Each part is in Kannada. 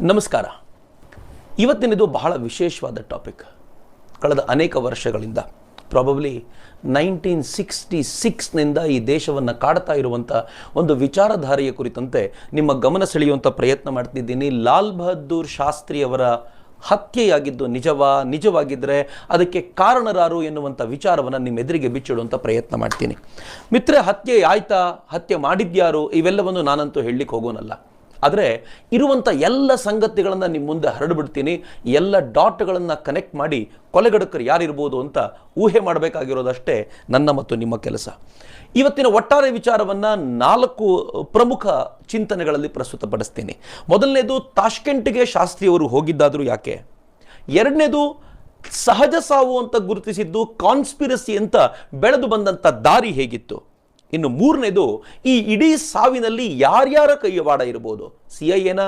ನಮಸ್ಕಾರ. ಇವತ್ತಿನದು ಬಹಳ ವಿಶೇಷವಾದ ಟಾಪಿಕ್. ಕಳೆದ ಅನೇಕ ವರ್ಷಗಳಿಂದ ಪ್ರಾಬಬ್ಲಿ 1966ನಿಂದ ಈ ದೇಶವನ್ನು ಕಾಡ್ತಾ ಇರುವಂಥ ಒಂದು ವಿಚಾರಧಾರೆಯ ಕುರಿತಂತೆ ನಿಮ್ಮ ಗಮನ ಸೆಳೆಯುವಂಥ ಪ್ರಯತ್ನ ಮಾಡ್ತಿದ್ದೀನಿ. ಲಾಲ್ ಬಹದ್ದೂರ್ ಶಾಸ್ತ್ರಿಯವರ ಹತ್ಯೆಯಾಗಿದ್ದು ನಿಜವಾಗಿದ್ದರೆ ಅದಕ್ಕೆ ಕಾರಣರಾರು ಎನ್ನುವಂಥ ವಿಚಾರವನ್ನು ನಿಮ್ಮ ಎದುರಿಗೆ ಬಿಚ್ಚಿಡುವಂಥ ಪ್ರಯತ್ನ ಮಾಡ್ತೀನಿ. ಮಿತ್ರ, ಹತ್ಯೆ ಆಯ್ತಾ, ಹತ್ಯೆ ಮಾಡಿದ್ಯಾರು, ಇವೆಲ್ಲವನ್ನು ನಾನಂತೂ ಹೇಳಲಿಕ್ಕೆ ಹೋಗೋನಲ್ಲ. ಆದರೆ ಇರುವಂಥ ಎಲ್ಲ ಸಂಗತಿಗಳನ್ನು ನಿಮ್ಮ ಮುಂದೆ ಹರಡ್ಬಿಡ್ತೀನಿ. ಎಲ್ಲ ಡಾಟ್ಗಳನ್ನು ಕನೆಕ್ಟ್ ಮಾಡಿ ಕೊಲೆಗಡಕರು ಯಾರಿರ್ಬೋದು ಅಂತ ಊಹೆ ಮಾಡಬೇಕಾಗಿರೋದಷ್ಟೇ ನನ್ನ ಮತ್ತು ನಿಮ್ಮ ಕೆಲಸ. ಇವತ್ತಿನ ಒಟ್ಟಾರೆ ವಿಚಾರವನ್ನು 4 ಪ್ರಮುಖ ಚಿಂತನೆಗಳಲ್ಲಿ ಪ್ರಸ್ತುತಪಡಿಸ್ತೀನಿ. ಮೊದಲನೇದು, ತಾಷ್ಕೆಂಟ್ಗೆ ಶಾಸ್ತ್ರಿಯವರು ಹೋಗಿದ್ದಾದರೂ ಯಾಕೆ. ಎರಡನೇದು, ಸಹಜ ಸಾವು ಅಂತ ಗುರುತಿಸಿದ್ದು ಕಾನ್ಸ್ಪಿರಸಿ ಅಂತ ಬೆಳೆದು ಬಂದಂಥ ದಾರಿ ಹೇಗಿತ್ತು. ಇನ್ನು ಮೂರನೇದು, ಈ ಇಡೀ ಸಾವಿನಲ್ಲಿ ಯಾರ್ಯಾರ ಕೈವಾಡ ಇರಬಹುದು. CIAನ,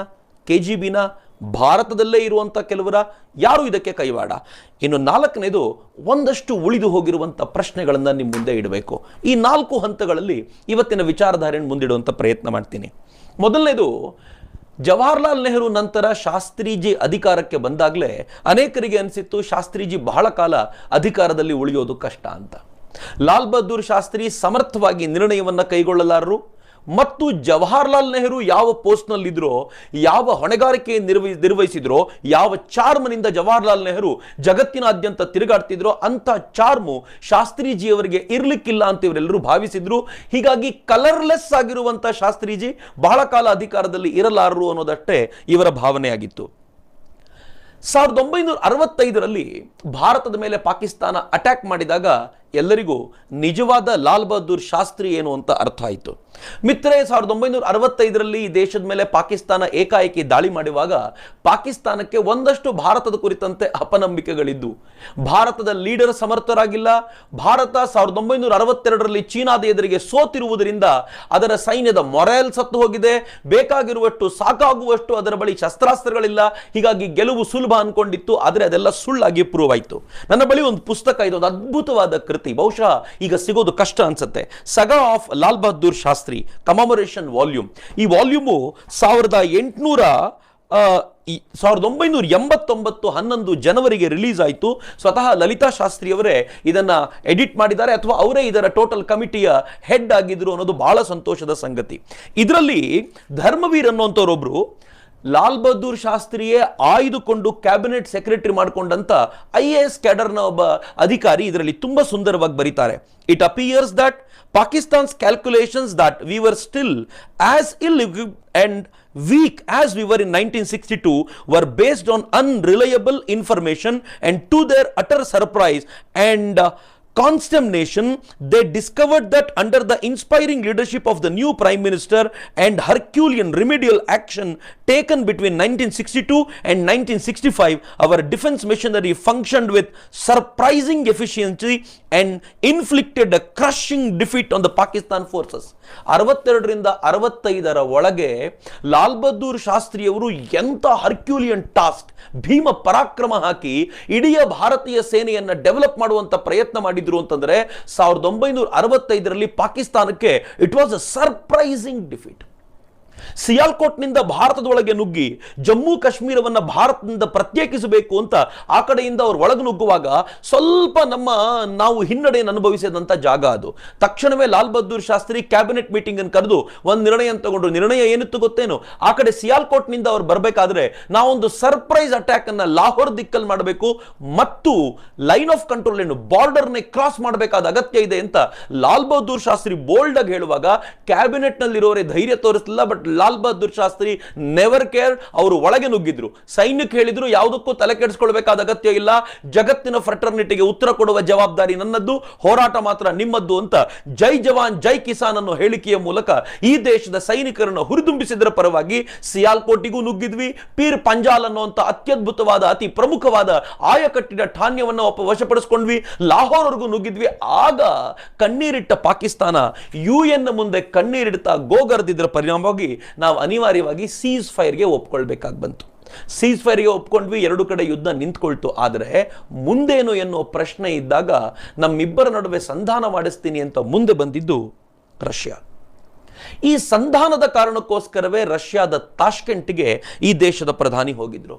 KGBನ, ಭಾರತದಲ್ಲೇ ಇರುವಂಥ ಕೆಲವರ, ಯಾರು ಇದಕ್ಕೆ ಕೈವಾಡ. ಇನ್ನು ನಾಲ್ಕನೇದು, ಒಂದಷ್ಟು ಉಳಿದು ಹೋಗಿರುವಂಥ ಪ್ರಶ್ನೆಗಳನ್ನು ನಿಮ್ಮ ಮುಂದೆ ಇಡಬೇಕು. ಈ 4 ಹಂತಗಳಲ್ಲಿ ಇವತ್ತಿನ ವಿಚಾರಧಾರೆಯನ್ನು ಮುಂದಿಡುವಂಥ ಪ್ರಯತ್ನ ಮಾಡ್ತೀನಿ. ಮೊದಲನೇದು, ಜವಾಹರ್ಲಾಲ್ ನೆಹರು ನಂತರ ಶಾಸ್ತ್ರೀಜಿ ಅಧಿಕಾರಕ್ಕೆ ಬಂದಾಗಲೇ ಅನೇಕರಿಗೆ ಅನಿಸಿತ್ತು ಶಾಸ್ತ್ರೀಜಿ ಬಹಳ ಕಾಲ ಅಧಿಕಾರದಲ್ಲಿ ಉಳಿಯೋದು ಕಷ್ಟ ಅಂತ. ಲಾಲ್ ಬಹದ್ದೂರ್ ಶಾಸ್ತ್ರಿ ಸಮರ್ಥವಾಗಿ ನಿರ್ಣಯವನ್ನು ಕೈಗೊಳ್ಳಲಾರರು ಮತ್ತು ಜವಾಹರ್ಲಾಲ್ ನೆಹರು ಯಾವ ಪೋಸ್ಟ್ನಲ್ಲಿದ್ದರೋ, ಯಾವ ಹೊಣೆಗಾರಿಕೆ ನಿರ್ವಹಿಸಿದ್ರೋ, ಯಾವ ಚಾರ್ಮ್ನಿಂದ ಜವಾಹರ್ಲಾಲ್ ನೆಹರು ಜಗತ್ತಿನಾದ್ಯಂತ ತಿರುಗಾಡ್ತಿದ್ರೋ ಅಂಥ ಚಾರ್ಮು ಶಾಸ್ತ್ರೀಜಿಯವರಿಗೆ ಇರಲಿಕ್ಕಿಲ್ಲ ಅಂತ ಇವರೆಲ್ಲರೂ ಭಾವಿಸಿದ್ರು. ಹೀಗಾಗಿ ಕಲರ್ಲೆಸ್ ಆಗಿರುವಂಥ ಶಾಸ್ತ್ರೀಜಿ ಬಹಳ ಕಾಲ ಅಧಿಕಾರದಲ್ಲಿ ಇರಲಾರರು ಅನ್ನೋದಷ್ಟೇ ಇವರ ಭಾವನೆಯಾಗಿತ್ತು. 1965ರಲ್ಲಿ ಭಾರತದ ಮೇಲೆ ಪಾಕಿಸ್ತಾನ ಅಟ್ಯಾಕ್ ಮಾಡಿದಾಗ ಎಲ್ಲರಿಗೂ ನಿಜವಾದ ಲಾಲ್ ಬಹದ್ದೂರ್ ಶಾಸ್ತ್ರಿ ಏನು ಅಂತ ಅರ್ಥ ಆಯಿತು. ಮಿತ್ರರೇ, 1965ರಲ್ಲಿ ಈ ದೇಶದ ಮೇಲೆ ಪಾಕಿಸ್ತಾನ ಏಕಾಏಕಿ ದಾಳಿ ಮಾಡುವಾಗ ಪಾಕಿಸ್ತಾನಕ್ಕೆ ಒಂದಷ್ಟು ಭಾರತದ ಕುರಿತಂತೆ ಅಪನಂಬಿಕೆಗಳಿದ್ದು, ಭಾರತದ ಲೀಡರ್ ಸಮರ್ಥರಾಗಿಲ್ಲ, ಭಾರತ 1962ರಲ್ಲಿ ಚೀನಾದ ಎದುರಿಗೆ ಸೋತಿರುವುದರಿಂದ ಅದರ ಸೈನ್ಯದ ಮೊರಲ್ ಸತ್ತು ಹೋಗಿದೆ, ಬೇಕಾಗಿರುವಷ್ಟು ಸಾಕಾಗುವಷ್ಟು ಅದರ ಬಳಿ ಶಸ್ತ್ರಾಸ್ತ್ರಗಳಿಲ್ಲ, ಹೀಗಾಗಿ ಗೆಲುವು ಸುಲಭ ಅನ್ಕೊಂಡಿತ್ತು. ಆದರೆ ಅದೆಲ್ಲ ಸುಳ್ಳಾಗಿ ಪ್ರೂವ್ ಆಯಿತು. ನನ್ನ ಬಳಿ ಒಂದು ಪುಸ್ತಕ ಇದೆ, ಒಂದು ಅದ್ಭುತವಾದ ಕೃತಿ, ಬಹುಶಃ ಈಗ ಸಿಗೋದು ಕಷ್ಟ ಅನ್ಸುತ್ತೆ. Saga of Lal Bahadur Shastri commemoration volume. ಈ ವಾಲ್ಯೂಮು 1989 ಜನವರಿಗೆ ರಿಲೀಸ್ ಆಯಿತು. ಸ್ವತಃ ಲಲಿತಾ ಶಾಸ್ತ್ರಿಯವರೇ ಇದನ್ನ ಎಡಿಟ್ ಮಾಡಿದ್ದಾರೆ, ಅಥವಾ ಅವರೇ ಇದರ ಟೋಟಲ್ ಕಮಿಟಿಯ ಹೆಡ್ ಆಗಿದ್ರು ಅನ್ನೋದು ಬಹಳ ಸಂತೋಷದ ಸಂಗತಿ. ಇದರಲ್ಲಿ ಧರ್ಮವೀರ್ ಅನ್ನುವಂಥವ್ರೊಬ್ರು ಲಾಲ್ ಬಹದ್ದೂರ್ ಶಾಸ್ತ್ರಿಯೇ ಆಯ್ದುಕೊಂಡು ಕ್ಯಾಬಿನೆಟ್ ಸೆಕ್ರೆಟರಿ ಮಾಡಿಕೊಂಡಂತ IAS ಕ್ಯಾಡರ್ನ ಒಬ್ಬ ಅಧಿಕಾರಿ ಇದರಲ್ಲಿ ತುಂಬಾ ಸುಂದರವಾಗಿ ಬರೀತಾರೆ. It appears that Pakistan's calculations that we were still as ill-equipped and weak as we were in 1962 were based on unreliable information, and to their utter surprise and consternation, they discovered that under the inspiring leadership of the new Prime Minister and Herculean remedial action taken between 1962 and 1965, our defense machinery functioned with surprising efficiency and inflicted a crushing defeat on the Pakistan forces. 62ರಿಂದ 65ರ ಒಳಗೆ ಲಾಲ್ ಬಹದ್ದೂರ್ ಶಾಸ್ತ್ರಿಯವರು ಎಂಥ ಹರ್ಕ್ಯೂಲಿಯನ್ ಟಾಸ್ಕ್, ಭೀಮ ಪರಾಕ್ರಮ ಹಾಕಿ ಇಡೀ ಭಾರತೀಯ ಸೇನೆಯನ್ನ ಡೆವಲಪ್ ಮಾಡುವಂತ ಪ್ರಯತ್ನ ಮಾಡಿದ್ರು ಅಂತಂದ್ರೆ 1965ರಲ್ಲಿ ಪಾಕಿಸ್ತಾನಕ್ಕೆ it was a surprising defeat. ಸಿಯಾಲ್ಕೋಟ್ನಿಂದ ಭಾರತದೊಳಗೆ ನುಗ್ಗಿ ಜಮ್ಮು ಕಾಶ್ಮೀರವನ್ನು ಭಾರತದಿಂದ ಪ್ರತ್ಯೇಕಿಸಬೇಕು ಅಂತ ಆ ಕಡೆಯಿಂದ ಅವರು ಒಳಗೆ ನುಗ್ಗುವಾಗ ಸ್ವಲ್ಪ ನಾವು ಹಿನ್ನಡೆಯನ್ನು ಅನುಭವಿಸಿದಂಥ ಜಾಗ ಅದು. ತಕ್ಷಣವೇ ಲಾಲ್ ಬಹದ್ದೂರ್ ಶಾಸ್ತ್ರಿ ಕ್ಯಾಬಿನೆಟ್ ಮೀಟಿಂಗ್ ಅನ್ನು ಕರೆದು ಒಂದು ನಿರ್ಣಯ ತಗೊಂಡು, ನಿರ್ಣಯ ಏನಿತ್ತು ಗೊತ್ತೇನು, ಆ ಕಡೆ ಸಿಯಾಲ್ಕೋಟ್ನಿಂದ ಅವ್ರು ಬರಬೇಕಾದ್ರೆ ನಾವೊಂದು ಸರ್ಪ್ರೈಸ್ ಅಟ್ಯಾಕ್ ಅನ್ನ ಲಾಹೋರ್ ದಿಕ್ಕಲ್ಲಿ ಮಾಡಬೇಕು ಮತ್ತು ಲೈನ್ ಆಫ್ ಕಂಟ್ರೋಲ್ ಏನು ಬಾರ್ಡರ್ನೇ ಕ್ರಾಸ್ ಮಾಡಬೇಕಾದ ಅಗತ್ಯ ಇದೆ ಅಂತ ಲಾಲ್ ಬಹದ್ದೂರ್ ಶಾಸ್ತ್ರಿ ಬೋಲ್ಡ್ ಆಗಿ ಹೇಳುವಾಗ ಕ್ಯಾಬಿನೆಟ್ ನಲ್ಲಿರೋರೇ ಧೈರ್ಯ ತೋರಿಸಲಿಲ್ಲ. But Lal Bahadur Shastri never care. ಅವರು ಒಳಗೆ ನುಗ್ಗಿದ್ರು, ಸೈನ್ಯಕ್ಕೆ ಹೇಳಿದ್ರು ಯಾವುದಕ್ಕೂ ತಲೆ ಕೆಡಿಸಿಕೊಳ್ಳಬೇಕಾದ ಅಗತ್ಯ ಇಲ್ಲ, ಜಗತ್ತಿನ ಫ್ರೆಟರ್ನಿಟಿಗೆ ಉತ್ತರ ಕೊಡುವ ಜವಾಬ್ದಾರಿ ನನ್ನದ್ದು, ಹೋರಾಟ ಮಾತ್ರ ನಿಮ್ಮದ್ದು ಅಂತ ಜೈ ಜವಾನ್ ಜೈ ಕಿಸಾನ್ ಅನ್ನೋ ಹೇಳಿಕೆಯ ಮೂಲಕ ಈ ದೇಶದ ಸೈನಿಕರನ್ನು ಹುರಿದುಂಬಿಸಿದ್ರ ಪರವಾಗಿ ಸಿಯಾಲ್ಕೋಟಿಗೂ ನುಗ್ಗಿದ್ವಿ. ಪೀರ್ ಪಂಜಾಲ್ ಅನ್ನುವಂಥ ಅತ್ಯದ್ಭುತವಾದ ಅತಿ ಪ್ರಮುಖವಾದ ಆಯಕಟ್ಟಿನ ಠಾಣ್ಯವನ್ನು ವಶಪಡಿಸಿಕೊಂಡ್ವಿ. ಲಾಹೋರ್ವರೆಗೂ ನುಗ್ಗಿದ್ವಿ. ಆಗ ಕಣ್ಣೀರಿಟ್ಟ ಪಾಕಿಸ್ತಾನ UN ಮುಂದೆ ಕಣ್ಣೀರಿಡ್ತಾ ಗೋಗರ್ದಿದ್ರ ಪರಿಣಾಮವಾಗಿ ನಾವು ಅನಿವಾರ್ಯವಾಗಿ ಸೀಸ್ ಫೈರ್ಗೆ ಒಪ್ಕೊಳ್ಬೇಕಾಗಿ ಬಂತು. ಸೀಸ್ ಫೈರ್ಗೆ ಒಪ್ಕೊಂಡ್ವಿ, ಎರಡು ಕಡೆ ಯುದ್ಧ ನಿಂತ್ಕೊಳ್ತು. ಆದರೆ ಮುಂದೇನು ಎನ್ನುವ ಪ್ರಶ್ನೆ ಇದ್ದಾಗ ನಮ್ಮಿಬ್ಬರ ನಡುವೆ ಸಂಧಾನ ಮಾಡಿಸ್ತೀನಿ ಅಂತ ಮುಂದೆ ಬಂದಿದ್ದು ರಷ್ಯಾ. ಈ ಸಂಧಾನದ ಕಾರಣಕ್ಕೋಸ್ಕರವೇ ರಷ್ಯಾದ ತಾಷ್ಕೆಂಟ್ಗೆ ಈ ದೇಶದ ಪ್ರಧಾನಿ ಹೋಗಿದ್ರು.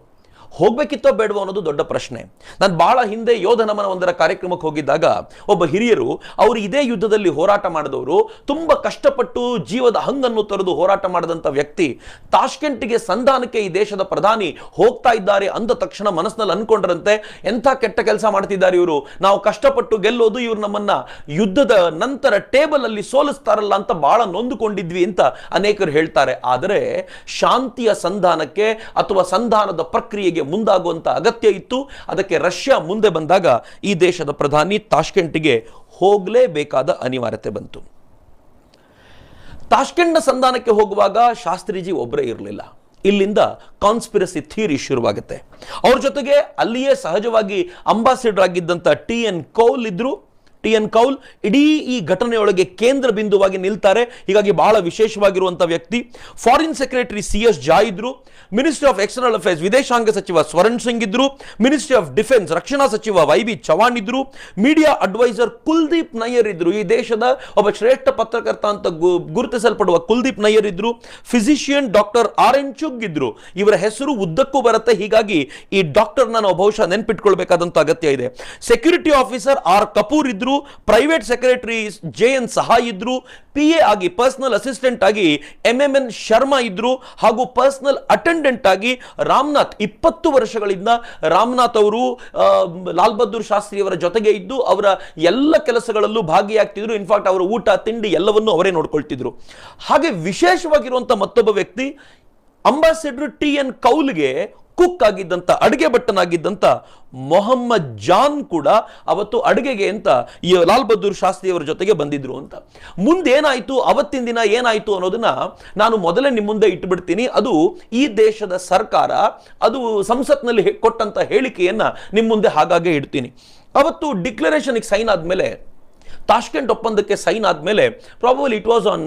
ಹೋಗ್ಬೇಕಿತ್ತೋ ಬೇಡವೋ ಅನ್ನೋದು ದೊಡ್ಡ ಪ್ರಶ್ನೆ. ನಾನು ಬಹಳ ಹಿಂದೆ ಯೋಧ ನಮನ ಒಂದರ ಕಾರ್ಯಕ್ರಮಕ್ಕೆ ಹೋಗಿದ್ದಾಗ ಒಬ್ಬ ಹಿರಿಯರು, ಅವರು ಇದೇ ಯುದ್ಧದಲ್ಲಿ ಹೋರಾಟ ಮಾಡಿದವರು, ತುಂಬಾ ಕಷ್ಟಪಟ್ಟು ಜೀವದ ಹಂಗನ್ನು ತೊರೆದು ಹೋರಾಟ ಮಾಡಿದಂಥ ವ್ಯಕ್ತಿ, ತಾಷ್ಕೆಂಟ್ಗೆ ಸಂಧಾನಕ್ಕೆ ಈ ದೇಶದ ಪ್ರಧಾನಿ ಹೋಗ್ತಾ ಇದ್ದಾರೆ ಅಂದ ತಕ್ಷಣ ಮನಸ್ಸಿನಲ್ಲಿ ಅನ್ಕೊಂಡ್ರಂತೆ, ಎಂಥ ಕೆಟ್ಟ ಕೆಲಸ ಮಾಡ್ತಿದ್ದಾರೆ ಇವರು, ನಾವು ಕಷ್ಟಪಟ್ಟು ಗೆಲ್ಲೋದು, ಇವರು ನಮ್ಮನ್ನ ಯುದ್ಧದ ನಂತರ ಟೇಬಲ್ ಅಲ್ಲಿ ಸೋಲಿಸ್ತಾರಲ್ಲ ಅಂತ ಬಹಳ ನೊಂದುಕೊಂಡಿದ್ವಿ ಅಂತ ಅನೇಕರು ಹೇಳ್ತಾರೆ. ಆದರೆ ಶಾಂತಿಯ ಸಂಧಾನಕ್ಕೆ ಅಥವಾ ಸಂಧಾನದ ಪ್ರಕ್ರಿಯೆಗೆ ಮುಂದಾಗುವಂತ ಅಗತ್ಯ ಇತ್ತು. ಅದಕ್ಕೆ ರಷ್ಯಾ ಮುಂದೆ ಬಂದಾಗ ಈ ದೇಶದ ಪ್ರಧಾನಿ ತಾಷ್ಕೆಂಟ್ಗೆ ಹೋಗಲೇಬೇಕಾದ ಅನಿವಾರ್ಯತೆ ಬಂತು. ತಾಷ್ಕೆಂಟ್ನ ಸಂಧಾನಕ್ಕೆ ಹೋಗುವಾಗ ಶಾಸ್ತ್ರಿಜಿ ಒಬ್ಬರೇ ಇರಲಿಲ್ಲ. ಇಲ್ಲಿಂದ ಕಾನ್ಸ್ಪಿರಸಿ ಥಿಯರಿ ಶುರುವಾಗುತ್ತೆ. ಅವ್ರ ಜೊತೆಗೆ ಅಲ್ಲಿಯೇ ಸಹಜವಾಗಿ ಅಂಬಾಸಿಡರ್ ಆಗಿದ್ದಂಥ ಟಿ.ಎನ್. ಕೌಲ್ ಇದ್ರು. ಟಿ.ಎನ್. ಕೌಲ್ ಇಡೀ ಈ ಘಟನೆಯೊಳಗೆ ಕೇಂದ್ರ ಬಿಂದುವಾಗಿ ನಿಲ್ತಾರೆ. ಹೀಗಾಗಿ ಬಹಳ ವಿಶೇಷವಾಗಿರುವಂಥ ವ್ಯಕ್ತಿ. Foreign secretary C S. ಜಾ ಇದ್ರು. ಮಿನಿಸ್ಟ್ರಿ ಆಫ್ ಎಕ್ಸ್ಟರ್ನಲ್ ಅಫೇರ್ಸ್ ವಿದೇಶಾಂಗ ಸಚಿವ ಸ್ವರಣ್ ಸಿಂಗ್ ಇದ್ರು. ಮಿನಿಸ್ಟ್ರಿ ಆಫ್ ಡಿಫೆನ್ಸ್ ರಕ್ಷಣಾ ಸಚಿವ ವೈ.ಬಿ. ಚವಾಣ್ ಇದ್ರು. ಮೀಡಿಯಾ ಅಡ್ವೈಸರ್ ಕುಲ್ದೀಪ್ ನಯ್ಯರ್ ಇದ್ರು. ಈ ದೇಶದ ಒಬ್ಬ ಶ್ರೇಷ್ಠ ಪತ್ರಕರ್ತ ಅಂತ ಗುರುತಿಸಲ್ಪಡುವ ಕುಲ್ದೀಪ್ ನಯ್ಯರ್ ಇದ್ರು. Physician doctor R N. ಚುಗ್ ಇದ್ರು. ಇವರ ಹೆಸರು ಉದ್ದಕ್ಕೂ ಬರುತ್ತೆ, ಹೀಗಾಗಿ ಈ ಡಾಕ್ಟರ್ ನಾವು ಬಹುಶಃ ನೆನ್ಪಿಟ್ಕೊಳ್ಬೇಕಾದಂತ ಅಗತ್ಯ ಇದೆ. Security officer R. ಕಪೂರ್ ಇದ್ರು. Private secretary J N. ಸಹಾಯ್ ಇದ್ರು. ಪಿ.ಎ. ಆಗಿ ಪರ್ಸನಲ್ ಅಸಿಸ್ಟೆಂಟ್ ಆಗಿ ಎಂ.ಎಂ.ಎನ್. ಶರ್ಮಾ ಇದ್ರು. ಹಾಗೂ ಪರ್ಸನಲ್ ಅಟೆಂಡೆಂಟ್ ಆಗಿ ರಾಮನಾಥ್ 20 ವರ್ಷಗಳಿಂದ ರಾಮನಾಥ್ ಅವರು ಲಾಲ್ ಬಹದ್ದೂರ್ ಶಾಸ್ತ್ರಿ ಅವರ ಜೊತೆಗೆ ಇದ್ದು ಅವರ ಎಲ್ಲ ಕೆಲಸಗಳಲ್ಲೂ ಭಾಗಿಯಾಗ್ತಿದ್ರು. ಇನ್ಫ್ಯಾಕ್ಟ್ ಅವರ ಊಟ ತಿಂಡಿ ಎಲ್ಲವನ್ನೂ ಅವರೇ ನೋಡ್ಕೊಳ್ತಿದ್ರು. ಹಾಗೆ ವಿಶೇಷವಾಗಿರುವಂತಹ ಮತ್ತೊಬ್ಬ ವ್ಯಕ್ತಿ ಅಂಬಾಸಿಡರ್ ಟಿ.ಎನ್. ಕೌಲ್ಗೆ ಕುಕ್ ಆಗಿದ್ದಂಥ, ಅಡುಗೆ ಭಟ್ಟನಾಗಿದ್ದಂಥ ಮೊಹಮ್ಮದ್ ಜಾನ್ ಕೂಡ ಅವತ್ತು ಅಡುಗೆಗೆ ಅಂತ ಈ ಲಾಲ್ ಬಹದ್ದೂರ್ ಶಾಸ್ತ್ರಿ ಅವರ ಜೊತೆಗೆ ಬಂದಿದ್ರು ಅಂತ. ಮುಂದೇನಾಯಿತು, ಅವತ್ತಿನ ದಿನ ಏನಾಯಿತು ಅನ್ನೋದನ್ನ ನಾನು ಮೊದಲೇ ನಿಮ್ಮ ಮುಂದೆ ಇಟ್ಟುಬಿಡ್ತೀನಿ. ಅದು ಈ ದೇಶದ ಸರ್ಕಾರ ಅದು ಸಂಸತ್ನಲ್ಲಿ ಕೊಟ್ಟಂತ ಹೇಳಿಕೆಯನ್ನ ನಿಮ್ಮ ಮುಂದೆ ಹಾಗಾಗೆ ಇಡ್ತೀನಿ. ಅವತ್ತು ಡಿಕ್ಲರೇಷನ್ಗೆ ಸೈನ್ ಆದ್ಮೇಲೆ, ತಾಷ್ಕೆಂಟ್ ಒಪ್ಪಂದಕ್ಕೆ ಸೈನ್ ಆದಮೇಲೆ, ಪ್ರಾಬಬಲಿ ಇಟ್ ವಾಸ್ ಆನ್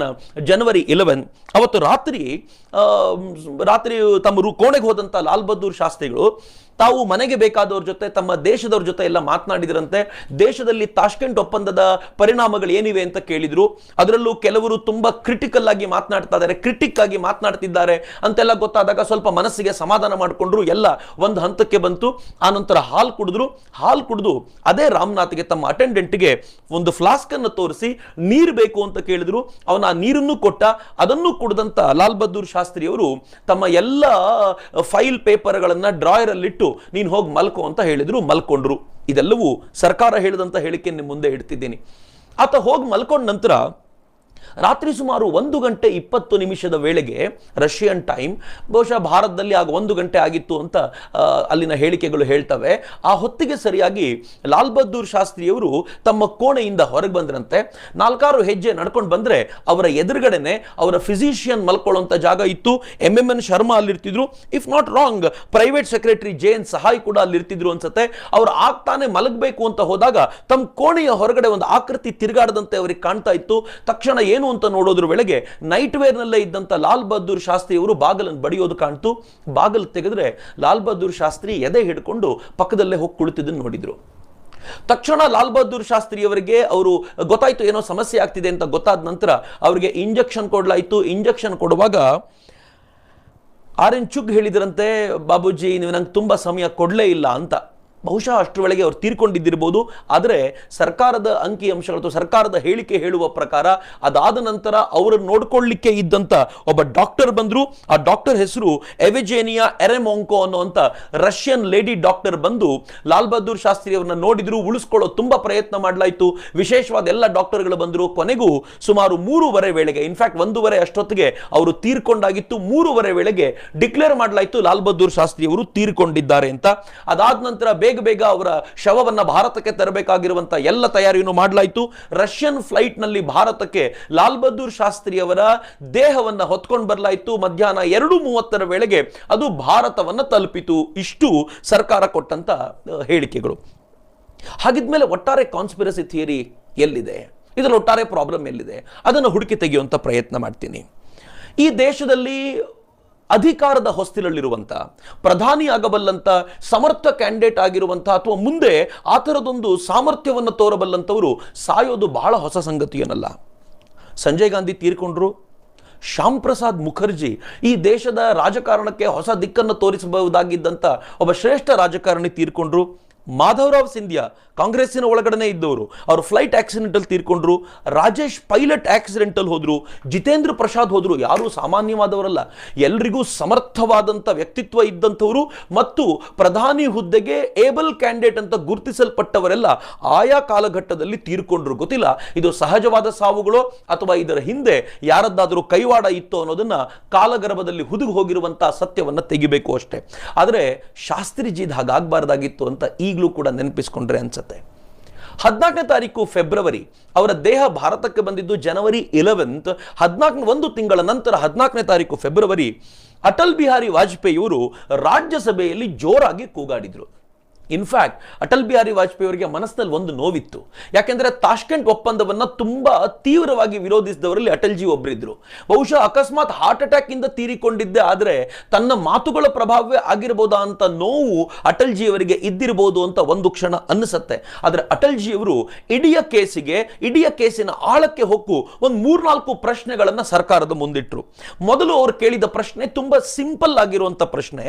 ಜನವರಿ 11, ಅವತ್ತು ರಾತ್ರಿ ತಮ್ಮ ಕೋಣೆಗೆ ಹೋದಂಥ ಲಾಲ್ ಬಹದ್ದೂರ್ ಶಾಸ್ತ್ರಿಗಳು ತಾವು ಮನೆಗೆ ಬೇಕಾದವ್ರ ಜೊತೆ, ತಮ್ಮ ದೇಶದವ್ರ ಜೊತೆ ಎಲ್ಲ ಮಾತನಾಡಿದ್ರಂತೆ. ದೇಶದಲ್ಲಿ ತಾಷ್ಕೆಂಟ್ ಒಪ್ಪಂದದ ಪರಿಣಾಮಗಳು ಏನಿವೆ ಅಂತ ಕೇಳಿದ್ರು. ಅದರಲ್ಲೂ ಕೆಲವರು ತುಂಬಾ ಕ್ರಿಟಿಕಲ್ ಆಗಿ ಮಾತನಾಡ್ತಾ ಇದ್ದಾರೆ, ಕ್ರಿಟಿಕ್ ಆಗಿ ಮಾತನಾಡ್ತಿದ್ದಾರೆ ಅಂತೆಲ್ಲ ಗೊತ್ತಾದಾಗ ಸ್ವಲ್ಪ ಮನಸ್ಸಿಗೆ ಸಮಾಧಾನ ಮಾಡಿಕೊಂಡ್ರು. ಎಲ್ಲ ಒಂದು ಹಂತಕ್ಕೆ ಬಂತು. ಆನಂತರ ಹಾಲು ಕುಡಿದು ಅದೇ ರಾಮನಾಥ್ಗೆ ತಮ್ಮ ಅಟೆಂಡೆಂಟ್ಗೆ ಒಂದು ಫ್ಲಾಸ್ಕ್ ಅನ್ನು ತೋರಿಸಿ ನೀರು ಬೇಕು ಅಂತ ಕೇಳಿದ್ರು. ಅವನ ಆ ನೀರನ್ನು ಕೊಟ್ಟ. ಅದನ್ನು ಕುಡಿದಂತ ಲಾಲ್ ಬಹದ್ದೂರ್ ಶಾಸ್ತ್ರಿ ಅವರು ತಮ್ಮ ಎಲ್ಲ ಫೈಲ್ ಪೇಪರ್ಗಳನ್ನ ಡ್ರಾಯರ್ ಅಲ್ಲಿಟ್ಟು ನೀನು ಹೋಗಿ ಮಲ್ಕೋ ಅಂತ ಹೇಳಿದ್ರು. ಮಲ್ಕೊಂಡ್ರು. ಇದೆಲ್ಲವೂ ಸರ್ಕಾರ ಹೇಳಿದಂತ ಹೇಳಿಕೆ ನಿಮ್ಮ ಮುಂದೆ ಇಡ್ತಿದ್ದೀನಿ. ಆತ ಹೋಗಿ ಮಲ್ಕೊಂಡ ನಂತರ ರಾತ್ರಿ ಸುಮಾರು 1:20 ವೇಳೆಗೆ ರಷ್ಯನ್ ಟೈಮ್, ಬಹುಶಃ ಭಾರತದಲ್ಲಿ ಆಗ 1 ಗಂಟೆ ಆಗಿತ್ತು ಅಂತ ಅಲ್ಲಿನ ಹೇಳಿಕೆಗಳು ಹೇಳ್ತವೆ. ಆ ಹೊತ್ತಿಗೆ ಸರಿಯಾಗಿ ಲಾಲ್ ಬಹದ್ದೂರ್ ಶಾಸ್ತ್ರಿಯವರು ತಮ್ಮ ಕೋಣೆಯಿಂದ ಹೊರಗೆ ಬಂದ್ರಂತೆ. 4-6 ಹೆಜ್ಜೆ ನಡ್ಕೊಂಡು ಬಂದ್ರೆ ಅವರ ಎದುರುಗಡೆನೆ ಅವರ ಫಿಸಿಷಿಯನ್ ಮಲ್ಕೊಳ್ಳುವಂತ ಜಾಗ ಇತ್ತು. ಎಂ.ಎಂ.ಎನ್. ಶರ್ಮಾ ಅಲ್ಲಿರ್ತಿದ್ರು. If not wrong, private secretary J N. Sahay ಕೂಡ ಅಲ್ಲಿರ್ತಿದ್ರು ಅನ್ಸುತ್ತೆ. ಅವ್ರು ಆಗ್ತಾನೆ ಮಲಗಬೇಕು ಅಂತ ಹೋದಾಗ ತಮ್ಮ ಕೋಣೆಯ ಹೊರಗಡೆ ಒಂದು ಆಕೃತಿ ತಿರುಗಾಡದಂತೆ ಅವರಿಗೆ ಕಾಣ್ತಾ ಇತ್ತು. ತಕ್ಷಣ ಏನು ಅಂತ ನೋಡೋದ್ರ ವೇಳೆಗೆ ನೈಟ್ ವೇರ್ ನಲ್ಲೇ ಇದ್ದಂತ ಲಾಲ್ ಬಹದ್ದೂರ್ ಶಾಸ್ತ್ರಿ ಅವರು ಬಾಗಲನ್ನು ಬಡಿಯೋದು ಕಾಣ್ತು. ಬಾಗಲ್ ತೆಗೆದ್ರೆ ಲಾಲ್ ಬಹದ್ದೂರ್ ಶಾಸ್ತ್ರಿ ಎದೆ ಹಿಡ್ಕೊಂಡು ಪಕ್ಕದಲ್ಲೇ ಹೋಗಿ ಕುಳಿತಿದ್ದನ್ನು ನೋಡಿದ್ರು. ತಕ್ಷಣ ಲಾಲ್ ಬಹದ್ದೂರ್ ಶಾಸ್ತ್ರಿ ಅವರಿಗೆ ಅವರು ಗೊತ್ತಾಯ್ತು ಏನೋ ಸಮಸ್ಯೆ ಆಗ್ತಿದೆ ಅಂತ ಗೊತ್ತಾದ ನಂತರ ಅವರಿಗೆ ಇಂಜೆಕ್ಷನ್ ಕೊಡಲಾಯಿತು. ಇಂಜೆಕ್ಷನ್ ಕೊಡುವಾಗ ಆರ್.ಎನ್. ಚುಗ್ ಹೇಳಿದ್ರಂತೆ, ಬಾಬೂಜಿ ನೀವು ನಂಗೆ ತುಂಬಾ ಸಮಯ ಕೊಡಲೇ ಇಲ್ಲ ಅಂತ. ಬಹುಶಃ ಅಷ್ಟರೊಳಗೆ ಅವ್ರು ತೀರ್ಕೊಂಡಿದ್ದಿರ್ಬೋದು. ಆದರೆ ಸರ್ಕಾರದ ಅಂಕಿಅಂಶಗಳು ಅಥವಾ ಸರ್ಕಾರದ ಹೇಳಿಕೆ ಹೇಳುವ ಪ್ರಕಾರ ಅದಾದ ನಂತರ ಅವರನ್ನು ನೋಡ್ಕೊಳ್ಳಿಕ್ಕೆ ಇದ್ದಂತ ಒಬ್ಬ ಡಾಕ್ಟರ್ ಬಂದ್ರು. ಆ ಡಾಕ್ಟರ್ ಹೆಸರು ಎವೆಜೇನಿಯಾ ಎರೆಮೊಂಕೋ ಅನ್ನುವಂಥ ರಷ್ಯನ್ ಲೇಡಿ ಡಾಕ್ಟರ್ ಬಂದು ಲಾಲ್ ಬಹದ್ದೂರ್ ಶಾಸ್ತ್ರಿ ಅವರನ್ನ ನೋಡಿದ್ರು. ಉಳಿಸ್ಕೊಳ್ಳೋ ತುಂಬಾ ಪ್ರಯತ್ನ ಮಾಡಲಾಯಿತು. ವಿಶೇಷವಾದ ಎಲ್ಲ ಡಾಕ್ಟರ್ಗಳು ಬಂದರು. ಕೊನೆಗೂ ಸುಮಾರು 3:30 ವೇಳೆಗೆ, ಇನ್ಫ್ಯಾಕ್ಟ್ 1:30 ಅಷ್ಟೊತ್ತಿಗೆ ಅವರು ತೀರ್ಕೊಂಡಾಗಿತ್ತು. 3:30 ವೇಳೆಗೆ ಡಿಕ್ಲೇರ್ ಮಾಡಲಾಯಿತು ಲಾಲ್ ಬಹದ್ದೂರ್ ಶಾಸ್ತ್ರಿ ಅವರು ತೀರ್ಕೊಂಡಿದ್ದಾರೆ ಅಂತ. ಅದಾದ ನಂತರ ಬೇಗ ಅವರ ಶವವನ್ನ ಭಾರತಕ್ಕೆ ತರಬೇಕಾಗಿರುವಂತಹ ಎಲ್ಲ ತಯಾರಿಯನ್ನು ಮಾಡಲಾಯಿತು. ರಷ್ಯನ್ ಫ್ಲೈಟ್ ನಲ್ಲಿ ಭಾರತಕ್ಕೆ ಲಾಲ್ ಬಹದ್ದೂರ್ ಶಾಸ್ತ್ರಿ ಅವರ ದೇಹವನ್ನ ಹೊತ್ಕೊಂಡು ಬರಲಾಯಿತು. ಮಧ್ಯಾಹ್ನ 2:30 ವೇಳೆಗೆ ಅದು ಭಾರತವನ್ನ ತಲುಪಿತು. ಇಷ್ಟು ಸರ್ಕಾರ ಕೊಟ್ಟಂತ ಹೇಳಿಕೆಗಳು. ಹಾಗಿದ್ಮೇಲೆ ಒಟ್ಟಾರೆ ಕಾನ್ಸ್ಪಿರಸಿ ಥಿಯರಿ ಎಲ್ಲಿದೆ, ಇದರ ಒಟ್ಟಾರೆ ಪ್ರಾಬ್ಲಮ್ ಎಲ್ಲಿದೆ, ಅದನ್ನು ಹುಡುಕಿ ತೆಗೆಯುವಂತ ಪ್ರಯತ್ನ ಮಾಡ್ತೀನಿ. ಈ ದೇಶದಲ್ಲಿ ಅಧಿಕಾರದ ಹೊಸ್ತಿಲಲ್ಲಿರುವಂಥ, ಪ್ರಧಾನಿ ಆಗಬಲ್ಲಂತ ಸಮರ್ಥ ಕ್ಯಾಂಡಿಡೇಟ್ ಆಗಿರುವಂಥ ಅಥವಾ ಮುಂದೆ ಆ ಥರದೊಂದು ಸಾಮರ್ಥ್ಯವನ್ನು ತೋರಬಲ್ಲಂಥವರು ಸಾಯೋದು ಬಹಳ ಹೊಸ ಸಂಗತಿಯೇನಲ್ಲ. ಸಂಜಯ್ ಗಾಂಧಿ ತೀರ್ಕೊಂಡ್ರು, ಶ್ಯಾಮ್ ಪ್ರಸಾದ್ ಮುಖರ್ಜಿ ಈ ದೇಶದ ರಾಜಕಾರಣಕ್ಕೆ ಹೊಸ ದಿಕ್ಕನ್ನು ತೋರಿಸಬಹುದಾಗಿದ್ದಂಥ ಒಬ್ಬ ಶ್ರೇಷ್ಠ ರಾಜಕಾರಣಿ ತೀರ್ಕೊಂಡ್ರು. ಮಾಧವರಾವ್ ಸಿಂಧಿಯಾ ಕಾಂಗ್ರೆಸ್ಸಿನ ಒಳಗಡೆ ಇದ್ದವರು, ಅವರು ಫ್ಲೈಟ್ ಆಕ್ಸಿಡೆಂಟಲ್ಲಿ ತೀರ್ಕೊಂಡ್ರು. ರಾಜೇಶ್ ಪೈಲಟ್ ಆಕ್ಸಿಡೆಂಟಲ್ ಹೋದ್ರು. ಜಿತೇಂದ್ರ ಪ್ರಸಾದ್ ಹೋದ್ರು. ಯಾರು ಸಾಮಾನ್ಯವಾದವರಲ್ಲ, ಎಲ್ರಿಗೂ ಸಮರ್ಥವಾದಂಥ ವ್ಯಕ್ತಿತ್ವ ಇದ್ದಂಥವರು ಮತ್ತು ಪ್ರಧಾನಿ ಹುದ್ದೆಗೆ ಏಬಲ್ ಕ್ಯಾಂಡಿಡೇಟ್ ಅಂತ ಗುರುತಿಸಲ್ಪಟ್ಟವರೆಲ್ಲ ಆಯಾ ಕಾಲಘಟ್ಟದಲ್ಲಿ ತೀರ್ಕೊಂಡ್ರು. ಗೊತ್ತಿಲ್ಲ ಇದು ಸಹಜವಾದ ಸಾವುಗಳು ಅಥವಾ ಇದರ ಹಿಂದೆ ಯಾರದ್ದಾದರೂ ಕೈವಾಡ ಇತ್ತು ಅನ್ನೋದನ್ನ ಕಾಲಗರ್ಭದಲ್ಲಿ ಹುದುಗು ಹೋಗಿರುವಂತಹ ಸತ್ಯವನ್ನ ತೆಗಿಬೇಕು ಅಷ್ಟೇ. ಆದರೆ ಶಾಸ್ತ್ರಿಜಿದ್ ಹಾಗಾಗಬಾರ್ದಾಗಿತ್ತು ಅಂತ ಈಗಲೂ ಕೂಡ ನೆನಪಿಸ್ಕೊಂಡ್ರೆ ಅನ್ಸುತ್ತೆ. 14ನೇ ತಾರೀಕು ಫೆಬ್ರವರಿ ಅವರ ದೇಹ ಭಾರತಕ್ಕೆ ಬಂದಿದ್ದು ಜನವರಿ 11. ಒಂದು ತಿಂಗಳ ನಂತರ 14ನೇ ತಾರೀಕು ಫೆಬ್ರವರಿ ಅಟಲ್ ಬಿಹಾರಿ ವಾಜಪೇಯಿ ಅವರು ರಾಜ್ಯಸಭೆಯಲ್ಲಿ ಜೋರಾಗಿ ಕೂಗಾಡಿದ್ರು. ಇನ್ಫ್ಯಾಕ್ಟ್ ಅಟಲ್ ಬಿಹಾರಿ ವಾಜಪೇಯಿ ಅವರಿಗೆ ಮನಸ್ಸಿನಲ್ಲಿ ಒಂದು ನೋವಿತ್ತು. ಯಾಕೆಂದ್ರೆ ತಾಷ್ಕೆಂಟ್ ಒಪ್ಪಂದವನ್ನ ತುಂಬಾ ತೀವ್ರವಾಗಿ ವಿರೋಧಿಸಿದವರಲ್ಲಿ ಅಟಲ್ಜಿ ಒಬ್ಬರಿದ್ರು. ಬಹುಶಃ ಅಕಸ್ಮಾತ್ ಹಾರ್ಟ್ ಅಟ್ಯಾಕ್ ಇಂದ ತೀರಿಕೊಂಡಿದ್ದೆ ಆದರೆ ತನ್ನ ಮಾತುಗಳ ಪ್ರಭಾವವೇ ಆಗಿರಬಹುದಾ ಅಂತ ನೋವು ಅಟಲ್ಜಿ ಅವರಿಗೆ ಇದ್ದಿರಬಹುದು ಅಂತ ಒಂದು ಕ್ಷಣ ಅನ್ನಿಸುತ್ತೆ. ಆದರೆ ಅಟಲ್ಜಿ ಅವರು ಇಡೀ ಕೇಸಿನ ಆಳಕ್ಕೆ ಹೊಕ್ಕು ಒಂದು 3-4 ಪ್ರಶ್ನೆಗಳನ್ನ ಸರ್ಕಾರದ ಮುಂದಿಟ್ರು. ಮೊದಲು ಅವರು ಕೇಳಿದ ಪ್ರಶ್ನೆ ತುಂಬಾ ಸಿಂಪಲ್ ಆಗಿರುವಂತ ಪ್ರಶ್ನೆ.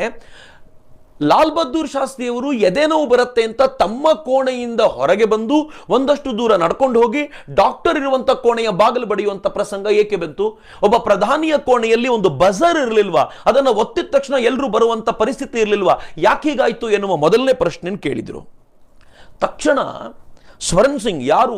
ಲಾಲ್ ಬಹದ್ದೂರ್ ಶಾಸ್ತ್ರಿ ಅವರು ಎದೆನೋವು ಬರುತ್ತೆ ಅಂತ ತಮ್ಮ ಕೋಣೆಯಿಂದ ಹೊರಗೆ ಬಂದು ಒಂದಷ್ಟು ದೂರ ನಡ್ಕೊಂಡು ಹೋಗಿ ಡಾಕ್ಟರ್ ಇರುವಂತ ಕೋಣೆಯ ಬಾಗಿಲು ಬಡಿಯುವಂತ ಪ್ರಸಂಗ ಏಕೆ ಬಂತು? ಒಬ್ಬ ಪ್ರಧಾನಿಯ ಕೋಣೆಯಲ್ಲಿ ಒಂದು ಬಜರ್ ಇರಲಿಲ್ವಾ? ಅದನ್ನ ಒತ್ತಿದ ತಕ್ಷಣ ಎಲ್ಲರೂ ಬರುವಂತ ಪರಿಸ್ಥಿತಿ ಇರಲಿಲ್ವಾ? ಯಾಕೆ ಹೀಗಾಯ್ತು ಎನ್ನುವ ಮೊದಲನೇ ಪ್ರಶ್ನೆ ಕೇಳಿದ್ರು. ತಕ್ಷಣ ಸ್ವರಣ್ ಸಿಂಗ್ ಯಾರು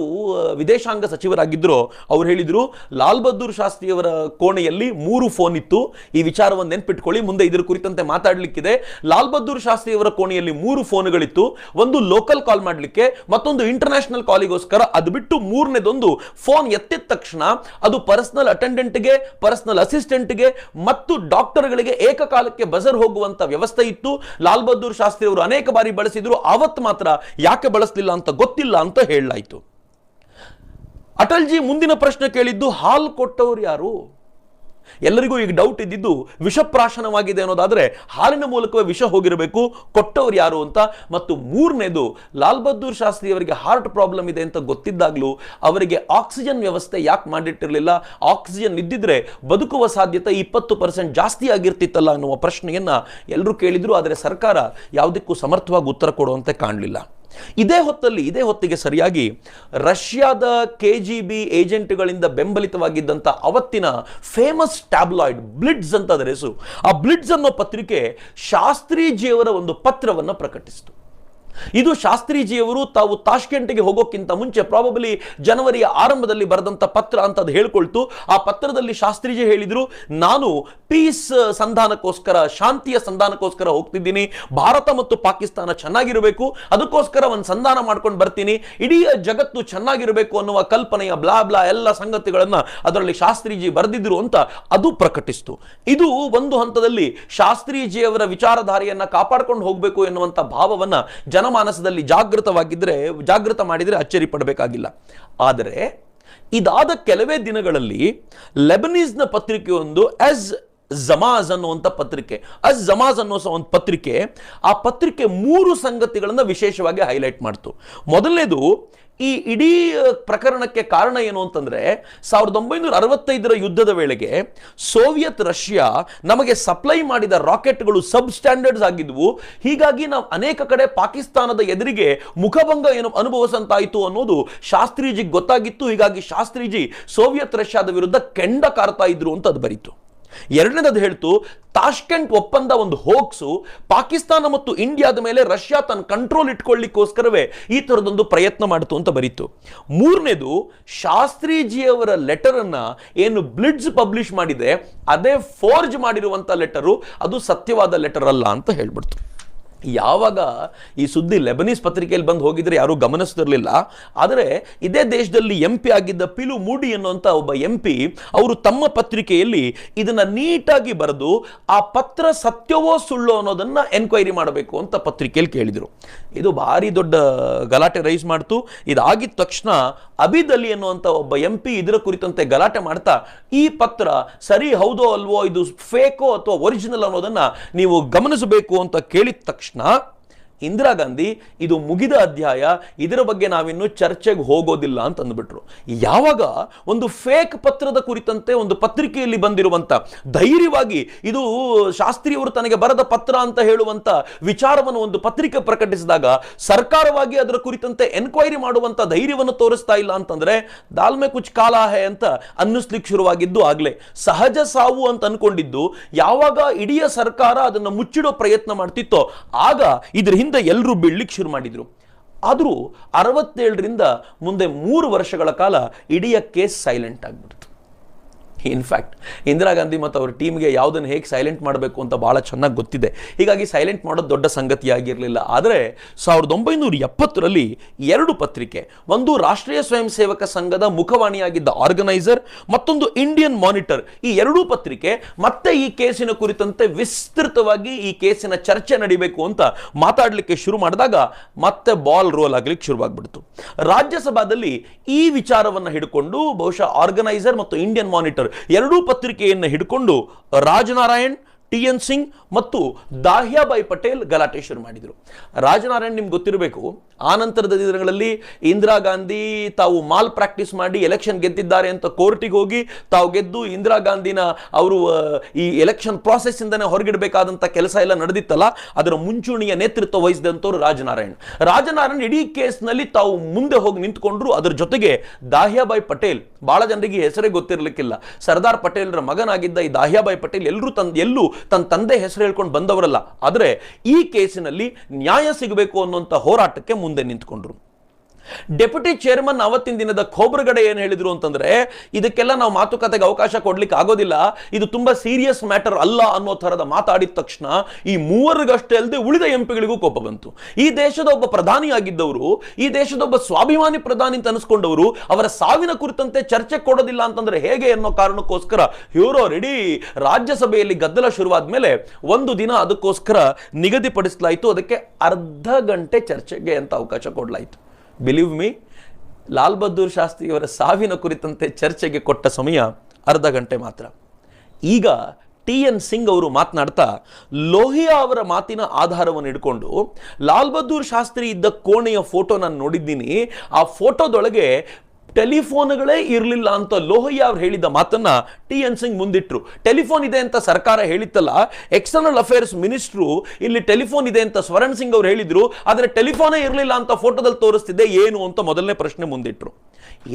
ವಿದೇಶಾಂಗ ಸಚಿವರಾಗಿದ್ದರೋ ಅವ್ರು ಹೇಳಿದ್ರು, ಲಾಲ್ ಬಹದ್ದೂರ್ ಶಾಸ್ತ್ರಿಯವರ ಕೋಣೆಯಲ್ಲಿ 3 ಫೋನ್ ಇತ್ತು. ಈ ವಿಚಾರವನ್ನು ನೆನ್ಪಿಟ್ಕೊಳ್ಳಿ, ಮುಂದೆ ಇದರ ಕುರಿತಂತೆ ಮಾತಾಡಲಿಕ್ಕಿದೆ. ಲಾಲ್ ಬಹದ್ದೂರ್ ಶಾಸ್ತ್ರಿಯವರ ಕೋಣೆಯಲ್ಲಿ 3 ಫೋನ್ಗಳಿತ್ತು. ಒಂದು ಲೋಕಲ್ ಕಾಲ್ ಮಾಡಲಿಕ್ಕೆ, ಮತ್ತೊಂದು ಇಂಟರ್ನ್ಯಾಷನಲ್ ಕಾಲಿಗೋಸ್ಕರ. ಅದು ಬಿಟ್ಟು 3ನೇದೊಂದು ಫೋನ್ ಎತ್ತಿದ ತಕ್ಷಣ ಅದು ಪರ್ಸನಲ್ ಅಟೆಂಡೆಂಟ್ಗೆ, ಪರ್ಸನಲ್ ಅಸಿಸ್ಟೆಂಟ್ಗೆ ಮತ್ತು ಡಾಕ್ಟರ್ಗಳಿಗೆ ಏಕಕಾಲಕ್ಕೆ ಬಜರ್ ಹೋಗುವಂತ ವ್ಯವಸ್ಥೆ ಇತ್ತು. ಲಾಲ್ ಬಹದ್ದೂರ್ ಶಾಸ್ತ್ರಿ ಅವರು ಅನೇಕ ಬಾರಿ ಬಳಸಿದ್ರು. ಅವತ್ತು ಮಾತ್ರ ಯಾಕೆ ಬಳಸಲಿಲ್ಲ ಅಂತ ಗೊತ್ತಿಲ್ಲ ಅಂತ ಹೇಳಲಾಯಿತು. ಅಟಲ್ಜಿ ಮುಂದಿನ ಪ್ರಶ್ನೆ ಕೇಳಿದ್ದು, ಹಾಲ್ ಕೊಟ್ಟವರು ಯಾರು? ಎಲ್ಲರಿಗೂ ಈಗ ಡೌಟ್ ಇದ್ದಿದ್ದು ವಿಷಪ್ರಾಶನವಾಗಿದೆ ಅನ್ನೋದಾದ್ರೆ ಹಾಲಿನ ಮೂಲಕವೇ ವಿಷ ಹೋಗಿರಬೇಕು, ಕೊಟ್ಟವರು ಯಾರು ಅಂತ. ಮತ್ತು 3ನೇದು, ಲಾಲ್ ಬಹದ್ದೂರ್ ಶಾಸ್ತ್ರಿ ಅವರಿಗೆ ಹಾರ್ಟ್ ಪ್ರಾಬ್ಲಮ್ ಇದೆ ಅಂತ ಗೊತ್ತಿದ್ದಾಗಲೂ ಅವರಿಗೆ ಆಕ್ಸಿಜನ್ ವ್ಯವಸ್ಥೆ ಯಾಕೆ ಮಾಡಿಟ್ಟಿರಲಿಲ್ಲ? ಆಕ್ಸಿಜನ್ ಇದ್ದಿದ್ರೆ ಬದುಕುವ ಸಾಧ್ಯತೆ 20% ಜಾಸ್ತಿ ಆಗಿರ್ತಿತ್ತಲ್ಲ ಅನ್ನುವ ಪ್ರಶ್ನೆಯನ್ನ ಎಲ್ಲರೂ ಕೇಳಿದ್ರು. ಆದರೆ ಸರ್ಕಾರ ಯಾವುದಕ್ಕೂ ಸಮರ್ಥವಾಗಿ ಉತ್ತರ ಕೊಡುವಂತೆ ಕಾಣಲಿಲ್ಲ. ಇದೇ ಹೊತ್ತಿಗೆ ಸರಿಯಾಗಿ ರಷ್ಯಾದ KGB ಏಜೆಂಟ್ಗಳಿಂದ ಬೆಂಬಲಿತವಾಗಿದ್ದಂಥ ಅವತ್ತಿನ ಫೇಮಸ್ ಟ್ಯಾಬ್ಲಾಯ್ಡ್ ಬ್ಲಿಟ್ಸ್ ಅಂತ ಅದರ ಹೆಸರು, ಆ ಬ್ಲಿಟ್ಸ್ ಅನ್ನೋ ಪತ್ರಿಕೆ ಶಾಸ್ತ್ರಿಜಿಯವರ ಒಂದು ಪತ್ರವನ್ನು ಪ್ರಕಟಿಸಿತು. ಇದು ಶಾಸ್ತ್ರಿಜಿಯವರು ತಾವು ತಾಷ್ಕೆಂಟ್ಗೆ ಹೋಗೋಕ್ಕಿಂತ ಮುಂಚೆ ಪ್ರಾಬಬಲಿ ಜನವರಿಯ ಆರಂಭದಲ್ಲಿ ಬರೆದಂತ ಪತ್ರ ಅಂತ ಅದು ಹೇಳ್ಕೊಳ್ತು. ಆ ಪತ್ರದಲ್ಲಿ ಶಾಸ್ತ್ರಿಜಿ ಹೇಳಿದ್ರು, ನಾನು ಪೀಸ್ ಸಂಧಾನಕ್ಕೋಸ್ಕರ, ಶಾಂತಿಯ ಸಂಧಾನಕ್ಕೋಸ್ಕರ ಹೋಗ್ತಿದ್ದೀನಿ. ಭಾರತ ಮತ್ತು ಪಾಕಿಸ್ತಾನ ಚೆನ್ನಾಗಿರಬೇಕು, ಅದಕ್ಕೋಸ್ಕರ ಒಂದು ಸಂಧಾನ ಮಾಡ್ಕೊಂಡು ಬರ್ತೀನಿ. ಇಡೀ ಜಗತ್ತು ಚೆನ್ನಾಗಿರಬೇಕು ಅನ್ನುವ ಕಲ್ಪನೆಯ ಬ್ಲಾ ಬ್ಲಾ ಎಲ್ಲ ಸಂಗತಿಗಳನ್ನ ಅದರಲ್ಲಿ ಶಾಸ್ತ್ರಿಜಿ ಬರೆದಿದ್ರು ಅಂತ ಅದು ಪ್ರಕಟಿಸಿತು. ಇದು ಒಂದು ಹಂತದಲ್ಲಿ ಶಾಸ್ತ್ರಿಜಿಯವರ ವಿಚಾರಧಾರೆಯನ್ನ ಕಾಪಾಡಿಕೊಂಡು ಹೋಗಬೇಕು ಎನ್ನುವಂತ ಭಾವವನ್ನ ಜನಮಾನಸದಲ್ಲಿ ಜಾಗೃತ ಮಾಡಿದ್ರೆ ಅಚ್ಚರಿ ಪಡಬೇಕಾಗಿಲ್ಲ. ಆದರೆ ಇದಾದ ಕೆಲವೇ ದಿನಗಳಲ್ಲಿ ಲೆಬನೀಸ್ನ ಪತ್ರಿಕೆಯೊಂದು ಜಮಾಜ್ ಅನ್ನುವಂಥ ಪತ್ರಿಕೆ, ಜಮಾಜ್ ಅನ್ನೋ ಒಂದು ಪತ್ರಿಕೆ, ಆ ಪತ್ರಿಕೆ 3 ಸಂಗತಿಗಳನ್ನು ವಿಶೇಷವಾಗಿ ಹೈಲೈಟ್ ಮಾಡ್ತು. ಮೊದಲನೇದು, ಈ ಇಡೀ ಪ್ರಕರಣಕ್ಕೆ ಕಾರಣ ಏನು ಅಂತಂದ್ರೆ 1965ರ ಯುದ್ಧದ ವೇಳೆಗೆ ಸೋವಿಯತ್ ರಷ್ಯಾ ನಮಗೆ ಸಪ್ಲೈ ಮಾಡಿದ ರಾಕೆಟ್ಗಳು ಸಬ್ ಸ್ಟ್ಯಾಂಡರ್ಡ್ಸ್ ಆಗಿದ್ವು. ಹೀಗಾಗಿ ನಾವು ಅನೇಕ ಕಡೆ ಪಾಕಿಸ್ತಾನದ ಎದುರಿಗೆ ಮುಖಭಂಗ ಏನು ಅನುಭವಿಸಂತಾಯಿತು ಅನ್ನೋದು ಶಾಸ್ತ್ರಿಜಿಗೆ ಗೊತ್ತಾಗಿತ್ತು. ಹೀಗಾಗಿ ಶಾಸ್ತ್ರಿಜಿ ಸೋವಿಯತ್ ರಷ್ಯಾದ ವಿರುದ್ಧ ಕೆಂಡ ಕಾರ್ತಾ ಇದ್ರು ಅಂತ ಅದು ಬರೀತು. ಎರಡನೇದು ಹೇಳ್ತು, ತಾಷ್ಕೆಂಟ್ ಒಪ್ಪಂದ ಒಂದು ಹೋಕ್ಸು, ಪಾಕಿಸ್ತಾನ ಮತ್ತು ಇಂಡಿಯಾದ ಮೇಲೆ ರಷ್ಯಾ ತನ್ನ ಕಂಟ್ರೋಲ್ ಇಟ್ಕೊಳ್ಳಿಕ್ಕೋಸ್ಕರವೇ ಈ ತರದೊಂದು ಪ್ರಯತ್ನ ಮಾಡಿತು ಅಂತ ಬರೀತು. 3ನೇದು, ಶಾಸ್ತ್ರಿಜಿಯವರ ಲೆಟರ್ ಅನ್ನ ಏನು ಬ್ಲಿಟ್ಸ್ ಪಬ್ಲಿಷ್ ಮಾಡಿದೆ ಅದೇ ಫೋರ್ಜ್ ಮಾಡಿರುವಂತ ಲೆಟರು, ಅದು ಸತ್ಯವಾದ ಲೆಟರ್ ಅಲ್ಲ ಅಂತ ಹೇಳ್ಬಿಡ್ತು. ಯಾವಾಗ ಈ ಸುದ್ದಿ ಲೆಬನೀಸ್ ಪತ್ರಿಕೆಯಲ್ಲಿ ಬಂದು ಹೋಗಿದ್ರೆ ಯಾರೂ ಗಮನಿಸ್ತಿರ್ಲಿಲ್ಲ. ಆದರೆ ಇದೇ ದೇಶದಲ್ಲಿ MP ಆಗಿದ್ದ ಪಿಲು ಮೂಡಿ ಅನ್ನುವಂಥ ಒಬ್ಬ MP ಅವರು ತಮ್ಮ ಪತ್ರಿಕೆಯಲ್ಲಿ ಇದನ್ನ ನೀಟಾಗಿ ಬರೆದು ಆ ಪತ್ರ ಸತ್ಯವೋ ಸುಳ್ಳೋ ಅನ್ನೋದನ್ನ ಎನ್ಕ್ವೈರಿ ಮಾಡಬೇಕು ಅಂತ ಪತ್ರಿಕೆಯಲ್ಲಿ ಕೇಳಿದರು. ಇದು ಭಾರಿ ದೊಡ್ಡ ಗಲಾಟೆ ರೈಸ್ ಮಾಡ್ತು. ಇದಾಗಿದ ತಕ್ಷಣ ಅಬಿದ್ ಅಲಿ ಅನ್ನುವಂಥ ಒಬ್ಬ MP ಇದರ ಕುರಿತಂತೆ ಗಲಾಟೆ ಮಾಡ್ತಾ, ಈ ಪತ್ರ ಸರಿ ಹೌದೋ ಅಲ್ವೋ, ಇದು ಫೇಕೋ ಅಥವಾ ಒರಿಜಿನಲ್ ಅನ್ನೋದನ್ನ ನೀವು ಗಮನಿಸಬೇಕು ಅಂತ ಕೇಳಿದ ತಕ್ಷಣ ಇಂದಿರಾ ಗಾಂಧಿ ಇದು ಮುಗಿದ ಅಧ್ಯಾಯ, ಇದರ ಬಗ್ಗೆ ನಾವಿನ್ನು ಚರ್ಚೆಗೆ ಹೋಗೋದಿಲ್ಲ ಅಂತ ಅಂದ್ಬಿಟ್ರು. ಯಾವಾಗ ಒಂದು ಫೇಕ್ ಪತ್ರದ ಕುರಿತಂತೆ ಒಂದು ಪತ್ರಿಕೆಯಲ್ಲಿ ಬಂದಿರುವಂತ ಧೈರ್ಯವಾಗಿ ಇದು ಶಾಸ್ತ್ರಿಯವರು ತನಗೆ ಬರೆದ ಪತ್ರ ಅಂತ ಹೇಳುವಂತ ವಿಚಾರವನ್ನು ಒಂದು ಪತ್ರಿಕೆ ಪ್ರಕಟಿಸಿದಾಗ ಸರ್ಕಾರವಾಗಿ ಅದರ ಕುರಿತಂತೆ ಎನ್ಕ್ವೈರಿ ಮಾಡುವಂತ ಧೈರ್ಯವನ್ನು ತೋರಿಸ್ತಾ ಇಲ್ಲ ಅಂತಂದ್ರೆ ದಾಲ್ಮೆ ಕುಚ್ ಕಾಲಾ ಹೈ ಅಂತ ಅನ್ನಿಸ್ಲಿಕ್ಕೆ ಶುರುವಾಗಿದ್ದು ಆಗ್ಲೇ. ಸಹಜ ಸಾವು ಅಂತ ಅನ್ಕೊಂಡಿದ್ದು ಯಾವಾಗ ಇಡೀ ಸರ್ಕಾರ ಅದನ್ನು ಮುಚ್ಚಿಡೋ ಪ್ರಯತ್ನ ಮಾಡ್ತಿತ್ತೋ ಆಗ ಇದ್ರ ಹಿಂದೆ ಎಲ್ಲರೂ ಬೀಳ್ಲಿಕ್ಕೆ ಶುರು ಮಾಡಿದ್ರು. ಆದರೂ 67ರಿಂದ ಮುಂದೆ 3 ವರ್ಷಗಳ ಕಾಲ ಇಡೀ ಕೇಸ್ ಸೈಲೆಂಟ್ ಆಗ್ಬಿಡ್ತು. ಇನ್ಫ್ಯಾಕ್ಟ್ ಇಂದಿರಾ ಗಾಂಧಿ ಮತ್ತು ಅವರ ಟೀಮ್ಗೆ ಯಾವುದನ್ನು ಹೇಗೆ ಸೈಲೆಂಟ್ ಮಾಡಬೇಕು ಅಂತ ಬಹಳ ಚೆನ್ನಾಗಿ ಗೊತ್ತಿದೆ. ಹೀಗಾಗಿ ಸೈಲೆಂಟ್ ಮಾಡೋದು ದೊಡ್ಡ ಸಂಗತಿಯಾಗಿರಲಿಲ್ಲ. ಆದರೆ 1970ರಲ್ಲಿ 2 ಪತ್ರಿಕೆ, ಒಂದು ರಾಷ್ಟ್ರೀಯ ಸ್ವಯಂ ಸೇವಕ ಸಂಘದ ಮುಖವಾಣಿಯಾಗಿದ್ದ ಆರ್ಗನೈಸರ್, ಮತ್ತೊಂದು ಇಂಡಿಯನ್ ಮಾನಿಟರ್, ಈ 2 ಪತ್ರಿಕೆ ಮತ್ತೆ ಈ ಕೇಸಿನ ಕುರಿತಂತೆ ವಿಸ್ತೃತವಾಗಿ ಈ ಕೇಸಿನ ಚರ್ಚೆ ನಡಿಬೇಕು ಅಂತ ಮಾತಾಡಲಿಕ್ಕೆ ಶುರು ಮಾಡಿದಾಗ ಮತ್ತೆ ಬಾಲ್ ರೋಲ್ ಆಗ್ಲಿಕ್ಕೆ ಶುರುವಾಗ್ಬಿಡ್ತು. ರಾಜ್ಯಸಭಾದಲ್ಲಿ ಈ ವಿಚಾರವನ್ನು ಹಿಡ್ಕೊಂಡು ಬಹುಶಃ ಆರ್ಗನೈಸರ್ ಮತ್ತು ಇಂಡಿಯನ್ ಮಾನಿಟರ್ 2 ಪತ್ರಿಕೆಯನ್ನು ಹಿಡ್ಕೊಂಡು ರಾಜನಾರಾಯಣ್, TN ಸಿಂಗ್ ಮತ್ತು ದಾಹ್ಯಾಬಾಯಿ ಪಟೇಲ್ ಗಲಾಟೆ ಶುರು ಮಾಡಿದರು. ರಾಜನಾರಾಯಣ್ ನಿಮ್ಗೆ ಗೊತ್ತಿರಬೇಕು, ಆ ನಂತರದ ದಿನಗಳಲ್ಲಿ ಇಂದಿರಾ ಗಾಂಧಿ ತಾವು ಮಾಲ್ ಪ್ರಾಕ್ಟೀಸ್ ಮಾಡಿ ಎಲೆಕ್ಷನ್ ಗೆದ್ದಿದ್ದಾರೆ ಅಂತ ಕೋರ್ಟಿಗೆ ಹೋಗಿ ತಾವು ಗೆದ್ದು ಇಂದಿರಾ ಗಾಂಧಿನ ಅವರು ಈ ಎಲೆಕ್ಷನ್ ಪ್ರಾಸೆಸ್ ಇಂದನೇ ಹೊರಗಿಡಬೇಕಾದಂತ ಕೆಲಸ ಎಲ್ಲ ನಡೆದಿತ್ತಲ್ಲ, ಅದರ ಮುಂಚೂಣಿಯ ನೇತೃತ್ವ ವಹಿಸಿದಂತವರು ರಾಜನಾರಾಯಣ್ ಇಡೀ ಕೇಸ್ನಲ್ಲಿ ತಾವು ಮುಂದೆ ಹೋಗಿ ನಿಂತ್ಕೊಂಡ್ರು. ಅದರ ಜೊತೆಗೆ ದಾಹ್ಯಾಬಾಯಿ ಪಟೇಲ್, ಬಹಳ ಜನರಿಗೆ ಹೆಸರೇ ಗೊತ್ತಿರಲಿಕ್ಕಿಲ್ಲ, ಸರ್ದಾರ್ ಪಟೇಲ್ರ ಮಗನಾಗಿದ್ದ ಈ ದಾಹ್ಯಾಬಾಯಿ ಪಟೇಲ್ ಎಲ್ಲೂ ತನ್ನ ತಂದೆ ಹೆಸರು ಹೇಳ್ಕೊಂಡು ಬಂದವರಲ್ಲ. ಆದರೆ ಈ ಕೇಸಿನಲ್ಲಿ ನ್ಯಾಯ ಸಿಗಬೇಕು ಅನ್ನುವಂಥ ಹೋರಾಟಕ್ಕೆ ಮುಂದೆ ನಿಂತ್ಕೊಂಡ್ರು. ಡೆಪ್ಯೂಟಿ ಚೇರ್ಮನ್ ಅವತ್ತಿನ ದಿನದ ಖೋಬ್ರಗಡೆ ಏನು ಹೇಳಿದ್ರು ಅಂತಂದ್ರೆ, ಇದಕ್ಕೆಲ್ಲ ನಾವು ಮಾತುಕತೆಗೆ ಅವಕಾಶ ಕೊಡ್ಲಿಕ್ಕೆ ಆಗೋದಿಲ್ಲ, ಇದು ತುಂಬಾ ಸೀರಿಯಸ್ ಮ್ಯಾಟರ್ ಅಲ್ಲ ಅನ್ನೋ ತರದ ಮಾತಾಡಿದ ತಕ್ಷಣ ಈ 3ಗಷ್ಟೇ ಅಲ್ಲದೆ ಉಳಿದ ಎಂಪಿಗಳಿಗೂ ಕೋಪ ಬಂತು. ಈ ದೇಶದ ಒಬ್ಬ ಪ್ರಧಾನಿಯಾಗಿದ್ದವರು, ಈ ದೇಶದ ಒಬ್ಬ ಸ್ವಾಭಿಮಾನಿ ಪ್ರಧಾನಿ ಅಂತ ಅನಿಸ್ಕೊಂಡವರು ಅವರ ಸಾವಿನ ಕುರಿತಂತೆ ಚರ್ಚೆ ಕೊಡೋದಿಲ್ಲ ಅಂತಂದ್ರೆ ಹೇಗೆ ಅನ್ನೋ ಕಾರಣಕ್ಕೋಸ್ಕರ ಇವರು ಇಡೀ ರಾಜ್ಯಸಭೆಯಲ್ಲಿ ಗದ್ದಲ ಶುರುವಾದ ಮೇಲೆ ಒಂದು ದಿನ ಅದಕ್ಕೋಸ್ಕರ ನಿಗದಿಪಡಿಸಲಾಯಿತು. ಅದಕ್ಕೆ ಅರ್ಧ ಗಂಟೆ ಚರ್ಚೆಗೆ ಅಂತ ಅವಕಾಶ ಕೊಡಲಾಯಿತು. ಬಿಲೀವ್ ಮೀ, ಲಾಲ್ ಬಹದ್ದೂರ್ ಶಾಸ್ತ್ರಿಯವರ ಸಾವಿನ ಕುರಿತಂತೆ ಚರ್ಚೆಗೆ ಕೊಟ್ಟ ಸಮಯ ಅರ್ಧ ಗಂಟೆ ಮಾತ್ರ. ಈಗ TN ಸಿಂಗ್ ಅವರು ಮಾತನಾಡ್ತಾ ಲೋಹಿಯಾ ಅವರ ಮಾತಿನ ಆಧಾರವನ್ನು ಇಟ್ಕೊಂಡು ಲಾಲ್ ಬಹದ್ದೂರ್ ಶಾಸ್ತ್ರಿ ಇದ್ದ ಕೋಣೆಯ ಫೋಟೋ ನಾನು ನೋಡಿದ್ದೀನಿ, ಆ ಫೋಟೋದೊಳಗೆ ಟೆಲಿಫೋನ್ಗಳೇ ಇರಲಿಲ್ಲ ಅಂತ ಲೋಹಿಯಾ ಅವರು ಹೇಳಿದ ಮಾತನ್ನ TN ಸಿಂಗ್ ಮುಂದಿಟ್ರು. ಟೆಲಿಫೋನ್ ಇದೆ ಅಂತ ಸರ್ಕಾರ ಹೇಳಿತ್ತಲ್ಲ, ಎಕ್ಸ್ಟರ್ನಲ್ ಅಫೇರ್ಸ್ ಮಿನಿಸ್ಟ್ರು ಇಲ್ಲಿ ಟೆಲಿಫೋನ್ ಇದೆ ಅಂತ ಸ್ವರಣ್ ಸಿಂಗ್ ಅವರು ಹೇಳಿದ್ರು, ಆದರೆ ಟೆಲಿಫೋನೇ ಇರಲಿಲ್ಲ ಅಂತ ಫೋಟೋದಲ್ಲಿ ತೋರಿಸ್ತಿದ್ದೆ ಏನು ಅಂತ ಮೊದಲನೇ ಪ್ರಶ್ನೆ ಮುಂದಿಟ್ರು.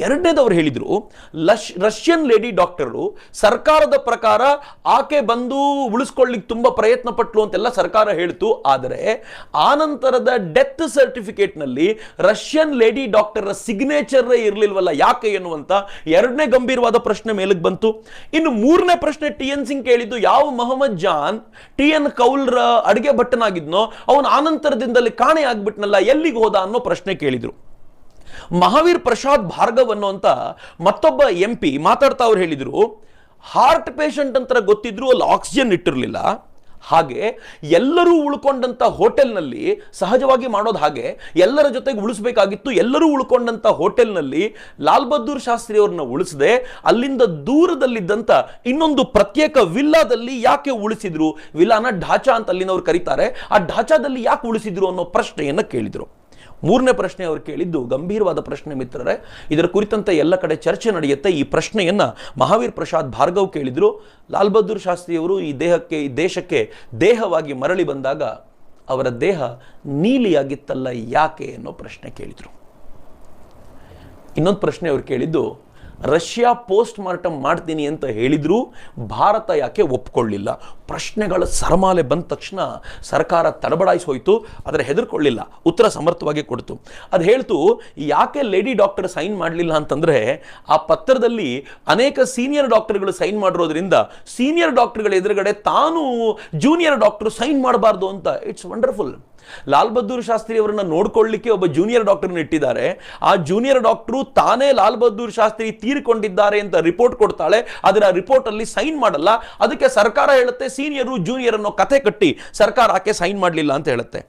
ಎರಡನೇದವ್ರು ಹೇಳಿದ್ರು, ರಷ್ಯನ್ ಲೇಡಿ ಡಾಕ್ಟರು ಸರ್ಕಾರದ ಪ್ರಕಾರ ಆಕೆ ಬಂದು ಉಳಿಸ್ಕೊಳ್ಳಿಕ್ಕೆ ತುಂಬಾ ಪ್ರಯತ್ನ ಪಟ್ಲು ಅಂತೆಲ್ಲ ಸರ್ಕಾರ ಹೇಳ್ತು. ಆದರೆ ಆನಂತರದ ಡೆತ್ ಸರ್ಟಿಫಿಕೇಟ್ ನಲ್ಲಿ ರಷ್ಯನ್ ಲೇಡಿ ಡಾಕ್ಟರ್ ಸಿಗ್ನೇಚರ್ ಇರಲಿಲ್ವಲ್ಲ, ಯಾಕೆ ಎನ್ನುವಂತ ಎರಡನೇ ಗಂಭೀರವಾದ ಪ್ರಶ್ನೆ ಮೇಲಕ್ಕೆ ಬಂತು. ಇನ್ನು ಮೂರನೇ ಪ್ರಶ್ನೆ TN ಸಿಂಗ್ ಕೇಳಿದ್ದು, ಯಾವ ಮೊಹಮ್ಮದ್ ಜಾನ್ TN ಕೌಲ್ರ ಅಡಿಗೆ ಭಟ್ಟನಾಗಿದ್ನೋ ಅವನು ಆನಂತರದಿಂದಲೇ ಕಾಣೆ ಆಗ್ಬಿಟ್ನಲ್ಲ, ಎಲ್ಲಿಗೆ ಹೋದ ಅನ್ನೋ ಪ್ರಶ್ನೆ ಕೇಳಿದ್ರು. ಮಹಾವೀರ್ ಪ್ರಸಾದ್ ಭಾರ್ಗವ್ ಅನ್ನುವಂತ ಮತ್ತೊಬ್ಬ MP ಮಾತಾಡ್ತಾ ಅವ್ರು ಹೇಳಿದ್ರು, ಹಾರ್ಟ್ ಪೇಷಂಟ್ ಅಂತ ಗೊತ್ತಿದ್ರು, ಅಲ್ಲಿ ಆಕ್ಸಿಜನ್ ಇಟ್ಟಿರಲಿಲ್ಲ, ಹಾಗೆ ಎಲ್ಲರೂ ಉಳ್ಕೊಂಡಂತ ಹೋಟೆಲ್ನಲ್ಲಿ ಸಹಜವಾಗಿ ಮಾಡೋದು ಹಾಗೆ ಎಲ್ಲರ ಜೊತೆಗೆ ಉಳಿಸಬೇಕಾಗಿತ್ತು. ಎಲ್ಲರೂ ಉಳ್ಕೊಂಡಂತ ಹೋಟೆಲ್ನಲ್ಲಿ ಲಾಲ್ ಬಹದ್ದೂರ್ ಶಾಸ್ತ್ರಿ ಅವ್ರನ್ನ ಉಳಿಸದೆ ಅಲ್ಲಿಂದ ದೂರದಲ್ಲಿದ್ದಂತ ಇನ್ನೊಂದು ಪ್ರತ್ಯೇಕ ವಿಲ್ಲಾದಲ್ಲಿ ಯಾಕೆ ಉಳಿಸಿದ್ರು, ವಿಲ್ಲಾನ ಢಾಚಾ ಅಂತ ಅಲ್ಲಿನವ್ರು ಕರೀತಾರೆ, ಆ ಢಾಚಾದಲ್ಲಿ ಯಾಕೆ ಉಳಿಸಿದ್ರು ಅನ್ನೋ ಪ್ರಶ್ನೆಯನ್ನ ಕೇಳಿದ್ರು. ಮೂರನೇ ಪ್ರಶ್ನೆ ಅವರು ಕೇಳಿದ್ದು ಗಂಭೀರವಾದ ಪ್ರಶ್ನೆ ಮಿತ್ರರೇ, ಇದರ ಕುರಿತಂತೆ ಎಲ್ಲ ಕಡೆ ಚರ್ಚೆ ನಡೆಯುತ್ತೆ. ಈ ಪ್ರಶ್ನೆಯನ್ನ ಮಹಾವೀರ್ ಪ್ರಸಾದ್ ಭಾರ್ಗವ್ ಕೇಳಿದ್ರು. ಲಾಲ್ ಬಹದ್ದೂರ್ ಶಾಸ್ತ್ರಿಯವರು ಈ ದೇಶಕ್ಕೆ ದೇಹವಾಗಿ ಮರಳಿ ಬಂದಾಗ ಅವರ ದೇಹ ನೀಲಿಯಾಗಿತ್ತಲ್ಲ ಯಾಕೆ ಅನ್ನೋ ಪ್ರಶ್ನೆ ಕೇಳಿದ್ರು. ಇನ್ನೊಂದು ಪ್ರಶ್ನೆ ಅವರು ಕೇಳಿದ್ದು, ರಷ್ಯಾ ಪೋಸ್ಟ್ ಮಾರ್ಟಮ್ ಮಾಡ್ತೀನಿ ಅಂತ ಹೇಳಿದ್ರು, ಭಾರತ ಯಾಕೆ ಒಪ್ಕೊಳ್ಳಿಲ್ಲ. ಪ್ರಶ್ನೆಗಳ ಸರಮಾಲೆ ಬಂದ ತಕ್ಷಣ ಸರ್ಕಾರ ತಡಬಡಾಯಿಸಿ ಹೋಯಿತು, ಆದರೆ ಹೆದರ್ಕೊಳ್ಳಿಲ್ಲ, ಉತ್ತರ ಸಮರ್ಥವಾಗಿ ಕೊಡ್ತು. ಅದು ಹೇಳ್ತು, ಯಾಕೆ ಲೇಡಿ ಡಾಕ್ಟರ್ ಸೈನ್ ಮಾಡಲಿಲ್ಲ ಅಂತಂದ್ರೆ, ಆ ಪತ್ರದಲ್ಲಿ ಅನೇಕ ಸೀನಿಯರ್ ಡಾಕ್ಟರ್ಗಳು ಸೈನ್ ಮಾಡಿರೋದ್ರಿಂದ ಸೀನಿಯರ್ ಡಾಕ್ಟರ್ಗಳ ಎದುರುಗಡೆ ತಾನು ಜೂನಿಯರ್ ಡಾಕ್ಟರ್ ಸೈನ್ ಮಾಡಬಾರ್ದು ಅಂತ. It's wonderful. ಲಾಲ್ ಬಹದ್ದೂರ್ ಶಾಸ್ತ್ರಿ ಅವರನ್ನ ನೋಡ್ಕೊಳ್ಳಿಕ್ಕೆ ಒಬ್ಬ ಜೂನಿಯರ್ ಡಾಕ್ಟರ್ ಇಟ್ಟಿದ್ದಾರೆ. ಆ ಜೂನಿಯರ್ ಡಾಕ್ಟರು ತಾನೇ ಲಾಲ್ ಬಹದ್ದೂರ್ ಶಾಸ್ತ್ರಿ ತೀರಿಕೊಂಡಿದ್ದಾರೆ ಅಂತ ರಿಪೋರ್ಟ್ ಕೊಡ್ತಾಳೆ, ಅದರ ರಿಪೋರ್ಟ್ ಅಲ್ಲಿ ಸೈನ್ ಮಾಡಲ್ಲ. ಅದಕ್ಕೆ ಸರ್ಕಾರ ಹೇಳುತ್ತೆ ಸೀನಿಯರು ಜೂನಿಯರ್ ಅನ್ನೋ ಕಥೆ ಕಟ್ಟಿ ಸರ್ಕಾರ ಆಕೆ ಸೈನ್ ಮಾಡಲಿಲ್ಲ ಅಂತ ಹೇಳುತ್ತೆ.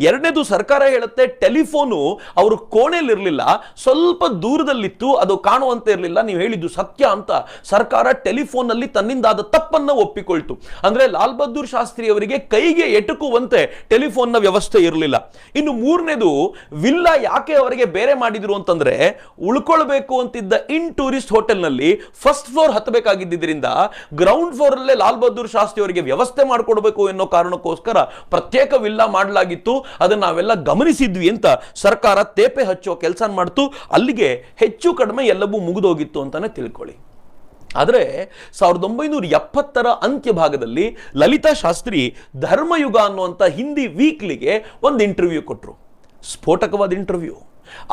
ಎರಡನೇದು ಸರ್ಕಾರ ಹೇಳುತ್ತೆ ಟೆಲಿಫೋನು ಅವರು ಕೋಣೆಯಲ್ಲಿ ಇರಲಿಲ್ಲ, ಸ್ವಲ್ಪ ದೂರದಲ್ಲಿತ್ತು, ಅದು ಕಾಣುವಂತೆ ಇರಲಿಲ್ಲ, ನೀವು ಹೇಳಿದ್ದು ಸತ್ಯ ಅಂತ ಸರ್ಕಾರ ಟೆಲಿಫೋನ್ ನಲ್ಲಿ ತನ್ನಿಂದಾದ ತಪ್ಪನ್ನ ಒಪ್ಪಿಕೊಳ್ತು. ಅಂದ್ರೆ ಲಾಲ್ ಬಹದ್ದೂರ್ ಶಾಸ್ತ್ರಿ ಅವರಿಗೆ ಕೈಗೆ ಎಟುಕುವಂತೆ ಟೆಲಿಫೋನ್ ನ ವ್ಯವಸ್ಥೆ ವ್ಯವಸ್ಥೆ ಇರಲಿಲ್ಲ. ಇನ್ನು ಮೂರನೇದು, ವಿಲ್ಲಾ ಯಾಕೆ ಅವರಿಗೆ ಬೇರೆ ಮಾಡಿದ್ರು ಅಂತಂದ್ರೆ, ಉಳ್ಕೊಳ್ಬೇಕು ಅಂತಿದ್ದ ಇನ್ ಟೂರಿಸ್ಟ್ ಹೋಟೆಲ್ನಲ್ಲಿ ಫಸ್ಟ್ ಫ್ಲೋರ್ ಹತ್ತಬೇಕಾಗಿದ್ದರಿಂದ ಗ್ರೌಂಡ್ ಫ್ಲೋರ್ ಅಲ್ಲೇ ಲಾಲ್ ಬಹದ್ದೂರ್ ಶಾಸ್ತ್ರಿ ಅವರಿಗೆ ವ್ಯವಸ್ಥೆ ಮಾಡಿಕೊಡ್ಬೇಕು ಅನ್ನೋ ಕಾರಣಕ್ಕೋಸ್ಕರ ಪ್ರತ್ಯೇಕ ವಿಲ್ಲಾ ಮಾಡಲಾಗಿತ್ತು. ಅದನ್ನ ನಾವೆಲ್ಲ ಗಮನಿಸಿದ್ವಿ ಅಂತ ಸರ್ಕಾರ ತೇಪೆ ಹಚ್ಚುವ ಕೆಲಸ ಮಾಡ್ತು. ಅಲ್ಲಿಗೆ ಹೆಚ್ಚು ಕಡಿಮೆ ಎಲ್ಲವೂ ಮುಗಿದೋಗಿತ್ತು ಅಂತಾನೆ ತಿಳ್ಕೊಳ್ಳಿ. ಆದರೆ 1970ರ ಅಂತ್ಯ ಭಾಗದಲ್ಲಿ ಲಲಿತಾ ಶಾಸ್ತ್ರಿ ಧರ್ಮಯುಗ ಅನ್ನುವಂಥ ಹಿಂದಿ ವೀಕ್ಲಿಗೆ ಒಂದು ಇಂಟರ್ವ್ಯೂ ಕೊಟ್ಟರು. ಸ್ಫೋಟಕವಾದ ಇಂಟರ್ವ್ಯೂ.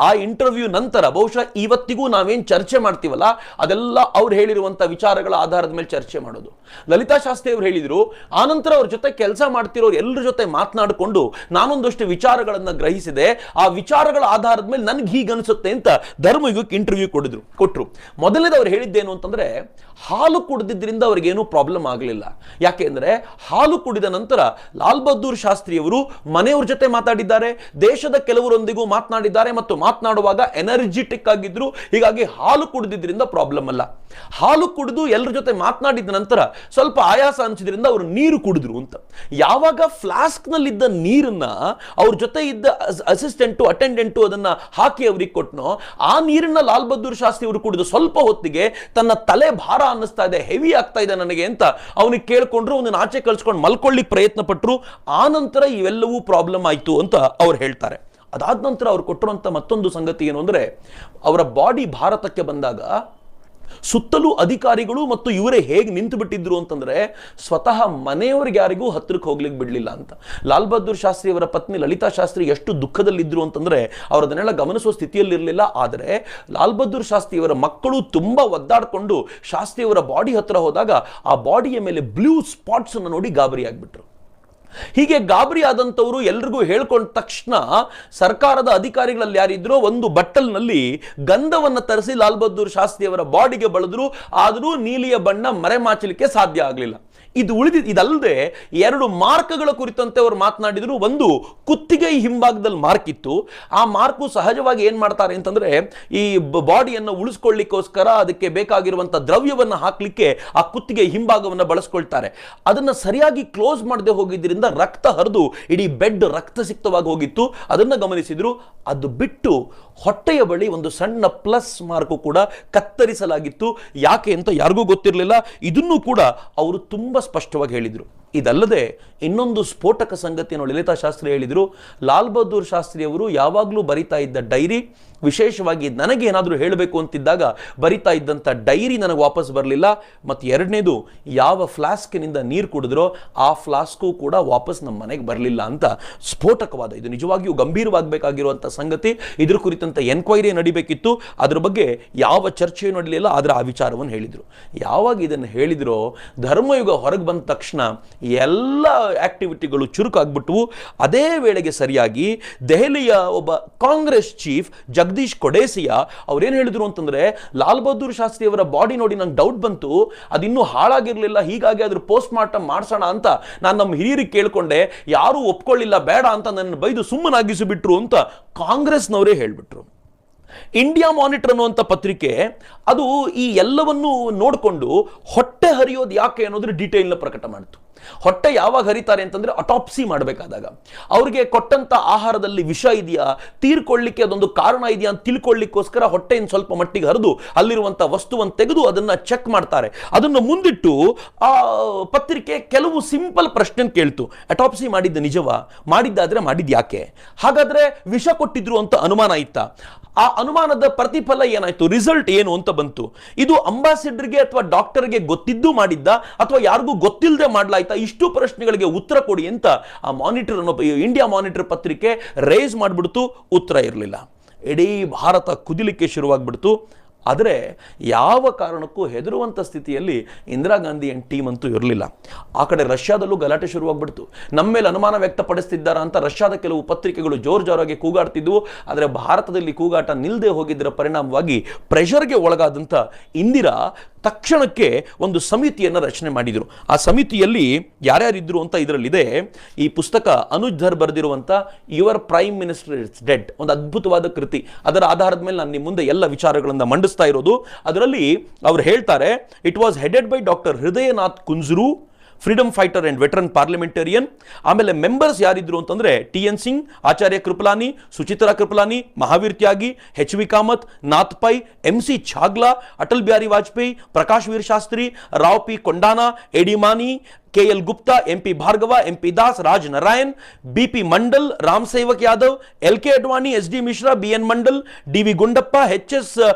ಆ ಇಂಟರ್ವ್ಯೂ ನಂತರ ಬಹುಶಃ ಇವತ್ತಿಗೂ ನಾವೇನು ಚರ್ಚೆ ಮಾಡ್ತೀವಲ್ಲ, ಅದೆಲ್ಲ ಅವ್ರು ಹೇಳಿರುವಂಥ ವಿಚಾರಗಳ ಆಧಾರದ ಮೇಲೆ ಚರ್ಚೆ ಮಾಡೋದು. ಲಲಿತಾ ಶಾಸ್ತ್ರಿ ಅವರು ಹೇಳಿದರು, ಆನಂತರ ಅವ್ರ ಜೊತೆ ಕೆಲಸ ಮಾಡ್ತಿರೋರು ಎಲ್ಲರ ಜೊತೆ ಮಾತನಾಡಿಕೊಂಡು ನಾನೊಂದಷ್ಟು ವಿಚಾರಗಳನ್ನು ಗ್ರಹಿಸಿದೆ. ಆ ವಿಚಾರಗಳ ಆಧಾರದ ಮೇಲೆ ನನಗೆ ಹೀಗನ್ಸುತ್ತೆ ಅಂತ ಧರ್ಮಯುಗಕ್ಕೆ ಇಂಟರ್ವ್ಯೂ ಕೊಟ್ಟರು. ಮೊದಲನೇದು ಅವ್ರು ಹೇಳಿದ್ದೇನು ಅಂತಂದ್ರೆ, ಹಾಲು ಕುಡಿದಿದ್ದರಿಂದ ಅವ್ರಿಗೇನು ಪ್ರಾಬ್ಲಮ್ ಆಗಲಿಲ್ಲ. ಯಾಕೆಂದ್ರೆ ಹಾಲು ಕುಡಿದ ನಂತರ ಲಾಲ್ ಬಹದ್ದೂರ್ ಶಾಸ್ತ್ರಿಯವರು ಮನೆಯವ್ರ ಜೊತೆ ಮಾತಾಡಿದ್ದಾರೆ, ದೇಶದ ಕೆಲವರೊಂದಿಗೂ ಮಾತನಾಡಿದ್ದಾರೆ ಮತ್ತು ಮಾತನಾಡುವಾಗ ಎನರ್ಜಿಟಿಕ್ ಆಗಿದ್ರು. ಹೀಗಾಗಿ ಹಾಲು ಕುಡಿದಿದ್ದರಿಂದ ಪ್ರಾಬ್ಲಮ್ ಅಲ್ಲ. ಹಾಲು ಕುಡಿದು ಎಲ್ಲರ ಜೊತೆ ಮಾತನಾಡಿದ ನಂತರ ಸ್ವಲ್ಪ ಆಯಾಸ ಅನಿಸಿದ್ರಿಂದ ಅವರು ನೀರು ಕುಡಿದ್ರು ಅಂತ. ಯಾವಾಗ ಫ್ಲಾಸ್ಕ್ ನಲ್ಲಿದ್ದ ನೀರನ್ನ ಅವ್ರ ಜೊತೆ ಇದ್ದ ಅಸಿಸ್ಟೆಂಟು ಅಟೆಂಡೆಂಟು ಅದನ್ನ ಹಾಕಿ ಅವ್ರಿಗೆ ಕೊಟ್ಟನೋ, ಆ ನೀರನ್ನ ಲಾಲ್ ಬಹದ್ದೂರ್ ಶಾಸ್ತ್ರಿ ಅವರು ಕುಡಿದು ಸ್ವಲ್ಪ ಹೊತ್ತಿಗೆ ತನ್ನ ತಲೆ ಭಾರ ಅನ್ನಿಸ್ತಾ ಇದೆ, ಹೆವಿ ಆಗ್ತಾ ಇದೆ ನನಗೆ ಅಂತ ಅವನಿಗೆ ಕೇಳ್ಕೊಂಡ್ರು. ಅವನನ್ನ ಆಚೆ ಕಳ್ಸ್ಕೊಂಡು ಮಲ್ಕೊಳ್ಳಿಕ್ಕೆ ಪ್ರಯತ್ನ ಪಟ್ಟರು. ಆ ನಂತರ ಇವೆಲ್ಲವೂ ಪ್ರಾಬ್ಲಮ್ ಆಯ್ತು ಅಂತ ಅವ್ರು ಹೇಳ್ತಾರೆ. ಅದಾದ ನಂತರ ಅವ್ರು ಕೊಟ್ಟಿರುವಂಥ ಮತ್ತೊಂದು ಸಂಗತಿ ಏನು ಅಂದರೆ, ಅವರ ಬಾಡಿ ಭಾರತಕ್ಕೆ ಬಂದಾಗ ಸುತ್ತಲೂ ಅಧಿಕಾರಿಗಳು ಮತ್ತು ಇವರೇ ಹೇಗೆ ನಿಂತು ಬಿಟ್ಟಿದ್ರು ಅಂತಂದ್ರೆ, ಸ್ವತಃ ಮನೆಯವರಿಗೆ ಯಾರಿಗೂ ಹತ್ತಿರಕ್ಕೆ ಹೋಗ್ಲಿಕ್ಕೆ ಬಿಡಲಿಲ್ಲ ಅಂತ. ಲಾಲ್ ಬಹದ್ದೂರ್ ಶಾಸ್ತ್ರಿ ಅವರ ಪತ್ನಿ ಲಲಿತಾ ಶಾಸ್ತ್ರಿ ಎಷ್ಟು ದುಃಖದಲ್ಲಿದ್ದರು ಅಂತಂದ್ರೆ ಅವರದನ್ನೆಲ್ಲ ಗಮನಿಸುವ ಸ್ಥಿತಿಯಲ್ಲಿರಲಿಲ್ಲ. ಆದರೆ ಲಾಲ್ ಬಹದ್ದೂರ್ ಶಾಸ್ತ್ರಿ ಅವರ ಮಕ್ಕಳು ತುಂಬಾ ಒದ್ದಾಡಿಕೊಂಡು ಶಾಸ್ತ್ರಿ ಅವರ ಬಾಡಿ ಹತ್ರ ಹೋದಾಗ ಆ ಬಾಡಿಯ ಮೇಲೆ ಬ್ಲೂ ಸ್ಪಾಟ್ಸ್ ಅನ್ನು ನೋಡಿ ಗಾಬರಿ ಆಗ್ಬಿಟ್ರು. ಹೀಗೆ ಗಾಬರಿ ಆದಂಥವರು ಎಲ್ರಿಗೂ ಹೇಳ್ಕೊಂಡ ತಕ್ಷಣ ಸರ್ಕಾರದ ಅಧಿಕಾರಿಗಳಲ್ಲಿ ಯಾರಿದ್ರೋ ಒಂದು ಬಟ್ಟಲ್ನಲ್ಲಿ ಗಂಧವನ್ನು ತರಿಸಿ ಲಾಲ್ ಬಹದ್ದೂರ್ ಶಾಸ್ತ್ರಿ ಅವರ ಬಾಡಿಗೆ ಬಳದ್ರು. ಆದರೂ ನೀಲಿಯ ಬಣ್ಣ ಮರೆಮಾಚಲಿಕ್ಕೆ ಸಾಧ್ಯ ಆಗಲಿಲ್ಲ. ಇದಲ್ಲದೆ 2 ಮಾರ್ಕ್ಗಳ ಕುರಿತಂತೆ ಅವರು ಮಾತನಾಡಿದ್ರು. ಒಂದು ಕುತ್ತಿಗೆ ಹಿಂಭಾಗದಲ್ಲಿ ಮಾರ್ಕ್ ಇತ್ತು. ಆ ಮಾರ್ಕು ಸಹಜವಾಗಿ ಏನ್ ಮಾಡ್ತಾರೆ ಅಂತಂದ್ರೆ, ಈ ಬಾಡಿಯನ್ನು ಉಳಿಸ್ಕೊಳ್ಳಿಕ್ಕೋಸ್ಕರ ಅದಕ್ಕೆ ಬೇಕಾಗಿರುವಂತಹ ದ್ರವ್ಯವನ್ನು ಹಾಕ್ಲಿಕ್ಕೆ ಆ ಕುತ್ತಿಗೆ ಹಿಂಭಾಗವನ್ನು ಬಳಸ್ಕೊಳ್ತಾರೆ. ಅದನ್ನ ಸರಿಯಾಗಿ ಕ್ಲೋಸ್ ಮಾಡದೆ ಹೋಗಿದ್ದರಿಂದ ರಕ್ತ ಹರಿದು ಇಡೀ ಬೆಡ್ ರಕ್ತಸಿಕ್ತವಾಗಿ ಹೋಗಿತ್ತು. ಅದನ್ನ ಗಮನಿಸಿದ್ರು. ಅದು ಬಿಟ್ಟು ಹೊಟ್ಟೆಯ ಬಳಿ ಒಂದು ಸಣ್ಣ ಪ್ಲಸ್ ಮಾರ್ಕು ಕೂಡ ಕತ್ತರಿಸಲಾಗಿತ್ತು. ಯಾಕೆ ಅಂತ ಯಾರಿಗೂ ಗೊತ್ತಿರಲಿಲ್ಲ. ಇದನ್ನು ಕೂಡ ಅವರು ತುಂಬಾ ಸ್ಪಷ್ಟವಾಗಿ ಹೇಳಿದರು. ಇದಲ್ಲದೆ ಇನ್ನೊಂದು ಸ್ಫೋಟಕ ಸಂಗತಿಯನ್ನು ಲಲಿತಾ ಶಾಸ್ತ್ರಿ ಹೇಳಿದರು. ಲಾಲ್ ಬಹದ್ದೂರ್ ಶಾಸ್ತ್ರಿ ಅವರು ಯಾವಾಗಲೂ ಬರಿತಾ ಇದ್ದ ಡೈರಿ, ವಿಶೇಷವಾಗಿ ನನಗೆ ಏನಾದರೂ ಹೇಳಬೇಕು ಅಂತಿದ್ದಾಗ ಬರಿತಾ ಇದ್ದಂಥ ಡೈರಿ ನನಗೆ ವಾಪಸ್ ಬರಲಿಲ್ಲ. ಮತ್ತು ಎರಡನೇದು, ಯಾವ ಫ್ಲಾಸ್ಕಿನಿಂದ ನೀರು ಕುಡಿದ್ರೋ ಆ ಫ್ಲಾಸ್ಕು ಕೂಡ ವಾಪಸ್ ನಮ್ಮ ಮನೆಗೆ ಬರಲಿಲ್ಲ ಅಂತ ಸ್ಫೋಟಕವಾದ, ಇದು ನಿಜವಾಗಿಯೂ ಗಂಭೀರವಾಗಬೇಕಾಗಿರುವಂಥ ಸಂಗತಿ. ಇದ್ರ ಕುರಿತಂತ ಎನ್ಕ್ವೈರಿ ನಡಿಬೇಕಿತ್ತು. ಅದ್ರ ಬಗ್ಗೆ ಯಾವ ಚರ್ಚೆಯೂ ನಡಲಿಲ್ಲ. ಆದರೆ ಆ ವಿಚಾರವನ್ನು ಹೇಳಿದರು. ಯಾವಾಗ ಇದನ್ನು ಹೇಳಿದ್ರೋ ಧರ್ಮಯುಗ ಹೊರಗೆ ಬಂದ ತಕ್ಷಣ ಎಲ್ಲ ಆಕ್ಟಿವಿಟಿಗಳು ಚುರುಕಾಗ್ಬಿಟ್ವು. ಅದೇ ವೇಳೆಗೆ ಸರಿಯಾಗಿ ದೆಹಲಿಯ ಒಬ್ಬ ಕಾಂಗ್ರೆಸ್ ಚೀಫ್ ಜಗದೀಶ್ ಕೊಡೇಸಿಯಾ ಅವ್ರೇನು ಹೇಳಿದ್ರು ಅಂತಂದ್ರೆ, ಲಾಲ್ ಬಹದ್ದೂರ್ ಶಾಸ್ತ್ರಿ ಅವರ ಬಾಡಿ ನೋಡಿ ನಂಗೆ ಡೌಟ್ ಬಂತು, ಅದಿನ್ನೂ ಹಾಳಾಗಿರ್ಲಿಲ್ಲ, ಹೀಗಾಗಿ ಅದ್ರ ಪೋಸ್ಟ್ ಮಾರ್ಟಮ್ ಮಾಡಿಸೋಣ ಅಂತ ನಾನು ನಮ್ಮ ಹಿರಿಯರಿಗೆ ಕೇಳ್ಕೊಂಡೆ, ಯಾರೂ ಒಪ್ಕೊಳ್ಳಿಲ್ಲ, ಬೇಡ ಅಂತ ನನ್ನ ಬೈದು ಸುಮ್ಮನಾಗಿಸಿಬಿಟ್ರು ಅಂತ ಕಾಂಗ್ರೆಸ್ನವರೇ ಹೇಳ್ಬಿಟ್ರು. ಇಂಡಿಯಾ ಮಾನಿಟರ್ ಅನ್ನುವಂಥ ಪತ್ರಿಕೆ ಅದು ಈ ಎಲ್ಲವನ್ನೂ ನೋಡಿಕೊಂಡು ಹೊಟ್ಟೆ ಹರಿಯೋದು ಯಾಕೆ ಅನ್ನೋದ್ರ ಡೀಟೇಲ್ನ ಪ್ರಕಟ ಮಾಡಿತು. ಹೊಟ್ಟೆ ಯಾವಾಗ ಹರಿತಾರೆ ಅಂತಂದ್ರೆ ಅಟಾಪ್ಸಿ ಮಾಡಬೇಕಾದಾಗ, ಅವ್ರಿಗೆ ಕೊಟ್ಟಂತ ಆಹಾರದಲ್ಲಿ ವಿಷ ಇದೆಯಾ, ತೀರ್ಕೊಳ್ಳಿಕ್ಕೆ ಅದೊಂದು ಕಾರಣ ಇದೆಯಾ ಅಂತ ತಿಳ್ಕೊಳ್ಳಿಕ್ಕೋಸ್ಕರ ಹೊಟ್ಟೆಯನ್ನು ಸ್ವಲ್ಪ ಮಟ್ಟಿಗೆ ಹರಿದು ಅಲ್ಲಿರುವಂಥ ವಸ್ತುವನ್ನು ತೆಗೆದು ಅದನ್ನ ಚೆಕ್ ಮಾಡ್ತಾರೆ. ಅದನ್ನು ಮುಂದಿಟ್ಟು ಆ ಪತ್ರಿಕೆ ಕೆಲವು ಸಿಂಪಲ್ ಪ್ರಶ್ನೆ ಕೇಳ್ತು. ಅಟಾಪ್ಸಿ ಮಾಡಿದ್ದ ನಿಜವಾ, ಮಾಡಿದ್ದಾದ್ರೆ ಮಾಡಿದ್ ಯಾಕೆ, ಹಾಗಾದ್ರೆ ವಿಷ ಕೊಟ್ಟಿದ್ರು ಅಂತ ಅನುಮಾನ ಇತ್ತಾ, ಆ ಅನುಮಾನದ ಪ್ರತಿಫಲ ಏನಾಯ್ತು, ರಿಸಲ್ಟ್ ಏನು ಅಂತ ಬಂತು. ಇದು ಅಂಬಾಸಿಡರ್ಗೆ ಅಥವಾ ಡಾಕ್ಟರ್ಗೆ ಗೊತ್ತಿದ್ದು ಮಾಡಿದ್ದ ಅಥವಾ ಯಾರಿಗೂ ಗೊತ್ತಿಲ್ಲದೆ ಮಾಡಲಾಯ್ತಾ, ಇಷ್ಟು ಪ್ರಶ್ನೆಗಳಿಗೆ ಉತ್ತರ ಕೊಡಿ ಅಂತ ಆ ಮಾನಿಟರ್ ಇಂಡಿಯಾ ಮಾನಿಟರ್ ಪತ್ರಿಕೆ ರೇಸ್ ಮಾಡಿಬಿಡ್ತು. ಉತ್ತರ ಇರಲಿಲ್ಲ. ಇಡೀ ಭಾರತ ಕುದಿಲಿಕ್ಕೆ ಶುರುವಾಗ್ಬಿಡ್ತು. ಆದರೆ ಯಾವ ಕಾರಣಕ್ಕೂ ಹೆದರುವಂಥ ಸ್ಥಿತಿಯಲ್ಲಿ ಇಂದಿರಾ ಗಾಂಧಿ ಅಂಡ್ ಟೀಮ್ ಅಂತೂ ಇರಲಿಲ್ಲ. ಆ ಕಡೆ ರಷ್ಯಾದಲ್ಲೂ ಗಲಾಟೆ ಶುರುವಾಗ್ಬಿಡ್ತು. ನಮ್ಮ ಮೇಲೆ ಅನುಮಾನ ವ್ಯಕ್ತಪಡಿಸ್ತಿದ್ದಾರಾ ಅಂತ ರಷ್ಯಾದ ಕೆಲವು ಪತ್ರಿಕೆಗಳು ಜೋರಾಗಿ ಕೂಗಾಡ್ತಿದ್ವು. ಆದರೆ ಭಾರತದಲ್ಲಿ ಕೂಗಾಟ ನಿಲ್ಲದೆ ಹೋಗಿದ್ದರ ಪರಿಣಾಮವಾಗಿ ಪ್ರೆಷರ್ಗೆ ಒಳಗಾದಂಥ ಇಂದಿರಾ ತಕ್ಷಣಕ್ಕೆ ಒಂದು ಸಮಿತಿಯನ್ನು ರಚನೆ ಮಾಡಿದರು. ಆ ಸಮಿತಿಯಲ್ಲಿ ಯಾರ್ಯಾರಿದ್ರು ಅಂತ ಇದರಲ್ಲಿದೆ. ಈ ಪುಸ್ತಕ ಅನುಜ್ ಧರ್ ಬರೆದಿರುವಂಥ your prime minister is dead, ಒಂದು ಅದ್ಭುತವಾದ ಕೃತಿ. ಅದರ ಆಧಾರದ ಮೇಲೆ ನಾನು ನಿಮ್ಮ ಮುಂದೆ ಎಲ್ಲ ವಿಚಾರಗಳನ್ನು ಮಂಡಿಸ್ತಾ ಇರೋದು. ಅದರಲ್ಲಿ ಅವರು ಹೇಳ್ತಾರೆ, it was headed by doctor Hridaynath Kunzru, freedom fighter and veteran parliamentarian. ಆಮೇಲೆ ಮೆಂಬರ್ಸ್ ಯಾರಿದ್ರು ಅಂತಂದ್ರೆ TN Singh, Acharya Kripalani, Suchitra Kripalani, Mahavir Tyagi, HV Kamath, Nath Pai, MC Chagla, Atal Bihari Vajpayee, Prakash Veer Shastri, Rao P Kondana, AD Mani, KL Gupta, MP Bhargava, MP Das, Raj Narain, BP Mandal, Ram Sevak Yadav, LK Advani, SD Mishra, BN Mandal, DV Gundappa, HS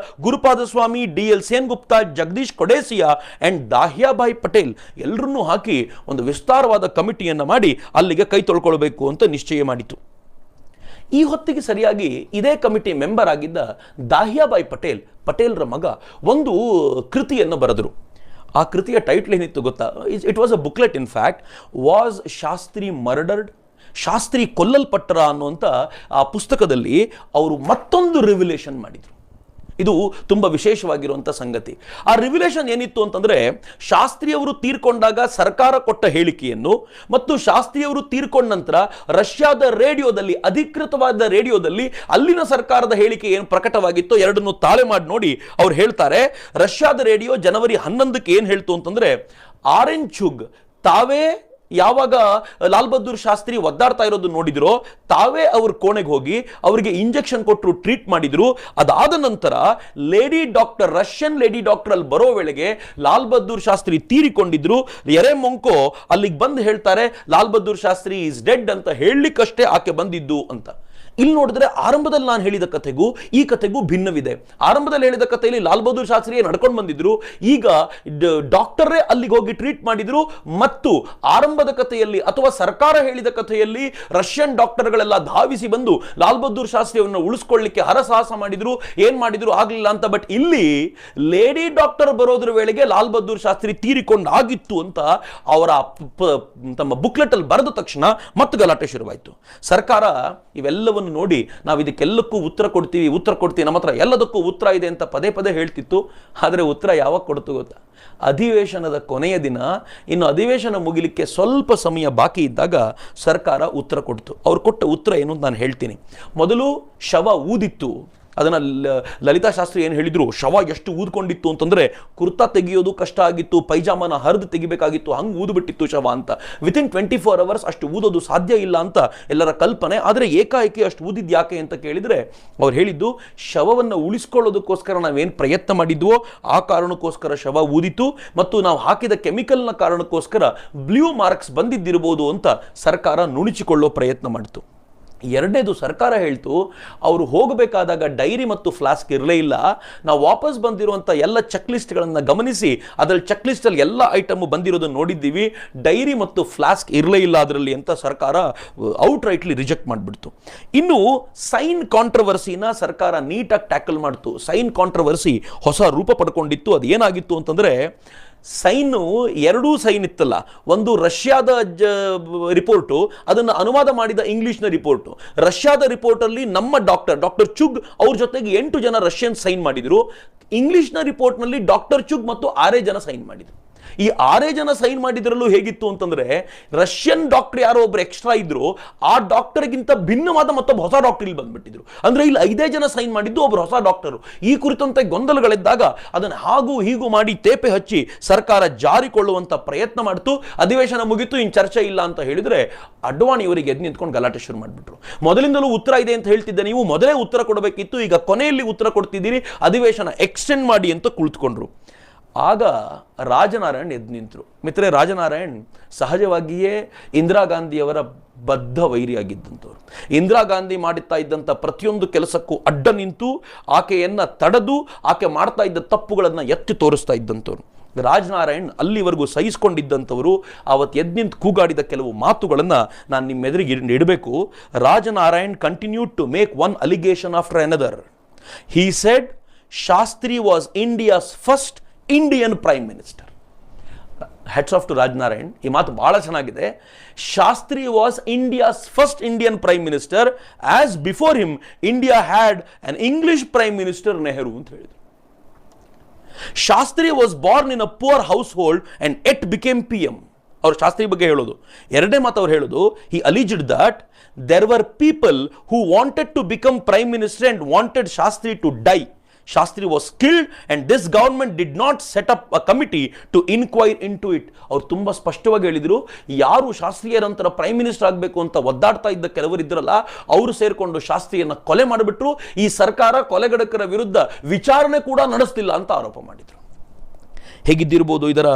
Gurupadaswamy, DL Sen Gupta, Jagadish ಕೊಡೇಸಿಯಾ and ದಾಹಿಯಾಭಾಯ್ Patel ಎಲ್ಲರನ್ನೂ ಹಾಕಿ ಒಂದು ವಿಸ್ತಾರವಾದ ಕಮಿಟಿಯನ್ನು ಮಾಡಿ ಅಲ್ಲಿಗೆ ಕೈ ತೊಳ್ಕೊಳ್ಬೇಕು ಅಂತ ನಿಶ್ಚಯ ಮಾಡಿತು. ಈ ಹೊತ್ತಿಗೆ ಸರಿಯಾಗಿ ಇದೇ ಕಮಿಟಿ ಮೆಂಬರ್ ಆಗಿದ್ದ ದಾಹಿಯಾಭಾಯ್ ಪಟೇಲ್ರ ಮಗ ಒಂದು ಕೃತಿಯನ್ನು ಬರೆದರು. ಆ ಕೃತಿಯ ಟೈಟ್ಲ್ ಏನಿತ್ತು ಗೊತ್ತಾ? It was a booklet. In fact, was Shastri murdered, Shastri ಕೊಲ್ಲಲ್ಪಟ್ಟರ ಅನ್ನುವಂಥ ಆ ಪುಸ್ತಕದಲ್ಲಿ ಅವರು ಮತ್ತೊಂದು ರಿವಿಲೇಷನ್ ಮಾಡಿದರು. ಇದು ತುಂಬ ವಿಶೇಷವಾಗಿರುವಂಥ ಸಂಗತಿ. ಆ ರಿವಿಲೇಷನ್ ಏನಿತ್ತು ಅಂತಂದರೆ, ಶಾಸ್ತ್ರಿಯವರು ತೀರ್ಕೊಂಡಾಗ ಸರ್ಕಾರ ಕೊಟ್ಟ ಹೇಳಿಕೆಯನ್ನು ಮತ್ತು ಶಾಸ್ತ್ರಿಯವರು ತೀರ್ಕೊಂಡ ನಂತರ ರಷ್ಯಾದ ರೇಡಿಯೋದಲ್ಲಿ, ಅಧಿಕೃತವಾದ ರೇಡಿಯೋದಲ್ಲಿ ಅಲ್ಲಿನ ಸರ್ಕಾರದ ಹೇಳಿಕೆ ಏನು ಪ್ರಕಟವಾಗಿತ್ತೋ ಎರಡನ್ನು ತಾಳೆ ಮಾಡಿ ನೋಡಿ ಅವ್ರು ಹೇಳ್ತಾರೆ. ರಷ್ಯಾದ ರೇಡಿಯೋ ಜನವರಿ 11ಕ್ಕೆ ಏನು ಹೇಳ್ತು ಅಂತಂದರೆ, ಆರೆಂಜ್ ಚುಗ್ ತಾವೇ ಯಾವಾಗ ಲಾಲ್ ಬಹದ್ದೂರ್ ಶಾಸ್ತ್ರಿ ಒದ್ದಾಡ್ತಾ ಇರೋದು ನೋಡಿದ್ರು, ತಾವೇ ಅವ್ರ ಕೋಣೆಗೆ ಹೋಗಿ ಅವರಿಗೆ ಇಂಜೆಕ್ಷನ್ ಕೊಟ್ಟರು, ಟ್ರೀಟ್ ಮಾಡಿದ್ರು. ಅದಾದ ನಂತರ ರಷ್ಯನ್ ಲೇಡಿ ಡಾಕ್ಟರ್ ಅಲ್ಲಿ ಬರೋ ವೇಳೆಗೆ ಲಾಲ್ ಬಹದ್ದೂರ್ ಶಾಸ್ತ್ರಿ ತೀರಿಕೊಂಡಿದ್ರು. ಎರೆಮೊಂಕೋ ಅಲ್ಲಿಗೆ ಬಂದು ಹೇಳ್ತಾರೆ, ಲಾಲ್ ಬಹದ್ದೂರ್ ಶಾಸ್ತ್ರಿ ಈಸ್ ಡೆಡ್ ಅಂತ ಹೇಳಲಿಕ್ಕಷ್ಟೇ ಆಕೆ ಬಂದಿದ್ದು ಅಂತ. ಇಲ್ಲಿ ನೋಡಿದ್ರೆ ಆರಂಭದಲ್ಲಿ ನಾನು ಹೇಳಿದ ಕಥೆಗೂ ಈ ಕಥೆಗೂ ಭಿನ್ನವಿದೆ. ಆರಂಭದಲ್ಲಿ ಹೇಳಿದ ಕಥೆಯಲ್ಲಿ ಲಾಲ್ ಬಹದ್ದೂರ್ ಶಾಸ್ತ್ರಿಯೇ ನಡ್ಕೊಂಡು ಬಂದಿದ್ರು, ಈಗ ಡಾಕ್ಟರೇ ಅಲ್ಲಿಗೆ ಹೋಗಿ ಟ್ರೀಟ್ ಮಾಡಿದ್ರು. ಮತ್ತು ಆರಂಭದ ಕಥೆಯಲ್ಲಿ ಅಥವಾ ಸರ್ಕಾರ ಹೇಳಿದ ಕಥೆಯಲ್ಲಿ ರಷ್ಯನ್ ಡಾಕ್ಟರ್ಗಳೆಲ್ಲ ಧಾವಿಸಿ ಬಂದು ಲಾಲ್ ಬಹದ್ದೂರ್ ಶಾಸ್ತ್ರಿಯನ್ನು ಉಳಿಸ್ಕೊಳ್ಳಿಕ್ಕೆ ಹರಸಾಹಸ ಮಾಡಿದ್ರು, ಏನ್ ಮಾಡಿದ್ರು ಆಗಲಿಲ್ಲ ಅಂತ. ಬಟ್ ಇಲ್ಲಿ ಲೇಡಿ ಡಾಕ್ಟರ್ ಬರೋದ್ರ ವೇಳೆಗೆ ಲಾಲ್ ಬಹದ್ದೂರ್ ಶಾಸ್ತ್ರಿ ತೀರಿಕೊಂಡಾಗಿತ್ತು ಅಂತ ಅವರ ತಮ್ಮ ಬುಕ್ಲೆಟ್ ಅಲ್ಲಿ ಬರೆದ ತಕ್ಷಣ ಮತ್ತೆ ಗಲಾಟೆ ಶುರುವಾಯಿತು. ಸರ್ಕಾರ ಇವೆಲ್ಲವನ್ನು ನೋಡಿ ನಾವು ಇದಕ್ಕೆಲ್ಲಕ್ಕೂ ಉತ್ತರ ಕೊಡ್ತೀವಿ, ನಮ್ಮ ಹತ್ರ ಎಲ್ಲದಕ್ಕೂ ಉತ್ತರ ಇದೆ ಅಂತ ಪದೇ ಪದೇ ಹೇಳ್ತಿತ್ತು. ಆದರೆ ಉತ್ತರ ಯಾವಾಗ ಕೊಡ್ತು ಗೊತ್ತಾ? ಅಧಿವೇಶನದ ಕೊನೆಯ ದಿನ, ಇನ್ನು ಅಧಿವೇಶನ ಮುಗಿಲಿಕ್ಕೆ ಸ್ವಲ್ಪ ಸಮಯ ಬಾಕಿ ಇದ್ದಾಗ ಸರ್ಕಾರ ಉತ್ತರ ಕೊಡ್ತು. ಅವ್ರು ಕೊಟ್ಟ ಉತ್ತರ ಏನು ಅಂತ ನಾನು ಹೇಳ್ತೀನಿ. ಮೊದಲು ಶವ ಊದಿತ್ತು. ಅದನ್ನ ಲಲಿತಾ ಶಾಸ್ತ್ರಿ ಏನು ಹೇಳಿದ್ರು, ಶವ ಎಷ್ಟು ಊದ್ಕೊಂಡಿತ್ತು ಅಂತಂದ್ರೆ ಕುರ್ತಾ ತೆಗೆಯೋದು ಕಷ್ಟ ಆಗಿತ್ತು, ಪೈಜಾಮನ ಹರಿದು ತೆಗಿಬೇಕಾಗಿತ್ತು, ಹಂಗೆ ಊದ್ಬಿಟ್ಟಿತ್ತು ಶವ ಅಂತ. ವಿತಿನ್ 24 hours ಅಷ್ಟು ಊದೋದು ಸಾಧ್ಯ ಇಲ್ಲ ಅಂತ ಎಲ್ಲರ ಕಲ್ಪನೆ. ಆದರೆ ಏಕಾಏಕಿ ಅಷ್ಟು ಊದಿದ್ ಯಾಕೆ ಅಂತ ಕೇಳಿದ್ರೆ ಅವ್ರು ಹೇಳಿದ್ದು, ಶವವನ್ನು ಉಳಿಸ್ಕೊಳ್ಳೋದಕ್ಕೋಸ್ಕರ ನಾವೇನು ಪ್ರಯತ್ನ ಮಾಡಿದ್ವೋ ಆ ಕಾರಣಕ್ಕೋಸ್ಕರ ಶವ ಊದಿತು, ಮತ್ತು ನಾವು ಹಾಕಿದ ಕೆಮಿಕಲ್ನ ಕಾರಣಕ್ಕೋಸ್ಕರ ಬ್ಲೂ ಮಾರ್ಕ್ಸ್ ಬಂದಿದ್ದಿರಬಹುದು ಅಂತ ಸರ್ಕಾರ ನುಣುಚಿಕೊಳ್ಳೋ ಪ್ರಯತ್ನ ಮಾಡಿತು. ಎರಡನೇದು, ಸರ್ಕಾರ ಹೇಳ್ತು ಅವರು ಹೋಗಬೇಕಾದಾಗ ಡೈರಿ ಮತ್ತು ಫ್ಲಾಸ್ಕ್ ಇರಲೇ ಇಲ್ಲ, ನಾವು ವಾಪಸ್ ಬಂದಿರುವಂಥ ಎಲ್ಲ ಚೆಕ್ ಲಿಸ್ಟ್ಗಳನ್ನು ಗಮನಿಸಿ ಅದರಲ್ಲಿ ಚೆಕ್ ಲಿಸ್ಟಲ್ಲಿ ಎಲ್ಲ ಐಟಮ್ ಬಂದಿರೋದನ್ನು ನೋಡಿದ್ದೀವಿ, ಡೈರಿ ಮತ್ತು ಫ್ಲಾಸ್ಕ್ ಇರಲೇ ಇಲ್ಲ ಅದರಲ್ಲಿ ಅಂತ ಸರ್ಕಾರ ಔಟ್ ರೈಟ್ಲಿ ರಿಜೆಕ್ಟ್ ಮಾಡಿಬಿಡ್ತು. ಇನ್ನು ಸೈನ್ ಕಾಂಟ್ರವರ್ಸಿನ ಸರ್ಕಾರ ನೀಟಾಗಿ ಟ್ಯಾಕಲ್ ಮಾಡ್ತು. ಸೈನ್ ಕಾಂಟ್ರವರ್ಸಿ ಹೊಸ ರೂಪ ಪಡ್ಕೊಂಡಿತ್ತು. ಅದು ಏನಾಗಿತ್ತು ಅಂತಂದರೆ, ಸೈನು ಎರಡೂ ಸೈನ್ ಇತ್ತಲ್ಲ, ಒಂದು ರಷ್ಯಾದ ರಿಪೋರ್ಟು, ಅದನ್ನು ಅನುವಾದ ಮಾಡಿದ ಇಂಗ್ಲಿಷ್ನ ರಿಪೋರ್ಟು. ರಷ್ಯಾದ ರಿಪೋರ್ಟಲ್ಲಿ ನಮ್ಮ ಡಾಕ್ಟರ್ ಚುಗ್ ಅವ್ರ ಜೊತೆಗೆ 8 ಜನ ರಷ್ಯನ್ ಸೈನ್ ಮಾಡಿದ್ರು. ಇಂಗ್ಲಿಷ್ನ ರಿಪೋರ್ಟ್ನಲ್ಲಿ ಡಾಕ್ಟರ್ ಚುಗ್ ಮತ್ತು 6 ಜನ ಸೈನ್ ಮಾಡಿದ್ರು. ಈ 6 ಜನ ಸೈನ್ ಮಾಡಿದ್ರಲ್ಲೂ ಹೇಗಿತ್ತು ಅಂತಂದ್ರೆ, ರಷ್ಯನ್ ಡಾಕ್ಟರ್ ಯಾರೋ ಒಬ್ರು ಎಕ್ಸ್ಟ್ರಾ ಇದ್ರು, ಆ ಡಾಕ್ಟರ್ಗಿಂತ ಭಿನ್ನವಾದ ಮತ್ತೊಬ್ಬ ಹೊಸ ಡಾಕ್ಟರ್ ಇಲ್ಲಿ ಬಂದ್ಬಿಟ್ಟಿದ್ರು. ಅಂದ್ರೆ ಇಲ್ಲಿ 5 ಜನ ಸೈನ್ ಮಾಡಿದ್ದು ಒಬ್ರು ಹೊಸ ಡಾಕ್ಟರ್. ಈ ಕುರಿತಂತೆ ಗೊಂದಲಗಳಿದ್ದಾಗ ಅದನ್ನು ಹಾಗೂ ಹೀಗೂ ಮಾಡಿ ತೇಪೆ ಹಚ್ಚಿ ಸರ್ಕಾರ ಜಾರಿಕೊಳ್ಳುವಂತ ಪ್ರಯತ್ನ ಮಾಡ್ತು. ಅಧಿವೇಶನ ಮುಗಿತು, ಇನ್ ಚರ್ಚೆ ಇಲ್ಲ ಅಂತ ಹೇಳಿದ್ರೆ ಅಡ್ವಾಣಿ ಇವರಿಗೆ ಎದ್ದು ನಿಂತ್ಕೊಂಡು ಗಲಾಟೆ ಶುರು ಮಾಡಿಬಿಟ್ರು. ಮೊದಲಿಂದಲೂ ಉತ್ತರ ಇದೆ ಅಂತ ಹೇಳ್ತಿದ್ದೆ, ನೀವು ಮೊದಲೇ ಉತ್ತರ ಕೊಡಬೇಕಿತ್ತು, ಈಗ ಕೊನೆಯಲ್ಲಿ ಉತ್ತರ ಕೊಡ್ತಿದ್ದೀರಿ, ಅಧಿವೇಶನ ಎಕ್ಸ್ಟೆಂಡ್ ಮಾಡಿ ಅಂತ ಕುಳಿತುಕೊಂಡ್ರು. ಆಗ ರಾಜನಾರಾಯಣ್ ಎದ್ದು ನಿಂತರು. ಮಿತ್ರೇ, ರಾಜನಾರಾಯಣ್ ಸಹಜವಾಗಿಯೇ ಇಂದಿರಾ ಗಾಂಧಿಯವರ ಬದ್ಧ ವೈರಿಯಾಗಿದ್ದಂಥವ್ರು. ಇಂದಿರಾ ಗಾಂಧಿ ಮಾಡುತ್ತಾ ಇದ್ದಂಥ ಪ್ರತಿಯೊಂದು ಕೆಲಸಕ್ಕೂ ಅಡ್ಡ ನಿಂತು ಆಕೆಯನ್ನ ತಡೆದು ಆಕೆ ಮಾಡ್ತಾ ಇದ್ದ ತಪ್ಪುಗಳನ್ನು ಎತ್ತಿ ತೋರಿಸ್ತಾ ಇದ್ದಂಥವ್ರು. ರಾಜನಾರಾಯಣ್ ಅಲ್ಲಿವರೆಗೂ ಸಹಿಸಿಕೊಂಡಿದ್ದಂಥವರು ಅವತ್ತು ಎದ್ದು ನಿಂತು ಕೂಗಾಡಿದ ಕೆಲವು ಮಾತುಗಳನ್ನು ನಾನು ನಿಮ್ಮ ಎದುರಿಗೆ ಇಡಬೇಕು. Rajnarayan continued to make one allegation after another. He said, Shastri was India's first Indian prime minister. Hats off to Rajnarayan. ಈ ಮಾತು ಬಹಳ ಚೆನ್ನಾಗಿದೆ. Shastri was India's first Indian prime minister, as before him India had an English prime minister Nehru ಅಂತ ಹೇಳಿದ್ರು. Shastri was born in a poor household and yet became PM. ಅವ್ರು ಶಾಸ್ತ್ರಿ ಬಗ್ಗೆ ಹೇಳೋದು. ಎರಡನೇ ಮಾತು ಅವ್ರು ಹೇಳೋದು, he ಅಲಿಜ್ಡ್ that there were people who wanted to become prime minister and wanted Shastri to die. Shastri was killed and this government did not set up a committee to inquire into it. ಅವ್ರು ತುಂಬಾ ಸ್ಪಷ್ಟವಾಗಿ ಹೇಳಿದ್ರು, ಯಾರು ಶಾಸ್ತ್ರಿಯ ನಂತರ ಪ್ರೈಮ್ ಮಿನಿಸ್ಟರ್ ಆಗಬೇಕು ಅಂತ ಒದ್ದಾಡ್ತಾ ಇದ್ದ ಕೆಲವರು ಇದ್ರಲ್ಲ, ಅವರು ಸೇರ್ಕೊಂಡು ಶಾಸ್ತ್ರಿಯನ್ನ ಕೊಲೆ ಮಾಡಿಬಿಟ್ರು. ಈ ಸರ್ಕಾರ ಕೊಲೆಗಡಕರ ವಿರುದ್ಧ ವಿಚಾರಣೆ ಕೂಡ ನಡೆಸಲಿಲ್ಲ ಅಂತ ಆರೋಪ ಮಾಡಿದ್ರು. ಹೇಗಿದ್ದಿರ್ಬೋದು ಇದರ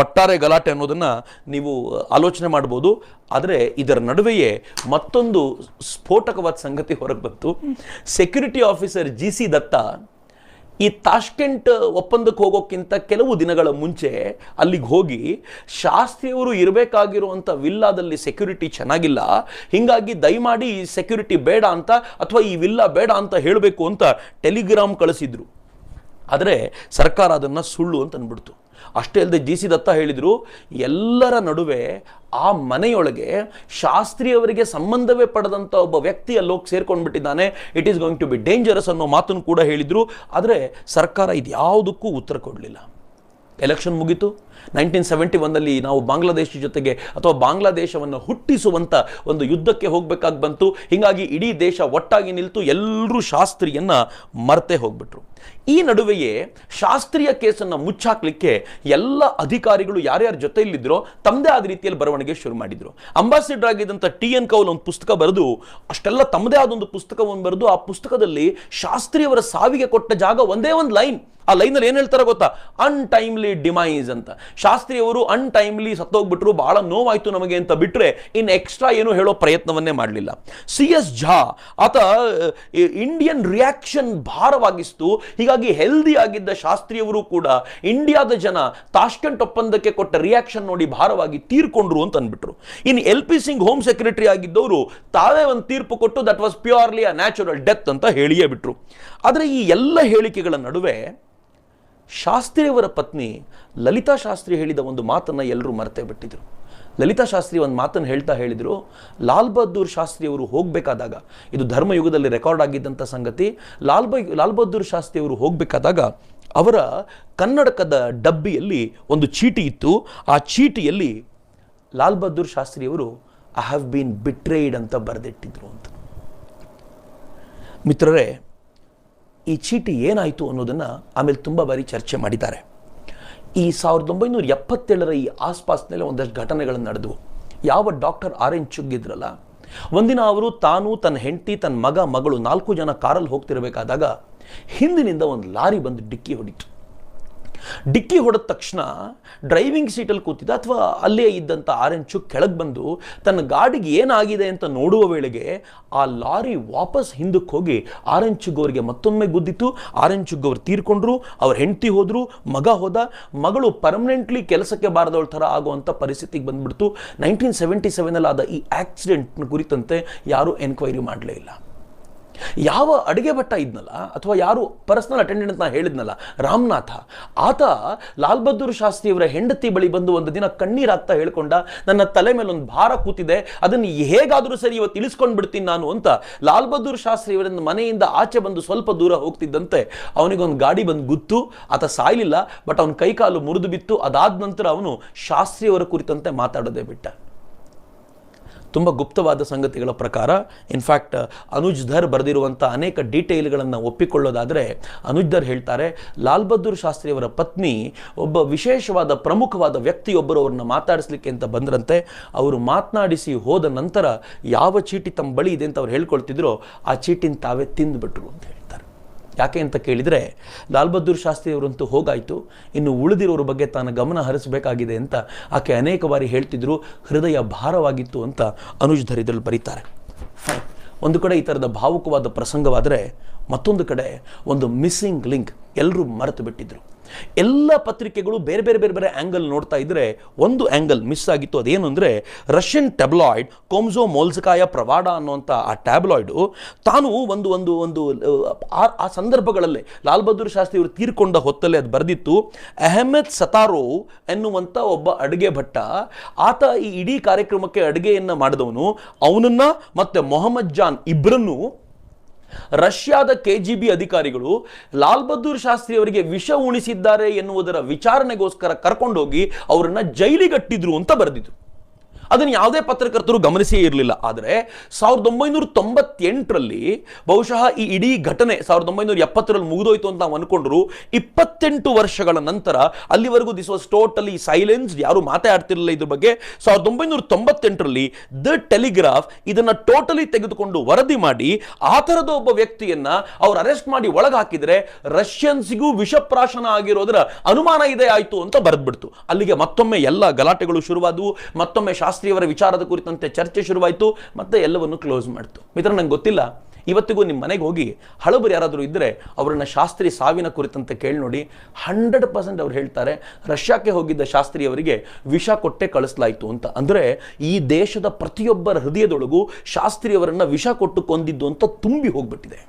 ಒಟ್ಟಾರೆ ಗಲಾಟೆ ಅನ್ನೋದನ್ನ ನೀವು ಆಲೋಚನೆ ಮಾಡ್ಬೋದು. ಆದರೆ ಇದರ ನಡುವೆಯೇ ಮತ್ತೊಂದು ಸ್ಫೋಟಕವಾದ ಸಂಗತಿ ಹೊರಗೆ ಬಂತು. ಸೆಕ್ಯೂರಿಟಿ ಆಫೀಸರ್ GC ದತ್ತಾ ಈ ತಾಷ್ಕೆಂಟ್ ಒಪ್ಪಂದಕ್ಕೆ ಹೋಗೋಕ್ಕಿಂತ ಕೆಲವು ದಿನಗಳ ಮುಂಚೆ ಅಲ್ಲಿಗೆ ಹೋಗಿ ಶಾಸ್ತ್ರಿಯವರು ಇರಬೇಕಾಗಿರುವಂಥ ವಿಲ್ಲಾದಲ್ಲಿ ಸೆಕ್ಯೂರಿಟಿ ಚೆನ್ನಾಗಿಲ್ಲ, ಹೀಗಾಗಿ ದಯಮಾಡಿ ಈ ಸೆಕ್ಯೂರಿಟಿ ಬೇಡ ಅಂತ ಅಥವಾ ಈ ವಿಲ್ಲಾ ಬೇಡ ಅಂತ ಹೇಳಬೇಕು ಅಂತ ಟೆಲಿಗ್ರಾಮ್ ಕಳಿಸಿದ್ರು. ಆದರೆ ಸರ್ಕಾರ ಅದನ್ನು ಸುಳ್ಳು ಅಂತ ಅಂದ್ಬಿಡ್ತು. ಅಷ್ಟೇ ಅಲ್ಲದೆ GC ದತ್ತಾ ಹೇಳಿದರು, ಎಲ್ಲರ ನಡುವೆ ಆ ಮನೆಯೊಳಗೆ ಶಾಸ್ತ್ರಿಯವರಿಗೆ ಸಂಬಂಧವೇ ಪಡೆದಂಥ ಒಬ್ಬ ವ್ಯಕ್ತಿ ಅಲ್ಲೋಗಿ ಸೇರ್ಕೊಂಡ್ಬಿಟ್ಟಿದ್ದಾನೆ, it is going to be dangerous ಅನ್ನೋ ಮಾತನ್ನು ಕೂಡ ಹೇಳಿದರು. ಆದರೆ ಸರ್ಕಾರ ಇದ್ಯಾವುದಕ್ಕೂ ಉತ್ತರ ಕೊಡಲಿಲ್ಲ. ಎಲೆಕ್ಷನ್ ಮುಗೀತು. 1971ನಲ್ಲಿ ನಾವು ಬಾಂಗ್ಲಾದೇಶ ಜೊತೆಗೆ ಅಥವಾ ಬಾಂಗ್ಲಾದೇಶವನ್ನು ಹುಟ್ಟಿಸುವಂಥ ಒಂದು ಯುದ್ಧಕ್ಕೆ ಹೋಗಬೇಕಾಗಿ ಬಂತು. ಹೀಗಾಗಿ ಇಡೀ ದೇಶ ಒಟ್ಟಾಗಿ ನಿಲ್ತು, ಎಲ್ಲರೂ ಶಾಸ್ತ್ರಿಯನ್ನ ಮರೆತೇ ಹೋಗ್ಬಿಟ್ರು. ಈ ನಡುವೆಯೇ ಶಾಸ್ತ್ರೀಯ ಕೇಸನ್ನು ಮುಚ್ಚಾಕ್ಲಿಕ್ಕೆ ಎಲ್ಲ ಅಧಿಕಾರಿಗಳು ಯಾರ್ಯಾರ ಜೊತೆಯಲ್ಲಿದ್ದರೋ ತಮ್ಮದೇ ಆದ ರೀತಿಯಲ್ಲಿ ಬರವಣಿಗೆ ಶುರು ಮಾಡಿದ್ರು. ಅಂಬಾಸಿಡರ್ ಆಗಿದ್ದಂಥ TN ಕೌಲ್ ಒಂದು ಪುಸ್ತಕ ಬರೆದು, ಅಷ್ಟೆಲ್ಲ ತಮ್ಮದೇ ಆದೊಂದು ಪುಸ್ತಕವನ್ನು ಬರೆದು, ಆ ಪುಸ್ತಕದಲ್ಲಿ ಶಾಸ್ತ್ರಿಯವರ ಸಾವಿಗೆ ಕೊಟ್ಟ ಜಾಗ ಒಂದೇ ಒಂದು ಲೈನ್. ಆ ಲೈನಲ್ಲಿ ಏನು ಹೇಳ್ತಾರೆ ಗೊತ್ತಾ? ಅನ್ಟೈಮ್ಲಿ ಡಿಮೈಸ್ ಅಂತ. ಶಾಸ್ತ್ರಿಯವರು ಅನ್ಟೈಮ್ಲಿ ಸತ್ತೋಗ್ಬಿಟ್ರು, ಬಹಳ ನೋವಾಯ್ತು ನಮಗೆ ಅಂತ ಬಿಟ್ರೆ ಇನ್ನು ಎಕ್ಸ್ಟ್ರಾ ಏನು ಹೇಳೋ ಪ್ರಯತ್ನವನ್ನೇ ಮಾಡಲಿಲ್ಲ. CS ಝಾ ಆತ ಇಂಡಿಯನ್ ರಿಯಾಕ್ಷನ್ ಭಾರವಾಗಿಸ್ತು. ಹೀಗಾಗಿ ಹೆಲ್ದಿ ಆಗಿದ್ದ ಶಾಸ್ತ್ರಿಯವರು ಕೂಡ ಇಂಡಿಯಾದ ಜನ ತಾಷ್ಕೆಂಟ್ ಒಪ್ಪಂದಕ್ಕೆ ಕೊಟ್ಟ ರಿಯಾಕ್ಷನ್ ನೋಡಿ ಭಾರವಾಗಿ ತೀರ್ಕೊಂಡ್ರು ಅಂತ ಅಂದ್ಬಿಟ್ರು. ಇನ್ನು LP ಸಿಂಗ್ ಹೋಮ್ ಸೆಕ್ರೆಟರಿ ಆಗಿದ್ದವರು ತಾವೇ ಒಂದು ತೀರ್ಪು ಕೊಟ್ಟು that was purely a natural death ಅಂತ ಹೇಳಿಯೇ ಬಿಟ್ರು. ಆದರೆ ಈ ಎಲ್ಲ ಹೇಳಿಕೆಗಳ ನಡುವೆ ಶಾಸ್ತ್ರಿಯವರ ಪತ್ನಿ ಲಲಿತಾ ಶಾಸ್ತ್ರಿ ಹೇಳಿದ ಒಂದು ಮಾತನ್ನು ಎಲ್ಲರೂ ಮರೆತೇ ಬಿಟ್ಟಿದ್ರು. ಲಲಿತಾ ಶಾಸ್ತ್ರಿ ಒಂದು ಮಾತನ್ನು ಹೇಳಿದರು, ಲಾಲ್ ಬಹದ್ದೂರ್ ಶಾಸ್ತ್ರಿಯವರು ಹೋಗಬೇಕಾದಾಗ, ಇದು ಧರ್ಮಯುಗದಲ್ಲಿ ರೆಕಾರ್ಡ್ ಆಗಿದ್ದಂಥ ಸಂಗತಿ, ಲಾಲ್ ಬಹದ್ದೂರ್ ಶಾಸ್ತ್ರಿಯವರು ಹೋಗಬೇಕಾದಾಗ ಅವರ ಕನ್ನಡಕದ ಡಬ್ಬಿಯಲ್ಲಿ ಒಂದು ಚೀಟಿ ಇತ್ತು. ಆ ಚೀಟಿಯಲ್ಲಿ ಲಾಲ್ ಬಹದ್ದೂರ್ ಶಾಸ್ತ್ರಿಯವರು ಐ ಹ್ಯಾವ್ ಬೀನ್ ಬಿಟ್ರೇಯ್ಡ್ ಅಂತ ಬರೆದಿಟ್ಟಿದ್ರು ಅಂತ. ಮಿತ್ರರೇ, ಈ ಚೀಟಿ ಏನಾಯಿತು ಅನ್ನೋದನ್ನು ಆಮೇಲೆ ತುಂಬ ಬಾರಿ ಚರ್ಚೆ ಮಾಡಿದ್ದಾರೆ. ಈ 1977ರ ಈ ಆಸ್ಪಾಸ್ನಲ್ಲಿ ಒಂದಷ್ಟು ಘಟನೆಗಳನ್ನು ನಡೆದವು. ಯಾವ ಡಾಕ್ಟರ್ RN ಚುಗ್ ಇದ್ರಲ್ಲ, ಒಂದಿನ ಅವರು ತಾನು, ತನ್ನ ಹೆಂಡತಿ, ತನ್ನ ಮಗಳು 4 ಜನ ಕಾರಲ್ಲಿ ಹೋಗ್ತಿರಬೇಕಾದಾಗ ಹಿಂದಿನಿಂದ ಒಂದು ಲಾರಿ ಬಂದು ಡಿಕ್ಕಿ ಹೊಡಿತು. ಡಿಕ್ಕಿ ಹೊಡೆದ ತಕ್ಷಣ ಡ್ರೈವಿಂಗ್ ಸೀಟಲ್ಲಿ ಕೂತಿದ್ದ ಅಥವಾ ಅಲ್ಲೇ ಇದ್ದಂಥ RN ಚುಗ್ ಕೆಳಗೆ ಬಂದು ತನ್ನ ಗಾಡಿಗೆ ಏನಾಗಿದೆ ಅಂತ ನೋಡುವ ವೇಳೆಗೆ ಆ ಲಾರಿ ವಾಪಸ್ ಹಿಂದಕ್ಕೆ ಹೋಗಿ RN ಚುಗ್ ಅವರಿಗೆ ಮತ್ತೊಮ್ಮೆ ಗುದ್ದಿತ್ತು. RN ಚುಗ್ ಅವರು ತೀರ್ಕೊಂಡ್ರು, ಅವ್ರ ಹೆಂಡತಿ ಹೋದ್ರು, ಮಗ ಹೋದ. ಮಗಳು ಪರ್ಮನೆಂಟ್ಲಿ ಕೆಲಸಕ್ಕೆ ಬಾರದವಳ ಥರ ಆಗುವಂಥ ಪರಿಸ್ಥಿತಿಗೆ ಬಂದ್ಬಿಡ್ತು. 1977ನಲ್ಲಿ ಆದ ಈ ಆಕ್ಸಿಡೆಂಟ್ ಕುರಿತಂತೆ ಯಾರೂ ಎನ್ಕ್ವೈರಿ ಮಾಡಲೇ ಇಲ್ಲ. ಯಾವ ಅಡಿಗೆ ಭಟ್ಟ ಇದ್ನಲ್ಲ ಅಥವಾ ಯಾರು ಪರ್ಸನಲ್ ಅಟೆಂಡೆಂಟ್ ನಾ ಹೇಳಿದ್ನಲ್ಲ ರಾಮನಾಥ, ಆತ ಲಾಲ್ ಬಹದ್ದೂರ್ ಶಾಸ್ತ್ರಿಯವರ ಹೆಂಡತಿ ಬಳಿ ಬಂದು ಒಂದು ದಿನ ಕಣ್ಣೀರಾಗ್ತಾ ಹೇಳ್ಕೊಂಡ, ನನ್ನ ತಲೆ ಮೇಲೆ ಒಂದು ಭಾರ ಕೂತಿದೆ, ಅದನ್ನು ಹೇಗಾದರೂ ಸರಿ ಇವತ್ತು ಇಳಿಸ್ಕೊಂಡು ಬಿಡ್ತೀನಿ ನಾನು ಅಂತ. ಲಾಲ್ ಬಹದ್ದೂರ್ ಶಾಸ್ತ್ರಿಯವರನ್ನ ಮನೆಯಿಂದ ಆಚೆ ಬಂದು ಸ್ವಲ್ಪ ದೂರ ಹೋಗ್ತಿದ್ದಂತೆ ಅವನಿಗೊಂದು ಗಾಡಿ ಬಂದು ಗುತ್ತು. ಆತ ಸಾಯಲಿಲ್ಲ, ಬಟ್ ಅವನ ಕೈಕಾಲು ಮುರಿದು ಬಿತ್ತು. ಅದಾದ ನಂತರ ಅವನು ಶಾಸ್ತ್ರಿಯವರ ಕುರಿತಂತೆ ಮಾತಾಡೋದೇ ಬಿಟ್ಟ. ತುಂಬ ಗುಪ್ತವಾದ ಸಂಗತಿಗಳ ಪ್ರಕಾರ, ಇನ್ಫ್ಯಾಕ್ಟ್ ಅನುಜ್ ಧರ್ ಬರೆದಿರುವಂಥ ಅನೇಕ ಡೀಟೇಲ್ಗಳನ್ನು ಒಪ್ಪಿಕೊಳ್ಳೋದಾದರೆ, ಅನುಜ್ ಧರ್ ಹೇಳ್ತಾರೆ, ಲಾಲ್ ಬಹದ್ದೂರ್ ಶಾಸ್ತ್ರಿಯವರ ಪತ್ನಿ ಒಬ್ಬ ವಿಶೇಷವಾದ ಪ್ರಮುಖವಾದ ವ್ಯಕ್ತಿಯೊಬ್ಬರು ಅವ್ರನ್ನ ಮಾತಾಡಿಸ್ಲಿಕ್ಕೆ ಅಂತ ಬಂದ್ರಂತೆ. ಅವರು ಮಾತನಾಡಿಸಿ ಹೋದ ನಂತರ ಯಾವ ಚೀಟಿ ತಮ್ಮ ಬಳಿ ಇದೆ ಅಂತ ಅವ್ರು ಹೇಳ್ಕೊಳ್ತಿದ್ರು, ಆ ಚೀಟಿನ ತಾವೇ ತಿಂದುಬಿಟ್ರು ಅಂತ ಹೇಳ್ತಾರೆ. ಯಾಕೆ ಅಂತ ಕೇಳಿದರೆ, ಲಾಲ್ ಬಹದ್ದೂರ್ ಶಾಸ್ತ್ರಿಯವರಂತೂ ಹೋಗಾಯಿತು, ಇನ್ನು ಉಳಿದಿರೋರ ಬಗ್ಗೆ ತಾನು ಗಮನ ಹರಿಸಬೇಕಾಗಿದೆ ಅಂತ ಆಕೆ ಅನೇಕ ಬಾರಿ ಹೇಳ್ತಿದ್ರು. ಹೃದಯ ಭಾರವಾಗಿತ್ತು ಅಂತ ಅನುಜ್ ಧರ್ ಇದರಲ್ಲಿ ಬರೀತಾರೆ. ಒಂದು ಕಡೆ ಈ ಥರದ ಭಾವುಕವಾದ ಪ್ರಸಂಗವಾದರೆ, ಮತ್ತೊಂದು ಕಡೆ ಒಂದು ಮಿಸ್ಸಿಂಗ್ ಲಿಂಕ್ ಎಲ್ಲರೂ ಮರೆತು ಬಿಟ್ಟಿದ್ರು. ಎಲ್ಲ ಪತ್ರಿಕೆಗಳು ಬೇರೆ ಬೇರೆ ಬೇರೆ ಬೇರೆ ಆ್ಯಂಗಲ್ ನೋಡ್ತಾ ಇದ್ದರೆ ಒಂದು ಆ್ಯಂಗಲ್ ಮಿಸ್ ಆಗಿತ್ತು. ಅದೇನು ಅಂದರೆ, ರಷ್ಯನ್ ಟ್ಯಾಬ್ಲಾಯ್ಡ್ ಕೊಮ್ಸೊಮೊಲ್ಸ್ಕಾಯ ಪ್ರವಾಡ ಅನ್ನುವಂಥ ಆ ಟ್ಯಾಬ್ಲಾಯ್ಡು ತಾನು ಒಂದು ಆ ಸಂದರ್ಭಗಳಲ್ಲೇ ಲಾಲ್ ಬಹದ್ದೂರ್ ಶಾಸ್ತ್ರಿ ಅವರು ತೀರ್ಕೊಂಡ ಹೊತ್ತಲ್ಲೇ ಅದು ಬರೆದಿತ್ತು. ಅಹಮದ್ ಸತಾರೋವ್ ಎನ್ನುವಂಥ ಒಬ್ಬ ಅಡುಗೆ ಭಟ್ಟ, ಆತ ಈ ಇಡೀ ಕಾರ್ಯಕ್ರಮಕ್ಕೆ ಅಡುಗೆಯನ್ನು ಮಾಡಿದವನು. ಅವನನ್ನು ಮತ್ತು ಮೊಹಮ್ಮದ್ ಜಾನ್ ಇಬ್ಬರನ್ನು ರಷ್ಯಾದ KGB ಅಧಿಕಾರಿಗಳು ಲಾಲ್ ಬಹದ್ದೂರ್ ಶಾಸ್ತ್ರಿ ಅವರಿಗೆ ವಿಷ ಉಣಿಸಿದ್ದಾರೆ ಎನ್ನುವುದರ ವಿಚಾರಣೆಗೋಸ್ಕರ ಕರ್ಕೊಂಡೋಗಿ ಅವರನ್ನ ಜೈಲಿಗಟ್ಟಿದ್ರು ಅಂತ ಬರೆದಿದ್ರು. ಅದನ್ನು ಯಾವುದೇ ಪತ್ರಕರ್ತರು ಗಮನಿಸಿಯೇ ಇರಲಿಲ್ಲ. ಆದರೆ 1998ರಲ್ಲಿ ಬಹುಶಃ ಈ ಇಡೀ ಘಟನೆ 1970ರಲ್ಲಿ ಮುಗಿದೋಯ್ತು ಅಂತ ನಾವು ಅನ್ಕೊಂಡ್ರು. 28 ವರ್ಷಗಳ ನಂತರ, ಅಲ್ಲಿವರೆಗೂ ದಿಸ್ ವಾಸ್ ಟೋಟಲಿ ಸೈಲೆನ್ಸ್, ಯಾರು ಮಾತಾಡ್ತಿರಲಿಲ್ಲ ಇದ್ರ ಬಗ್ಗೆ. 1998ರಲ್ಲಿ ದ ಟೆಲಿಗ್ರಾಫ್ ಇದನ್ನ ಟೋಟಲಿ ತೆಗೆದುಕೊಂಡು ವರದಿ ಮಾಡಿ ಆ ಥರದ ಒಬ್ಬ ವ್ಯಕ್ತಿಯನ್ನ ಅವ್ರು ಅರೆಸ್ಟ್ ಮಾಡಿ ಒಳಗೆ ಹಾಕಿದ್ರೆ ರಷ್ಯನ್ಸಿಗೂ ವಿಷಪ್ರಾಶನ ಆಗಿರೋದರ ಅನುಮಾನ ಇದೆ ಆಯ್ತು ಅಂತ ಬರೆದ್ಬಿಡ್ತು. ಅಲ್ಲಿಗೆ ಮತ್ತೊಮ್ಮೆ ಎಲ್ಲ ಗಲಾಟೆಗಳು ಶುರುವಾದವು, ಮತ್ತೊಮ್ಮೆ ಶಾಸ್ತ್ರಿಯವರ ವಿಚಾರದ ಕುರಿತಂತೆ ಚರ್ಚೆ ಶುರುವಾಯಿತು, ಮತ್ತೆ ಎಲ್ಲವನ್ನು ಕ್ಲೋಸ್ ಮಾಡ್ತು. ಮಿತ್ರ, ನಂಗೆ ಗೊತ್ತಿಲ್ಲ, ಇವತ್ತಿಗೂ ನಿಮ್ಮ ಮನೆಗೆ ಹೋಗಿ ಹಳಬರು ಯಾರಾದರೂ ಇದ್ದರೆ ಅವರನ್ನ ಶಾಸ್ತ್ರಿ ಸಾವಿನ ಕುರಿತಂತೆ ಕೇಳಿ ನೋಡಿ. 100% ಅವ್ರು ಹೇಳ್ತಾರೆ ರಷ್ಯಾಕ್ಕೆ ಹೋಗಿದ್ದ ಶಾಸ್ತ್ರಿಯವರಿಗೆ ವಿಷ ಕೊಟ್ಟೆ ಕಳಿಸಲಾಯಿತು ಅಂತ. ಅಂದರೆ ಈ ದೇಶದ ಪ್ರತಿಯೊಬ್ಬರ ಹೃದಯದೊಳಗೂ ಶಾಸ್ತ್ರಿಯವರನ್ನ ವಿಷ ಕೊಟ್ಟು ಕೊಂದಿದ್ದು ಅಂತ ತುಂಬಿ ಹೋಗ್ಬಿಟ್ಟಿದೆ.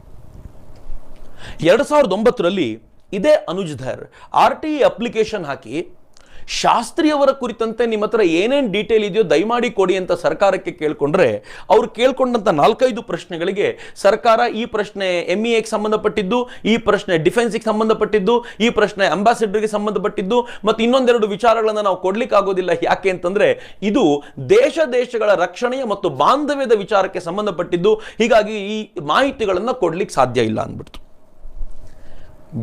2009ರಲ್ಲಿ ಇದೇ ಅನುಜ್ ಧರ್ RTI ಅಪ್ಲಿಕೇಶನ್ ಹಾಕಿ ಶಾಸ್ತ್ರಿಯವರ ಕುರಿತಂತೆ ನಿಮ್ಮ ಹತ್ರ ಏನೇನು ಡೀಟೇಲ್ ಇದೆಯೋ ದಯಮಾಡಿ ಕೊಡಿ ಅಂತ ಸರ್ಕಾರಕ್ಕೆ ಕೇಳ್ಕೊಂಡ್ರೆ ಅವ್ರು ಕೇಳ್ಕೊಂಡಂತ 4-5 ಪ್ರಶ್ನೆಗಳಿಗೆ ಸರ್ಕಾರ ಈ ಪ್ರಶ್ನೆ MEAಗೆ ಸಂಬಂಧಪಟ್ಟಿದ್ದು, ಈ ಪ್ರಶ್ನೆ ಡಿಫೆನ್ಸ್ಗೆ ಸಂಬಂಧಪಟ್ಟಿದ್ದು, ಈ ಪ್ರಶ್ನೆ ಅಂಬಾಸಿಡರ್ಗೆ ಸಂಬಂಧಪಟ್ಟಿದ್ದು, ಮತ್ತು ಇನ್ನೊಂದೆರಡು ವಿಚಾರಗಳನ್ನು ನಾವು ಕೊಡ್ಲಿಕ್ಕೆ ಆಗೋದಿಲ್ಲ. ಯಾಕೆ ಅಂತಂದ್ರೆ ಇದು ದೇಶಗಳ ರಕ್ಷಣೆಯ ಮತ್ತು ಬಾಂಧವ್ಯದ ವಿಚಾರಕ್ಕೆ ಸಂಬಂಧಪಟ್ಟಿದ್ದು, ಹೀಗಾಗಿ ಈ ಮಾಹಿತಿಗಳನ್ನು ಕೊಡ್ಲಿಕ್ಕೆ ಸಾಧ್ಯ ಇಲ್ಲ ಅಂದ್ಬಿಡ್ತು.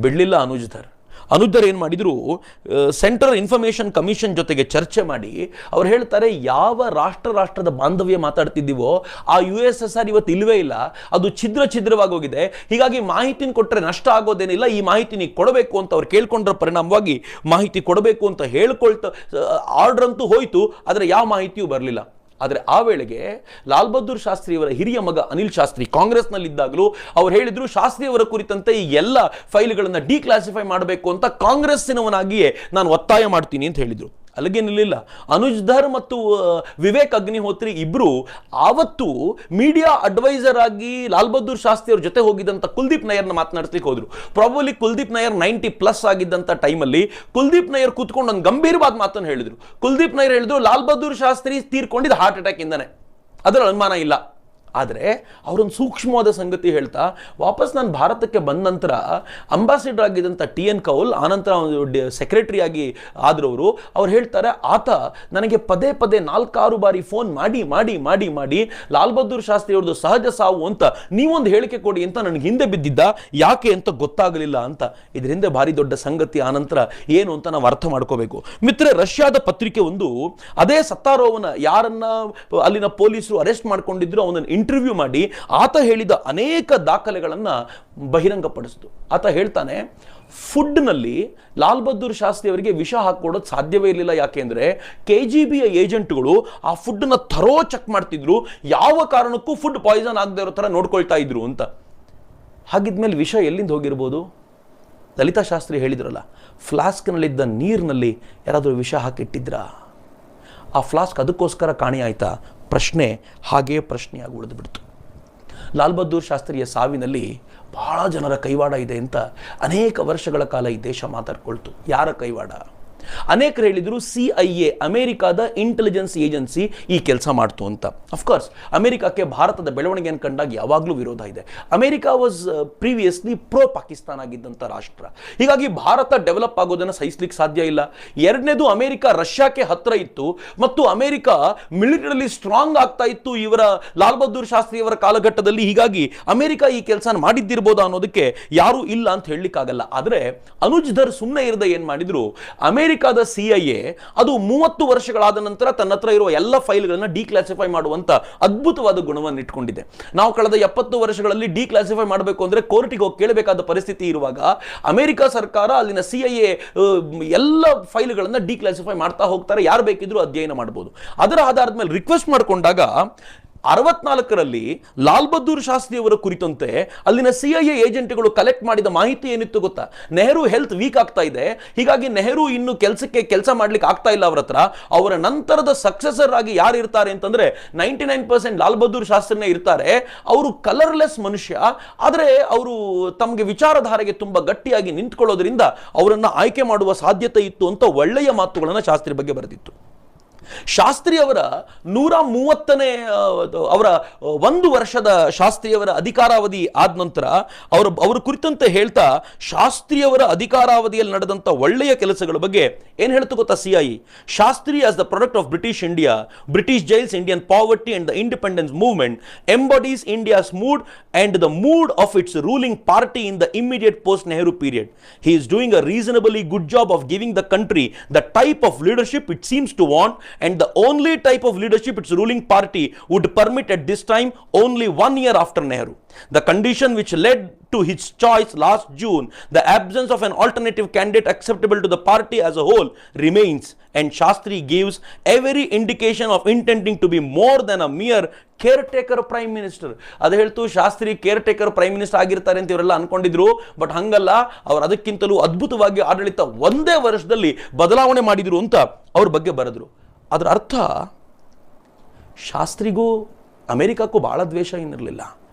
ಬಿಡ್ಲಿಲ್ಲ ಅನುಜ್ ಧರ್ ಏನು ಮಾಡಿದ್ರು, ಸೆಂಟ್ರಲ್ ಇನ್ಫಾರ್ಮೇಷನ್ ಕಮಿಷನ್ ಜೊತೆಗೆ ಚರ್ಚೆ ಮಾಡಿ ಅವ್ರು ಹೇಳ್ತಾರೆ, ಯಾವ ರಾಷ್ಟ್ರದ ಬಾಂಧವ್ಯ ಮಾತಾಡ್ತಿದ್ದೀವೋ ಆ USSR ಇವತ್ತು ಇಲ್ವೇ ಇಲ್ಲ, ಅದು ಛಿದ್ರವಾಗೋಗಿದೆ. ಹೀಗಾಗಿ ಮಾಹಿತಿನ ಕೊಟ್ಟರೆ ನಷ್ಟ ಆಗೋದೇನಿಲ್ಲ, ಈ ಮಾಹಿತಿ ನೀವು ಕೊಡಬೇಕು ಅಂತ ಅವ್ರು ಕೇಳ್ಕೊಂಡ್ರ ಪರಿಣಾಮವಾಗಿ ಮಾಹಿತಿ ಕೊಡಬೇಕು ಅಂತ ಹೇಳ್ಕೊಳ್ತಾ ಆರ್ಡರ್ ಅಂತೂ ಹೋಯ್ತು, ಆದರೆ ಯಾವ ಮಾಹಿತಿಯೂ ಬರಲಿಲ್ಲ. ಆದರೆ ಆ ವೇಳೆಗೆ ಲಾಲ್ ಬಹದ್ದೂರ್ ಶಾಸ್ತ್ರಿಯವರ ಹಿರಿಯ ಮಗ ಅನಿಲ್ ಶಾಸ್ತ್ರಿ ಕಾಂಗ್ರೆಸ್ನಲ್ಲಿದ್ದಾಗಲೂ ಅವ್ರು ಹೇಳಿದ್ರು, ಶಾಸ್ತ್ರಿಯವರ ಕುರಿತಂತೆ ಈ ಎಲ್ಲ ಫೈಲ್ಗಳನ್ನು ಡಿಕ್ಲಾಸಿಫೈ ಮಾಡಬೇಕು ಅಂತ ಕಾಂಗ್ರೆಸ್ಸಿನವನಾಗಿಯೇ ನಾನು ಒತ್ತಾಯ ಮಾಡ್ತೀನಿ ಅಂತ ಹೇಳಿದ್ರು. ಅಲ್ಲಿಗೆ ನಿಲ್ಲಿಲ್ಲ. ಅನುಜ್ ಧರ್ ಮತ್ತು ವಿವೇಕ್ ಅಗ್ನಿಹೋತ್ರಿ ಇಬ್ರು ಆವತ್ತು ಮೀಡಿಯಾ ಅಡ್ವೈಸರ್ ಆಗಿ ಲಾಲ್ ಬಹದ್ದೂರ್ ಶಾಸ್ತ್ರಿ ಅವ್ರ ಜೊತೆ ಹೋಗಿದ್ದಂತ ಕುಲ್ದೀಪ್ ನಯ್ಯರ್ನ ಮಾತನಾಡ್ಲಿಕ್ಕೆ ಹೋದ್ರು. ಪ್ರಾಬಬ್ಲಿ ಕುಲ್ದೀಪ್ ನಯ್ಯರ್ 90+ ಆಗಿದ್ದಂತ ಟೈಮಲ್ಲಿ ಕುಲ್ದೀಪ್ ನಯ್ಯರ್ ಕೂತ್ಕೊಂಡು ಒಂದು ಗಂಭೀರವಾದ ಮಾತನ್ನು ಹೇಳಿದ್ರು. ಕುಲ್ದೀಪ್ ನಯ್ಯರ್ ಹೇಳಿದ್ರು, ಲಾಲ್ ಬಹದ್ದೂರ್ ಶಾಸ್ತ್ರಿ ತೀರ್ಕೊಂಡಿದ್ದು ಹಾರ್ಟ್ ಅಟ್ಯಾಕ್ ಇಂದಾನೆ, ಅದರ ಅನುಮಾನ ಇಲ್ಲ. ಆದರೆ ಅವರೊಂದು ಸೂಕ್ಷ್ಮವಾದ ಸಂಗತಿ ಹೇಳ್ತಾ, ವಾಪಸ್ ನಾನು ಭಾರತಕ್ಕೆ ಬಂದ ನಂತರ ಅಂಬಾಸಿಡರ್ ಆಗಿದ್ದಂಥ TN ಕೌಲ್, ಆನಂತರ ಸೆಕ್ರೆಟರಿ ಆಗಿ ಆದ್ರವರು, ಅವ್ರು ಹೇಳ್ತಾರೆ, ಆತ ನನಗೆ ಪದೇ 4-6 ಬಾರಿ ಫೋನ್ ಮಾಡಿ ಲಾಲ್ ಬಹದ್ದೂರ್ ಶಾಸ್ತ್ರಿ ಅವ್ರದ್ದು ಸಹಜ ಸಾವು ಅಂತ ನೀವೊಂದು ಹೇಳಿಕೆ ಕೊಡಿ ಅಂತ ನನಗೆ ಹಿಂದೆ ಬಿದ್ದಿದ್ದ, ಯಾಕೆ ಅಂತ ಗೊತ್ತಾಗಲಿಲ್ಲ ಅಂತ. ಇದ್ರ ಹಿಂದೆ ಭಾರಿ ದೊಡ್ಡ ಸಂಗತಿ ಆನಂತರ ಏನು ಅಂತ ನಾವು ಅರ್ಥ ಮಾಡ್ಕೋಬೇಕು. ಮಿತ್ರ, ರಷ್ಯಾದ ಪತ್ರಿಕೆ ಒಂದು ಅದೇ ಸತ್ತಾರೋವನ ಯಾರನ್ನ ಅಲ್ಲಿನ ಪೊಲೀಸರು ಅರೆಸ್ಟ್ ಮಾಡ್ಕೊಂಡಿದ್ರು ಅವನನ್ನು ಇಂಟರ್ವ್ಯೂ ಮಾಡಿ ಆತ ಹೇಳಿದ ಅನೇಕ ದಾಖಲೆಗಳನ್ನು ಬಹಿರಂಗಪಡಿಸಿತು. ಆತ ಹೇಳ್ತಾನೆ, ಫುಡ್ನಲ್ಲಿ ಲಾಲ್ ಬಹದ್ದೂರ್ ಶಾಸ್ತ್ರಿ ಅವರಿಗೆ ವಿಷ ಹಾಕೊಡೋದು ಸಾಧ್ಯವೇ ಇರಲಿಲ್ಲ. ಯಾಕೆಂದ್ರೆ KGBಯ ಏಜೆಂಟ್ಗಳು ಆ ಫುಡ್ನ ಥರೋ ಚೆಕ್ ಮಾಡ್ತಿದ್ರು, ಯಾವ ಕಾರಣಕ್ಕೂ ಫುಡ್ ಪಾಯ್ಸನ್ ಆಗದೆ ಇರೋ ಥರ ನೋಡ್ಕೊಳ್ತಾ ಇದ್ರು ಅಂತ. ಹಾಗಿದ್ಮೇಲೆ ವಿಷ ಎಲ್ಲಿಂದ ಹೋಗಿರ್ಬೋದು? ಲಲಿತಾ ಶಾಸ್ತ್ರಿ ಹೇಳಿದ್ರಲ್ಲ, ಫ್ಲಾಸ್ಕ್ನಲ್ಲಿದ್ದ ನೀರಿನಲ್ಲಿ ಯಾರಾದರೂ ವಿಷ ಹಾಕಿಟ್ಟಿದ್ರಾ? ಆ ಫ್ಲಾಸ್ಕ್ ಅದಕ್ಕೋಸ್ಕರ ಕಾಣೆ ಆಯ್ತಾ? ಪ್ರಶ್ನೆ ಹಾಗೆಯೇ ಪ್ರಶ್ನೆಯಾಗಿ ಉಳಿದು ಬಿಡ್ತು. ಲಾಲ್ ಬಹದ್ದೂರ್ ಶಾಸ್ತ್ರಿಯ ಸಾವಿನಲ್ಲಿ ಬಹಳ ಜನರ ಕೈವಾಡ ಇದೆ ಅಂತ ಅನೇಕ ವರ್ಷಗಳ ಕಾಲ ಈ ದೇಶ ಮಾತಾಡ್ಕೊಳ್ತು. ಯಾರ ಕೈವಾಡ? ಅನೇಕರು ಹೇಳಿದ್ರು CIA, ಅಮೆರಿಕಾದ ಇಂಟೆಲಿಜೆನ್ಸ್ ಏಜೆನ್ಸಿ ಈ ಕೆಲಸ ಮಾಡ್ತು ಅಂತ. ಅಫ್ಕೋರ್ಸ್ ಅಮೆರಿಕಕ್ಕೆ ಭಾರತದ ಬೆಳವಣಿಗೆಯನ್ನು ಕಂಡಾಗ ಯಾವಾಗಲೂ ವಿರೋಧ ಇದೆ. America was previously pro Pakistan ಆಗಿದ್ದಂಥ ರಾಷ್ಟ್ರ. ಹೀಗಾಗಿ ಭಾರತ ಡೆವಲಪ್ ಆಗೋದನ್ನು ಸಹಿಸ್ಲಿಕ್ಕೆ ಸಾಧ್ಯ ಇಲ್ಲ. ಎರಡನೇದು, ಅಮೆರಿಕ ರಷ್ಯಾಕ್ಕೆ ಹತ್ರ ಇತ್ತು ಮತ್ತು ಅಮೆರಿಕ ಮಿಲಿಟರಿಲಿ ಸ್ಟ್ರಾಂಗ್ ಆಗ್ತಾ ಇತ್ತು ಇವರ ಲಾಲ್ ಬಹದ್ದೂರ್ ಶಾಸ್ತ್ರಿಯವರ ಕಾಲಘಟ್ಟದಲ್ಲಿ. ಹೀಗಾಗಿ ಅಮೆರಿಕ ಈ ಕೆಲಸ ಮಾಡಿದ್ದಿರ್ಬೋದಾ ಅನ್ನೋದಕ್ಕೆ ಯಾರೂ ಇಲ್ಲ ಅಂತ ಹೇಳಲಿಕ್ಕಾಗಲ್ಲ. ಆದರೆ ಅನುಜ್ ಧರ್ ಸುಮ್ಮನೆ ಇರದೆ ಏನು ಮಾಡಿದ್ರು, ಅಮೆರಿಕಾದ CIA ಅದು 30 ವರ್ಷಗಳಾದ ನಂತರ ತನ್ನ ಹತ್ರ ಇರುವ ಎಲ್ಲ ಫೈಲ್ಗಳನ್ನು ಡಿಕ್ಲಾಸಿಫೈ ಮಾಡುವಂತ ಅದ್ಭುತವಾದ ಗುಣವನ್ನು ಇಟ್ಕೊಂಡಿದೆ. ನಾವು ಕಳೆದ 70 ವರ್ಷಗಳಲ್ಲಿ ಡಿಕ್ಲಾಸಿಫೈ ಮಾಡಬೇಕು ಅಂದ್ರೆ ಕೋರ್ಟಿಗೆ ಹೋಗಿ ಕೇಳಬೇಕಾದ ಪರಿಸ್ಥಿತಿ ಇರುವಾಗ ಅಮೆರಿಕ ಸರ್ಕಾರ ಅಲ್ಲಿನ CIA ಎಲ್ಲ ಫೈಲ್ಗಳನ್ನು ಡಿಕ್ಲಾಸಿಫೈ ಮಾಡ್ತಾ ಹೋಗ್ತಾರೆ. ಯಾರು ಬೇಕಿದ್ರು ಅಧ್ಯಯನ ಮಾಡಬಹುದು. ಅದರ ಆಧಾರದ ಮೇಲೆ ರಿಕ್ವೆಸ್ಟ್ ಮಾಡಿಕೊಂಡಾಗ 64ರಲ್ಲಿ ಲಾಲ್ ಬಹದ್ದೂರ್ ಶಾಸ್ತ್ರಿ ಅವರ ಕುರಿತಂತೆ ಅಲ್ಲಿನ CIA ಏಜೆಂಟ್ಗಳು ಕಲೆಕ್ಟ್ ಮಾಡಿದ ಮಾಹಿತಿ ಏನಿತ್ತು ಗೊತ್ತಾ? ನೆಹರು ಹೆಲ್ತ್ ವೀಕ್ ಆಗ್ತಾ ಇದೆ, ಹೀಗಾಗಿ ನೆಹರು ಇನ್ನು ಕೆಲಸ ಮಾಡ್ಲಿಕ್ಕೆ ಆಗ್ತಾ ಇಲ್ಲ ಅವರ ಹತ್ರ. ಅವರ ನಂತರದ ಸಕ್ಸೆಸರ್ ಆಗಿ ಯಾರು ಇರ್ತಾರೆ ಅಂತಂದ್ರೆ 99% ಲಾಲ್ ಬಹದ್ದೂರ್ ಶಾಸ್ತ್ರಿನೇ ಇರ್ತಾರೆ. ಅವರು ಕಲರ್ಲೆಸ್ ಮನುಷ್ಯ, ಆದರೆ ಅವರು ತಮಗೆ ವಿಚಾರಧಾರೆಗೆ ತುಂಬಾ ಗಟ್ಟಿಯಾಗಿ ನಿಂತ್ಕೊಳ್ಳೋದ್ರಿಂದ ಅವರನ್ನ ಆಯ್ಕೆ ಮಾಡುವ ಸಾಧ್ಯತೆ ಇತ್ತು ಅಂತ ಒಳ್ಳೆಯ ಮಾತುಗಳನ್ನು ಶಾಸ್ತ್ರಿ ಬಗ್ಗೆ ಬರೆದಿತ್ತು. ಶಾಸ್ತ್ರಿ ಅವರ 130ನೇ ಅವರ 1 ವರ್ಷದ ಶಾಸ್ತ್ರಿಯವರ ಅಧಿಕಾರಾವಧಿ ಆದ ನಂತರ ಅವರ ಕುರಿತಂತೆ ಹೇಳ್ತಾ ಶಾಸ್ತ್ರಿಯವರ ಅಧಿಕಾರಾವಧಿಯಲ್ಲಿ ನಡೆದಂತ ಒಳ್ಳೆಯ ಕೆಲಸಗಳ ಬಗ್ಗೆ ಏನು ಹೇಳ್ತು ಗೊತ್ತಾ CIE? Shastri as the product of British India, British jails, Indian poverty and the independence movement embodies India's mood and the mood of its ruling party in the immediate post-Nehru period. He is doing a reasonably good job of giving the country the type of leadership it seems to want, and the only type of leadership its ruling party would permit at this time, only 1 year after Nehru. The condition which led to his choice last June, the absence of an alternative candidate acceptable to the party as a whole, remains, and Shastri gives every indication of intending to be more than a mere caretaker prime minister. ಅದು ಹೇಳ್ತು ಶಾಸ್ತ್ರಿ ಕೇರ್ಟೇಕರ್ ಪ್ರೈಮ್ ಮಿನಿಸ್ಟರ್ ಆಗಿರ್ತಾರೆ ಅಂತ ಇವರೆಲ್ಲ ಅನ್ಕೊಂಡಿದ್ರು. ಬಟ್ ಹಂಗಲ್ಲ, ಅವರು ಅದಕ್ಕಿಂತಲೂ ಅದ್ಭುತವಾಗಿ ಆಡಳಿತ ಒಂದೇ ವರ್ಷದಲ್ಲಿ ಬದಲಾವಣೆ ಮಾಡಿದ್ರು ಅಂತ ಅವ್ರ ಬಗ್ಗೆ ಬರೆದ್ರು. ಅದರ ಅರ್ಥ ಶಾಸ್ತ್ರಿಗೂ ಅಮೆರಿಕಕ್ಕೂ ಬಹಳ ದ್ವೇಷ ಏನಿರಲಿಲ್ಲ.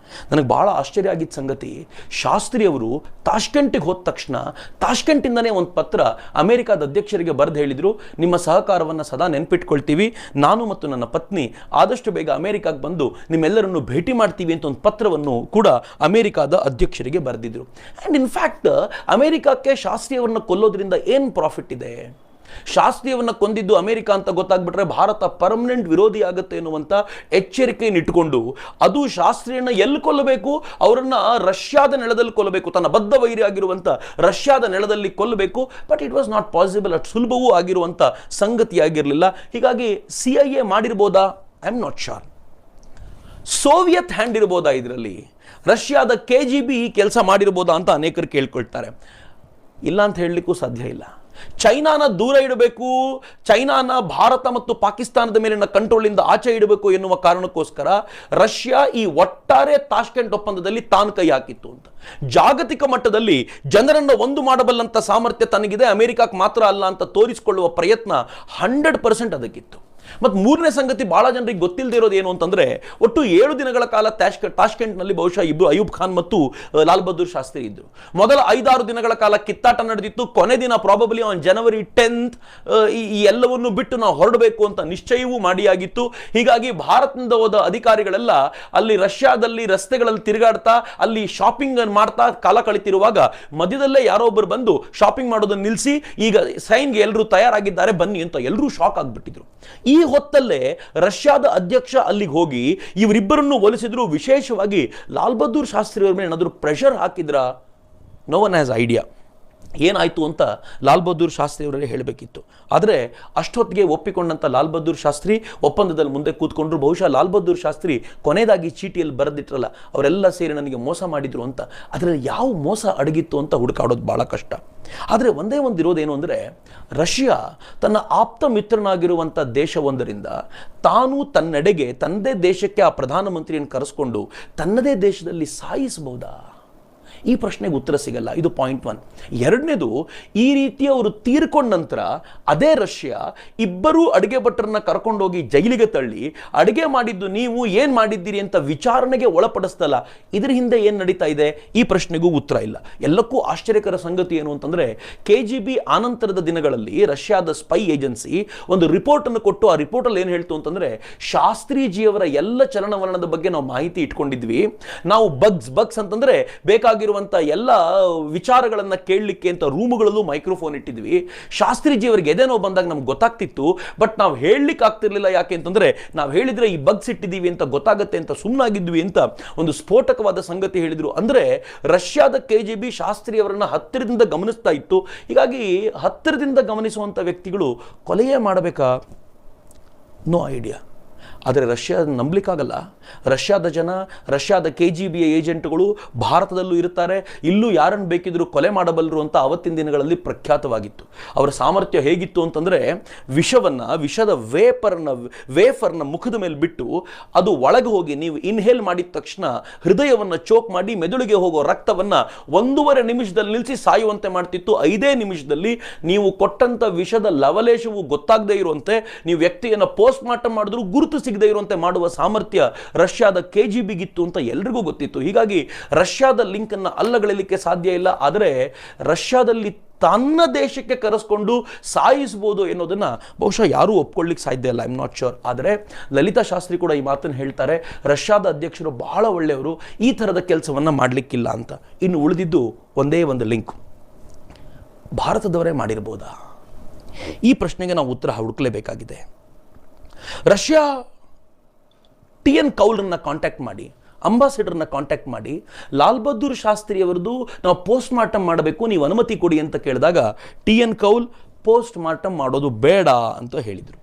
ನನಗೆ ಬಹಳ ಆಶ್ಚರ್ಯ ಆಗಿದ್ದ ಸಂಗತಿ, ಶಾಸ್ತ್ರಿ ಅವರು ತಾಷ್ಕೆಂಟಿಗೆ ಹೋದ ತಕ್ಷಣ ತಾಷ್ಕೆಂಟಿಂದನೇ ಒಂದು ಪತ್ರ ಅಮೆರಿಕದ ಅಧ್ಯಕ್ಷರಿಗೆ ಬರೆದು ಹೇಳಿದರು, ನಿಮ್ಮ ಸಹಕಾರವನ್ನು ಸದಾ ನೆನಪಿಟ್ಕೊಳ್ತೀವಿ, ನಾನು ಮತ್ತು ನನ್ನ ಪತ್ನಿ ಆದಷ್ಟು ಬೇಗ ಅಮೆರಿಕಕ್ಕೆ ಬಂದು ನಿಮ್ಮೆಲ್ಲರನ್ನು ಭೇಟಿ ಮಾಡ್ತೀವಿ ಅಂತ ಒಂದು ಪತ್ರವನ್ನು ಕೂಡ ಅಮೆರಿಕದ ಅಧ್ಯಕ್ಷರಿಗೆ ಬರೆದಿದ್ರು. ಆ್ಯಂಡ್ ಇನ್ಫ್ಯಾಕ್ಟ್ ಅಮೆರಿಕಕ್ಕೆ ಶಾಸ್ತ್ರಿ ಅವರನ್ನು ಕೊಲ್ಲೋದ್ರಿಂದ ಏನು ಪ್ರಾಫಿಟ್ ಇದೆ? ಶಾಸ್ತ್ರಿಯವನ್ನ ಕೊಂದಿದ್ದು ಅಮೆರಿಕ ಅಂತ ಗೊತ್ತಾಗ್ಬಿಟ್ರೆ ಭಾರತ ಪರ್ಮನೆಂಟ್ ವಿರೋಧಿ ಆಗುತ್ತೆ ಎನ್ನುವಂತ ಎಚ್ಚರಿಕೆಯನ್ನು ಇಟ್ಟುಕೊಂಡು ಅದು ಶಾಸ್ತ್ರಿಯನ್ನ ಎಲ್ಲಿ ಕೊಲ್ಲಬೇಕು, ಅವರನ್ನ ರಷ್ಯಾದ ನೆಲದಲ್ಲಿ ಕೊಲ್ಲಬೇಕು, ತನ್ನ ಬದ್ಧ ವೈರಿ ಆಗಿರುವಂತ ರಷ್ಯಾದ ನೆಲದಲ್ಲಿ ಕೊಲ್ಲಬೇಕು. But it was not possible. ಅಷ್ಟು ಸುಲಭವೂ ಆಗಿರುವಂತ ಸಂಗತಿಯಾಗಿರಲಿಲ್ಲ. ಹೀಗಾಗಿ CIA ಮಾಡಿರ್ಬೋದಾ? I am not sure. Soviet hand ಇರ್ಬೋದಾ ಇದರಲ್ಲಿ? ರಷ್ಯಾದ KGB ಕೆಲಸ ಮಾಡಿರ್ಬೋದಾ ಅಂತ ಅನೇಕರು ಕೇಳ್ಕೊಳ್ತಾರೆ. ಇಲ್ಲ ಅಂತ ಹೇಳಲಿಕ್ಕೂ ಸಾಧ್ಯ ಇಲ್ಲ. ಚೈನಾನ ದೂರ ಇಡಬೇಕು, ಚೈನಾನ ಭಾರತ ಮತ್ತು ಪಾಕಿಸ್ತಾನದ ಮೇಲಿನ ಕಂಟ್ರೋಲಿಂದ ಆಚೆ ಇಡಬೇಕು ಎನ್ನುವ ಕಾರಣಕ್ಕೋಸ್ಕರ ರಷ್ಯಾ ಈ ಒಟ್ಟಾರೆ ತಾಷ್ಕೆಂಟ್ ಒಪ್ಪಂದದಲ್ಲಿ ತಾನು ಕೈ ಹಾಕಿತ್ತು ಅಂತ. ಜಾಗತಿಕ ಮಟ್ಟದಲ್ಲಿ ಜನರನ್ನು ಒಂದು ಮಾಡಬಲ್ಲಂತ ಸಾಮರ್ಥ್ಯ ತನಗಿದೆ, ಅಮೆರಿಕಕ್ಕೆ ಮಾತ್ರ ಅಲ್ಲ ಅಂತ ತೋರಿಸಿಕೊಳ್ಳುವ ಪ್ರಯತ್ನ 100% ಅದಕ್ಕಿತ್ತು. ಮತ್ತು ಮೂರನೇ ಸಂಗತಿ ಬಹಳ ಜನರಿಗೆ ಗೊತ್ತಿಲ್ಲದೆ ಇರೋದು ಏನು ಅಂತಂದ್ರೆ, ಒಟ್ಟು 7 ದಿನಗಳ ಕಾಲ ತಾಷ್ಕೆಂಟ್ನಲ್ಲಿ ಬಹುಶಃ ಇಬ್ಬರು ಅಯೂಬ್ ಖಾನ್ ಮತ್ತು ಲಾಲ್ ಬಹದ್ದೂರ್ ಶಾಸ್ತ್ರಿ ಇದ್ರು. ಮೊದಲ 5-6 ದಿನಗಳ ಕಾಲ ಕಿತ್ತಾಟ ನಡೆದಿತ್ತು. ಕೊನೆ ದಿನ ಪ್ರಾಬಬ್ಲಿ ಆನ್ ಜನವರಿ 10th ಈ ಎಲ್ಲವನ್ನು ಬಿಟ್ಟು ನಾವು ಹೊರಡಬೇಕು ಅಂತ ನಿಶ್ಚಯವೂ ಮಾಡಿಯಾಗಿತ್ತು. ಹೀಗಾಗಿ ಭಾರತದಿಂದ ಹೋದ ಅಧಿಕಾರಿಗಳೆಲ್ಲ ಅಲ್ಲಿ ರಷ್ಯಾದಲ್ಲಿ ರಸ್ತೆಗಳಲ್ಲಿ ತಿರುಗಾಡ್ತಾ ಅಲ್ಲಿ ಶಾಪಿಂಗ್ ಮಾಡ್ತಾ ಕಾಲ ಕಳಿತಿರುವಾಗ ಮಧ್ಯದಲ್ಲೇ ಯಾರೋ ಒಬ್ಬರು ಬಂದು ಶಾಪಿಂಗ್ ಮಾಡೋದನ್ನು ನಿಲ್ಲಿಸಿ, ಈಗ ಸೈನ್ಗೆ ಎಲ್ಲರೂ ತಯಾರಾಗಿದ್ದಾರೆ ಬನ್ನಿ ಅಂತ ಎಲ್ಲರೂ ಶಾಕ್ ಆಗ್ಬಿಟ್ಟಿದ್ರು. ಈ ಹೊತ್ತಲ್ಲೇ ರಷ್ಯಾದ ಅಧ್ಯಕ್ಷ ಅಲ್ಲಿಗೆ ಹೋಗಿ ಇವರಿಬ್ಬರನ್ನು ಹೋಲಿಸಿದ್ರು. ವಿಶೇಷವಾಗಿ ಲಾಲ್ ಬಹದ್ದೂರ್ ಶಾಸ್ತ್ರಿ ಅವರ ಮೇಲೆ ಏನಾದರೂ ಪ್ರೆಷರ್ ಹಾಕಿದ್ರಾ? ನೋ ಒನ್ ಹ್ಯಾಸ್ ಐಡಿಯಾ ಏನಾಯಿತು ಅಂತ ಲಾಲ್ ಬಹದ್ದೂರ್ ಶಾಸ್ತ್ರಿ ಅವರೇ ಹೇಳಬೇಕಿತ್ತು. ಆದರೆ ಅಷ್ಟೊತ್ತಿಗೆ ಒಪ್ಪಿಕೊಂಡಂಥ ಲಾಲ್ ಬಹದ್ದೂರ್ ಶಾಸ್ತ್ರಿ ಒಪ್ಪಂದದಲ್ಲಿ ಮುಂದೆ ಕೂತ್ಕೊಂಡ್ರು. ಬಹುಶಃ ಲಾಲ್ ಬಹದ್ದೂರ್ ಶಾಸ್ತ್ರಿ ಕೊನೆಯದಾಗಿ ಚೀಟಿಯಲ್ಲಿ ಬರೆದಿಟ್ರಲ್ಲ, ಅವರೆಲ್ಲ ಸೇರಿ ನನಗೆ ಮೋಸ ಮಾಡಿದ್ರು ಅಂತ, ಅದರಲ್ಲಿ ಯಾವ ಮೋಸ ಅಡಗಿತ್ತು ಅಂತ ಹುಡುಕಾಡೋದು ಭಾಳ ಕಷ್ಟ. ಆದರೆ ಒಂದೇ ಒಂದು ಇರೋದೇನು ಅಂದರೆ, ರಷ್ಯಾ ತನ್ನ ಆಪ್ತ ಮಿತ್ರನಾಗಿರುವಂಥ ದೇಶವೊಂದರಿಂದ ತಾನು ತನ್ನೆಡೆಗೆ ತನ್ನದೇ ದೇಶಕ್ಕೆ ಆ ಪ್ರಧಾನಮಂತ್ರಿಯನ್ನು ಕರೆಸ್ಕೊಂಡು ತನ್ನದೇ ದೇಶದಲ್ಲಿ ಸಾಯಿಸಬಹುದಾ? ಈ ಪ್ರಶ್ನೆಗೆ ಉತ್ತರ ಸಿಗಲ್ಲ. ಇದು ಪಾಯಿಂಟ್ 1. ಎರಡನೇದು, ಈ ರೀತಿ ಅವರು ತೀರ್ಕೊಂಡ ನಂತರ ಅದೇ ರಷ್ಯಾ ಇಬ್ಬರೂ ಅಡುಗೆ ಭಟ್ರನ್ನ ಕರ್ಕೊಂಡೋಗಿ ಜೈಲಿಗೆ ತಳ್ಳಿ ಅಡುಗೆ ಮಾಡಿದ್ದು ನೀವು ಏನು ಮಾಡಿದ್ದೀರಿ ಅಂತ ವಿಚಾರಣೆಗೆ ಒಳಪಡಿಸ್ತಲ್ಲ. ಇದರ ಹಿಂದೆ ಏನು ನಡೀತಾ ಇದೆ? ಈ ಪ್ರಶ್ನೆಗೂ ಉತ್ತರ ಇಲ್ಲ. ಎಲ್ಲಕ್ಕೂ ಆಶ್ಚರ್ಯಕರ ಸಂಗತಿ ಏನು ಅಂತಂದ್ರೆ, KGB ಆನಂತರದ ದಿನಗಳಲ್ಲಿ ರಷ್ಯಾದ ಸ್ಪೈ ಏಜೆನ್ಸಿ ಒಂದು ರಿಪೋರ್ಟ್ ಅನ್ನು ಕೊಟ್ಟು, ಆ ರಿಪೋರ್ಟ್ ಅಲ್ಲಿ ಏನು ಹೇಳ್ತು ಅಂತಂದ್ರೆ, ಶಾಸ್ತ್ರೀಜಿಯವರ ಎಲ್ಲ ಚಲನವಲನದ ಬಗ್ಗೆ ನಾವು ಮಾಹಿತಿ ಇಟ್ಕೊಂಡಿದ್ವಿ. ನಾವು ಬಗ್ಸ್ ಅಂತಂದ್ರೆ ಬೇಕಾಗಿರುವಂತ ಎಲ್ಲ ವಿಚಾರಗಳನ್ನ ಕೇಳಲಿಕ್ಕೆ ಅಂತ ರೂಮುಗಳಲ್ಲೂ ಮೈಕ್ರೋಫೋನ್ ಇಟ್ಟಿದ್ವಿ. ಶಾಸ್ತ್ರಿಜಿ ಅವರಿಗೆ ಎದೆನೋ ಬಂದಾಗ ನಮ್ಗೆ ಗೊತ್ತಾಗ್ತಿತ್ತು, ಬಟ್ ನಾವು ಹೇಳಲಿಕ್ಕೆ ಆಗ್ತಿರ್ಲಿಲ್ಲ. ಯಾಕೆ ಅಂತಂದ್ರೆ, ನಾವು ಹೇಳಿದ್ರೆ ಈ ಬಗ್ಸ್ ಇಟ್ಟಿದ್ದೀವಿ ಅಂತ ಗೊತ್ತಾಗುತ್ತೆ ಅಂತ ಸುಮ್ಮನಾಗಿದ್ವಿ ಅಂತ ಒಂದು ಸ್ಫೋಟಕವಾದ ಸಂಗತಿ ಹೇಳಿದ್ರು. ಅಂದ್ರೆ ರಷ್ಯಾದ KGB ಶಾಸ್ತ್ರಿ ಅವರನ್ನ ಹತ್ತಿರದಿಂದ ಗಮನಿಸ್ತಾ ಇತ್ತು. ಹೀಗಾಗಿ ಹತ್ತಿರದಿಂದ ಗಮನಿಸುವಂತ ವ್ಯಕ್ತಿಗಳು ಕೊಲೆಯೇ ಮಾಡಬೇಕಾ? No idea. ಆದರೆ ರಷ್ಯಾ ನಂಬಲಿಕ್ಕಾಗಲ್ಲ. ರಷ್ಯಾದ ಜನ, ರಷ್ಯಾದ KGB ಏಜೆಂಟ್ಗಳು ಭಾರತದಲ್ಲೂ ಇರ್ತಾರೆ, ಇಲ್ಲೂ ಯಾರನ್ನು ಬೇಕಿದ್ರು ಕೊಲೆ ಮಾಡಬಲ್ಲರು ಅಂತ ಅವತ್ತಿನ ದಿನಗಳಲ್ಲಿ ಪ್ರಖ್ಯಾತವಾಗಿತ್ತು. ಅವರ ಸಾಮರ್ಥ್ಯ ಹೇಗಿತ್ತು ಅಂತಂದರೆ, ವಿಷದ ವೇಫರ್ನ ಮುಖದ ಮೇಲೆ ಬಿಟ್ಟು ಅದು ಒಳಗೆ ಹೋಗಿ ನೀವು ಇನ್ಹೇಲ್ ಮಾಡಿದ ತಕ್ಷಣ ಹೃದಯವನ್ನು ಚೋಕ್ ಮಾಡಿ ಮೆದುಳಿಗೆ ಹೋಗೋ ರಕ್ತವನ್ನು 1.5 ನಿಮಿಷದಲ್ಲಿ ನಿಲ್ಲಿಸಿ ಸಾಯುವಂತೆ ಮಾಡ್ತಿತ್ತು. 5 ನಿಮಿಷದಲ್ಲಿ ನೀವು ಕೊಟ್ಟಂಥ ವಿಷದ ಲವಲೇಶವು ಗೊತ್ತಾಗದೇ ಇರುವಂತೆ, ನೀವು ವ್ಯಕ್ತಿಯನ್ನು ಪೋಸ್ಟ್ ಮಾರ್ಟಮ್ ಮಾಡಿದ್ರು ಗುರುತು ಸಿಗದೇ ಇರುವಂತೆ ಮಾಡುವ ಸಾಮರ್ಥ್ಯ ರಷ್ಯಾದ KGBಗಿತ್ತು ಅಂತ ಎಲ್ರಿಗೂ ಗೊತ್ತಿತ್ತು. ಹೀಗಾಗಿ ರಷ್ಯಾದ ಲಿಂಕ್ ಅನ್ನು ಅಲ್ಲಗಳೆಯಲಿಕ್ಕೆ ಸಾಧ್ಯ ಇಲ್ಲ. ಆದರೆ ರಷ್ಯಾದಲ್ಲಿ ತನ್ನ ದೇಶಕ್ಕೆ ಕರೆಸ್ಕೊಂಡು ಸಾಯಿಸ್ಬೋದು ಎನ್ನುವುದನ್ನು ಬಹುಶಃ ಯಾರೂ ಒಪ್ಕೊಳ್ಳಿಕ್ಕೆ ಸಾಧ್ಯ ಇಲ್ಲ. I am not sure. ಆದರೆ ಲಲಿತಾ ಶಾಸ್ತ್ರಿ ಕೂಡ ಈ ಮಾತನ್ನು ಹೇಳ್ತಾರೆ, ರಷ್ಯಾದ ಅಧ್ಯಕ್ಷರು ಬಹಳ ಒಳ್ಳೆಯವರು, ಈ ಥರದ ಕೆಲಸವನ್ನು ಮಾಡಲಿಕ್ಕಿಲ್ಲ ಅಂತ. ಇನ್ನು ಉಳಿದಿದ್ದು ಒಂದೇ ಒಂದು ಲಿಂಕ್, ಭಾರತದವರೇ ಮಾಡಿರ್ಬೋದಾ? ಈ ಪ್ರಶ್ನೆಗೆ ನಾವು ಉತ್ತರ ಹುಡುಕಲೇಬೇಕಾಗಿದೆ. ರಷ್ಯಾ TN ಕೌಲ್ರನ್ನ ಕಾಂಟ್ಯಾಕ್ಟ್ ಮಾಡಿ, ಅಂಬಾಸಿಡರ್ನ ಕಾಂಟ್ಯಾಕ್ಟ್ ಮಾಡಿ, ಲಾಲ್ ಬಹದ್ದೂರ್ ಶಾಸ್ತ್ರಿ ಅವರದು ನಾವು ಪೋಸ್ಟ್ ಮಾರ್ಟಮ್ ಮಾಡಬೇಕು, ನೀವು ಅನುಮತಿ ಕೊಡಿ ಅಂತ ಕೇಳಿದಾಗ TN ಕೌಲ್ ಪೋಸ್ಟ್ ಮಾರ್ಟಮ್ ಮಾಡೋದು ಬೇಡ ಅಂತ ಹೇಳಿದರು.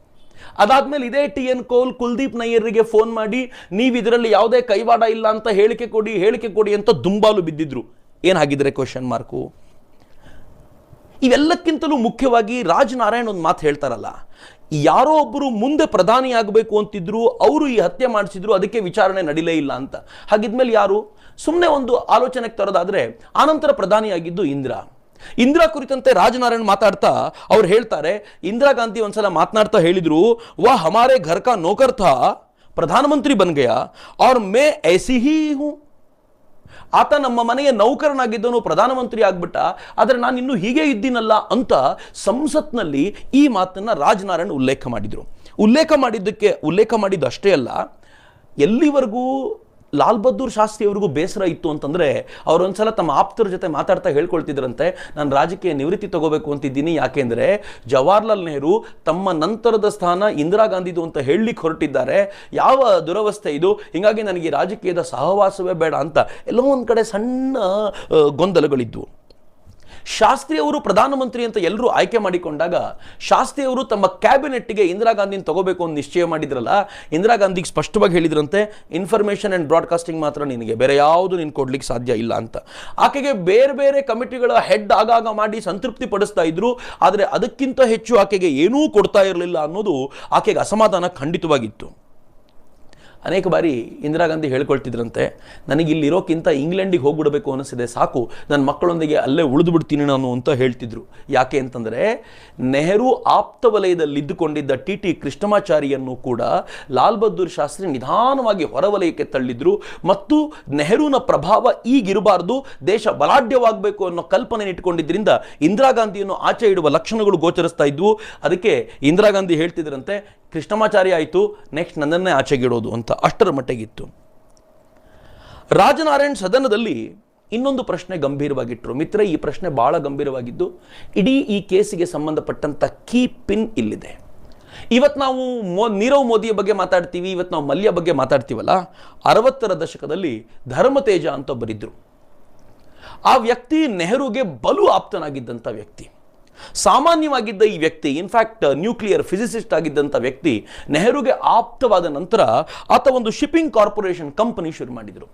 ಅದಾದ್ಮೇಲೆ ಇದೇ TN ಕೌಲ್ ಕುಲ್ದೀಪ್ ನಯ್ಯರ್ರಿಗೆ ಫೋನ್ ಮಾಡಿ, ನೀವು ಇದರಲ್ಲಿ ಯಾವುದೇ ಕೈವಾಡ ಇಲ್ಲ ಅಂತ ಹೇಳಿಕೆ ಕೊಡಿ ಅಂತ ದುಂಬಾಲು ಬಿದ್ದಿದ್ರು. ಏನಾಗಿದ್ರೆ ಕ್ವೆಶ್ಚನ್ ಮಾರ್ಕು. ಇವೆಲ್ಲಕ್ಕಿಂತಲೂ ಮುಖ್ಯವಾಗಿ ರಾಜನಾರಾಯಣ್ ಒಂದು ಮಾತು ಹೇಳ್ತಾರಲ್ಲ, ಯಾರೋ ಒಬ್ಬರು ಮುಂದೆ ಪ್ರಧಾನಿ ಆಗಬೇಕು ಅಂತಿದ್ರು, ಅವರು ಈ ಹತ್ಯೆ ಮಾಡಿಸಿದ್ರು, ಅದಕ್ಕೆ ವಿಚಾರಣೆ ನಡೀಲೇ ಇಲ್ಲ ಅಂತ. ಹಾಗಿದ್ಮೇಲೆ ಯಾರು? ಸುಮ್ಮನೆ ಒಂದು ಆಲೋಚನೆಗೆ ತರೋದಾದ್ರೆ ಆನಂತರ ಪ್ರಧಾನಿಯಾಗಿದ್ದು ಇಂದಿರಾ ಕುರಿತಂತೆ ರಾಜನಾರಾಯಣ್ ಮಾತಾಡ್ತಾ ಅವ್ರು ಹೇಳ್ತಾರೆ, ಇಂದಿರಾ ಗಾಂಧಿ ಒಂದ್ಸಲ ಮಾತನಾಡ್ತಾ ಹೇಳಿದ್ರು, ವಾ ಹಮಾರೆ ಘರ್ ಕಾ ನೌಕರ್ ಥಾ ಪ್ರಧಾನಮಂತ್ರಿ ಬನ್ ಗಯಾ ಔರ್ ಮೇ ಐಸಿ ಹೀ ಹೂಂ. ಆತ ನಮ್ಮ ಮನೆಯ ನೌಕರನಾಗಿದ್ದನು, ಪ್ರಧಾನಮಂತ್ರಿ ಆಗ್ಬಿಟ್ಟ, ಆದರೆ ನಾನು ಇನ್ನೂ ಹೀಗೆ ಇದ್ದೀನಲ್ಲ ಅಂತ ಸಂಸತ್ನಲ್ಲಿ ಈ ಮಾತನ್ನ ರಾಜನಾರಾಯಣ್ ಉಲ್ಲೇಖ ಮಾಡಿದ್ದು ಅಷ್ಟೇ ಅಲ್ಲ, ಎಲ್ಲಿವರೆಗೂ ಲಾಲ್ ಬಹದ್ದೂರ್ ಶಾಸ್ತ್ರಿ ಅವರಿಗೂ ಬೇಸರ ಇತ್ತು ಅಂತಂದ್ರೆ ಅವರೊಂದ್ಸಲ ತಮ್ಮ ಆಪ್ತರ ಜೊತೆ ಮಾತಾಡ್ತಾ ಹೇಳ್ಕೊಳ್ತಿದ್ರಂತೆ, ನಾನು ರಾಜಕೀಯ ನಿವೃತ್ತಿ ತಗೋಬೇಕು ಅಂತಿದ್ದೀನಿ, ಯಾಕೆಂದ್ರೆ ಜವಾಹರ್ಲಾಲ್ ನೆಹರು ತಮ್ಮ ನಂತರದ ಸ್ಥಾನ ಇಂದಿರಾ ಗಾಂಧಿದು ಅಂತ ಹೇಳಲಿಕ್ಕೆ ಹೊರಟಿದ್ದಾರೆ, ಯಾವ ದುರವಸ್ಥೆ ಇದು, ಹೀಗಾಗಿ ನನಗೆ ರಾಜಕೀಯದ ಸಹವಾಸವೇ ಬೇಡ ಅಂತ ಎಲ್ಲೋ ಒಂದು ಕಡೆ ಸಣ್ಣ ಗೊಂದಲಗಳಿದ್ವು. ಶಾಸ್ತ್ರಿ ಅವರು ಪ್ರಧಾನಮಂತ್ರಿ ಅಂತ ಎಲ್ಲರೂ ಆಯ್ಕೆ ಮಾಡಿಕೊಂಡಾಗ ಶಾಸ್ತ್ರಿ ಅವರು ತಮ್ಮ ಕ್ಯಾಬಿನೆಟ್ಗೆ ಇಂದಿರಾ ಗಾಂಧಿನ ತಗೋಬೇಕು ಅಂತ ನಿಶ್ಚಯ ಮಾಡಿದ್ರಲ್ಲ, ಇಂದಿರಾ ಗಾಂಧಿಗೆ ಸ್ಪಷ್ಟವಾಗಿ ಹೇಳಿದ್ರಂತೆ, ಇನ್ಫಾರ್ಮೇಷನ್ ಅಂಡ್ ಬ್ರಾಡ್ಕಾಸ್ಟಿಂಗ್ ಮಾತ್ರ ನಿನಗೆ, ಬೇರೆ ಯಾವುದು ನೀನು ಕೊಡ್ಲಿಕ್ಕೆ ಸಾಧ್ಯ ಇಲ್ಲ ಅಂತ. ಆಕೆಗೆ ಬೇರೆ ಬೇರೆ ಕಮಿಟಿಗಳ ಹೆಡ್ ಆಗಾಗ ಮಾಡಿ ಸಂತೃಪ್ತಿ ಪಡಿಸ್ತಾ ಇದ್ರು, ಆದರೆ ಅದಕ್ಕಿಂತ ಹೆಚ್ಚು ಆಕೆಗೆ ಏನೂ ಕೊಡ್ತಾ ಇರಲಿಲ್ಲ ಅನ್ನೋದು ಆಕೆಗೆ ಅಸಮಾಧಾನ ಖಂಡಿತವಾಗಿತ್ತು. ಅನೇಕ ಬಾರಿ ಇಂದಿರಾ ಗಾಂಧಿ ಹೇಳ್ಕೊಳ್ತಿದ್ರಂತೆ, ನನಗೆ ಇಲ್ಲಿರೋಕ್ಕಿಂತ ಇಂಗ್ಲೆಂಡಿಗೆ ಹೋಗ್ಬಿಡಬೇಕು ಅನಿಸಿದೆ, ಸಾಕು ನನ್ನ ಮಕ್ಕಳೊಂದಿಗೆ ಅಲ್ಲೇ ಉಳಿದು ಬಿಡ್ತೀನಿ ನಾನು ಅಂತ ಹೇಳ್ತಿದ್ರು. ಯಾಕೆ ಅಂತಂದರೆ ನೆಹರು ಆಪ್ತ ವಲಯದಲ್ಲಿದ್ದುಕೊಂಡಿದ್ದ TT ಕೃಷ್ಣಮಾಚಾರಿಯನ್ನು ಕೂಡ ಲಾಲ್ ಬಹದ್ದೂರ್ ಶಾಸ್ತ್ರಿ ನಿಧಾನವಾಗಿ ಹೊರವಲಯಕ್ಕೆ ತಳ್ಳಿದ್ರು ಮತ್ತು ನೆಹರುನ ಪ್ರಭಾವ ಈಗಿರಬಾರ್ದು, ದೇಶ ಬಲಾಢ್ಯವಾಗಬೇಕು ಅನ್ನೋ ಕಲ್ಪನೆ ಇಟ್ಕೊಂಡಿದ್ದರಿಂದ ಇಂದಿರಾ ಗಾಂಧಿಯನ್ನು ಆಚೆ ಇಡುವ ಲಕ್ಷಣಗಳು ಗೋಚರಿಸ್ತಾ ಇದ್ವು. ಅದಕ್ಕೆ ಇಂದಿರಾ ಗಾಂಧಿ ಹೇಳ್ತಿದ್ರಂತೆ, ಕೃಷ್ಣಮಾಚಾರಿ ಆಯಿತು, ನೆಕ್ಸ್ಟ್ ನನ್ನನ್ನೇ ಆಚೆಗಿಡೋದು ಅಂತ. ಅಷ್ಟರ ಮಟ್ಟಿಗಿತ್ತು. ರಾಜನಾರಾಯಣ್ ಸದನದಲ್ಲಿ ಇನ್ನೊಂದು ಪ್ರಶ್ನೆ ಗಂಭೀರವಾಗಿಟ್ಟರು. ಮಿತ್ರ, ಈ ಪ್ರಶ್ನೆ ಬಹಳ ಗಂಭೀರವಾಗಿದ್ದು ಇಡೀ ಈ ಕೇಸಿಗೆ ಸಂಬಂಧಪಟ್ಟಂತ ಕೀ ಪಿನ್ ಇಲ್ಲಿದೆ. ಇವತ್ತು ನಾವು ನೀರವ್ ಮೋದಿಯ ಬಗ್ಗೆ ಮಾತಾಡ್ತೀವಿ, ಇವತ್ತು ನಾವು ಮಲ್ಯ ಬಗ್ಗೆ ಮಾತಾಡ್ತೀವಲ್ಲ, 60ರ ದಶಕದಲ್ಲಿ ಧರ್ಮತೇಜ ಅಂತ ಒಬ್ಬರಿದ್ರು. ಆ ವ್ಯಕ್ತಿ ನೆಹರುಗೆ ಬಲು ಆಪ್ತನಾಗಿದ್ದಂಥ ವ್ಯಕ್ತಿ. ಸಾಮಾನ್ಯವಾಗಿದ್ದ ಈ ವ್ಯಕ್ತಿ, ಇನ್ಫ್ಯಾಕ್ಟ್ ನ್ಯೂಕ್ಲಿಯರ್ ಫಿಸಿಸಿಸ್ಟ್ ಆಗಿದ್ದಂಥ ವ್ಯಕ್ತಿ, ನೆಹರುಗೆ ಆಪ್ತವಾದ ನಂತರ ಆತ ಒಂದು ಶಿಪ್ಪಿಂಗ್ ಕಾರ್ಪೊರೇಷನ್ ಕಂಪನಿ ಶುರು ಮಾಡಿದರು.